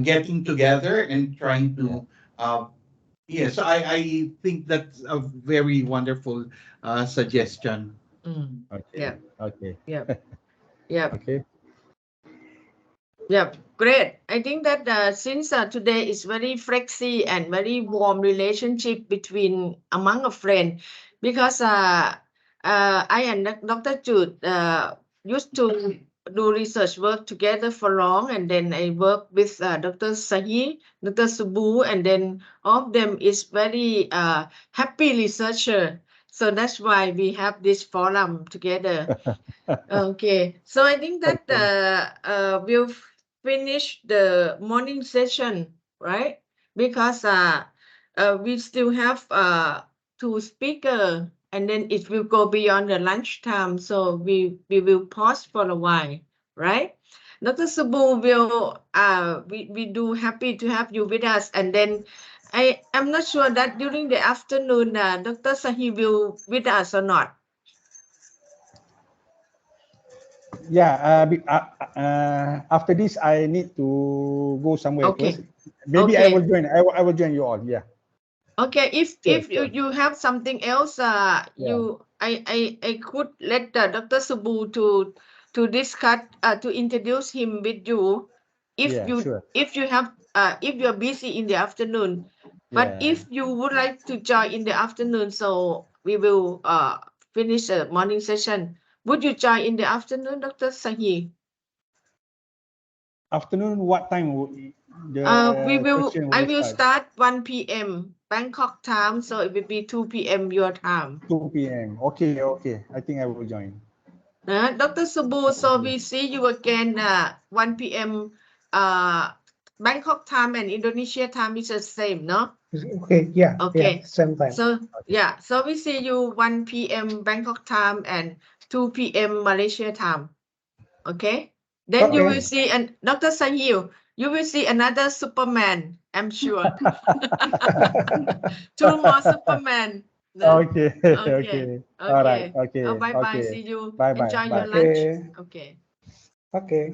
getting together and trying to so I think that's a very wonderful suggestion. Okay. Yeah. Okay. Yeah. Yeah. Okay. Yeah, great. I think that since today is very flexy and very warm relationship between among a friend, because I and Dr. Jude used to do research work together for long, and then I work with Dr. Sahi, Dr. Subu, and then all of them is very happy researcher. So that's why we have this forum together. Okay, so I think that we'll finish the morning session, right? Because we still have two speakers, and then it will go beyond the lunchtime, so we will pause for a while, right? Dr. Subu will we do happy to have you with us, and then I'm not sure that during the afternoon Dr. Sahi will with us or not. Yeah. After this, I need to go somewhere Okay. first. Maybe I Okay. will join. I will join you all. Yeah. Okay, if Sure, if you, sure. you have something else, Yeah. I could let Dr. Subu to discuss to introduce him with you Yeah. Sure. if you have if you're busy in the afternoon, but Yeah. if you would like to join in the afternoon, so we will finish the morning session. Would you join in the afternoon, Dr. Sahi? Afternoon. What time the session I will will start? start 1 p.m. Bangkok time, so it will be 2 p.m. your time. 2 p.m. Okay. Okay. I think I will join. Dr. Subu, so we see you again 1 p.m. Bangkok time and Indonesia time is the same, no? Okay, yeah, Okay. same time. So yeah, so we see you 1 p.m. Bangkok time and 2 p.m. Malaysia time. Okay. Then you will see, and Dr. Sahil, you will see another Superman, I'm sure. Two more Superman. No? Okay. Okay. Okay. All right. Okay. Okay. Bye bye. Okay. See you. Bye bye. Enjoy your Bye. lunch. Okay. Okay.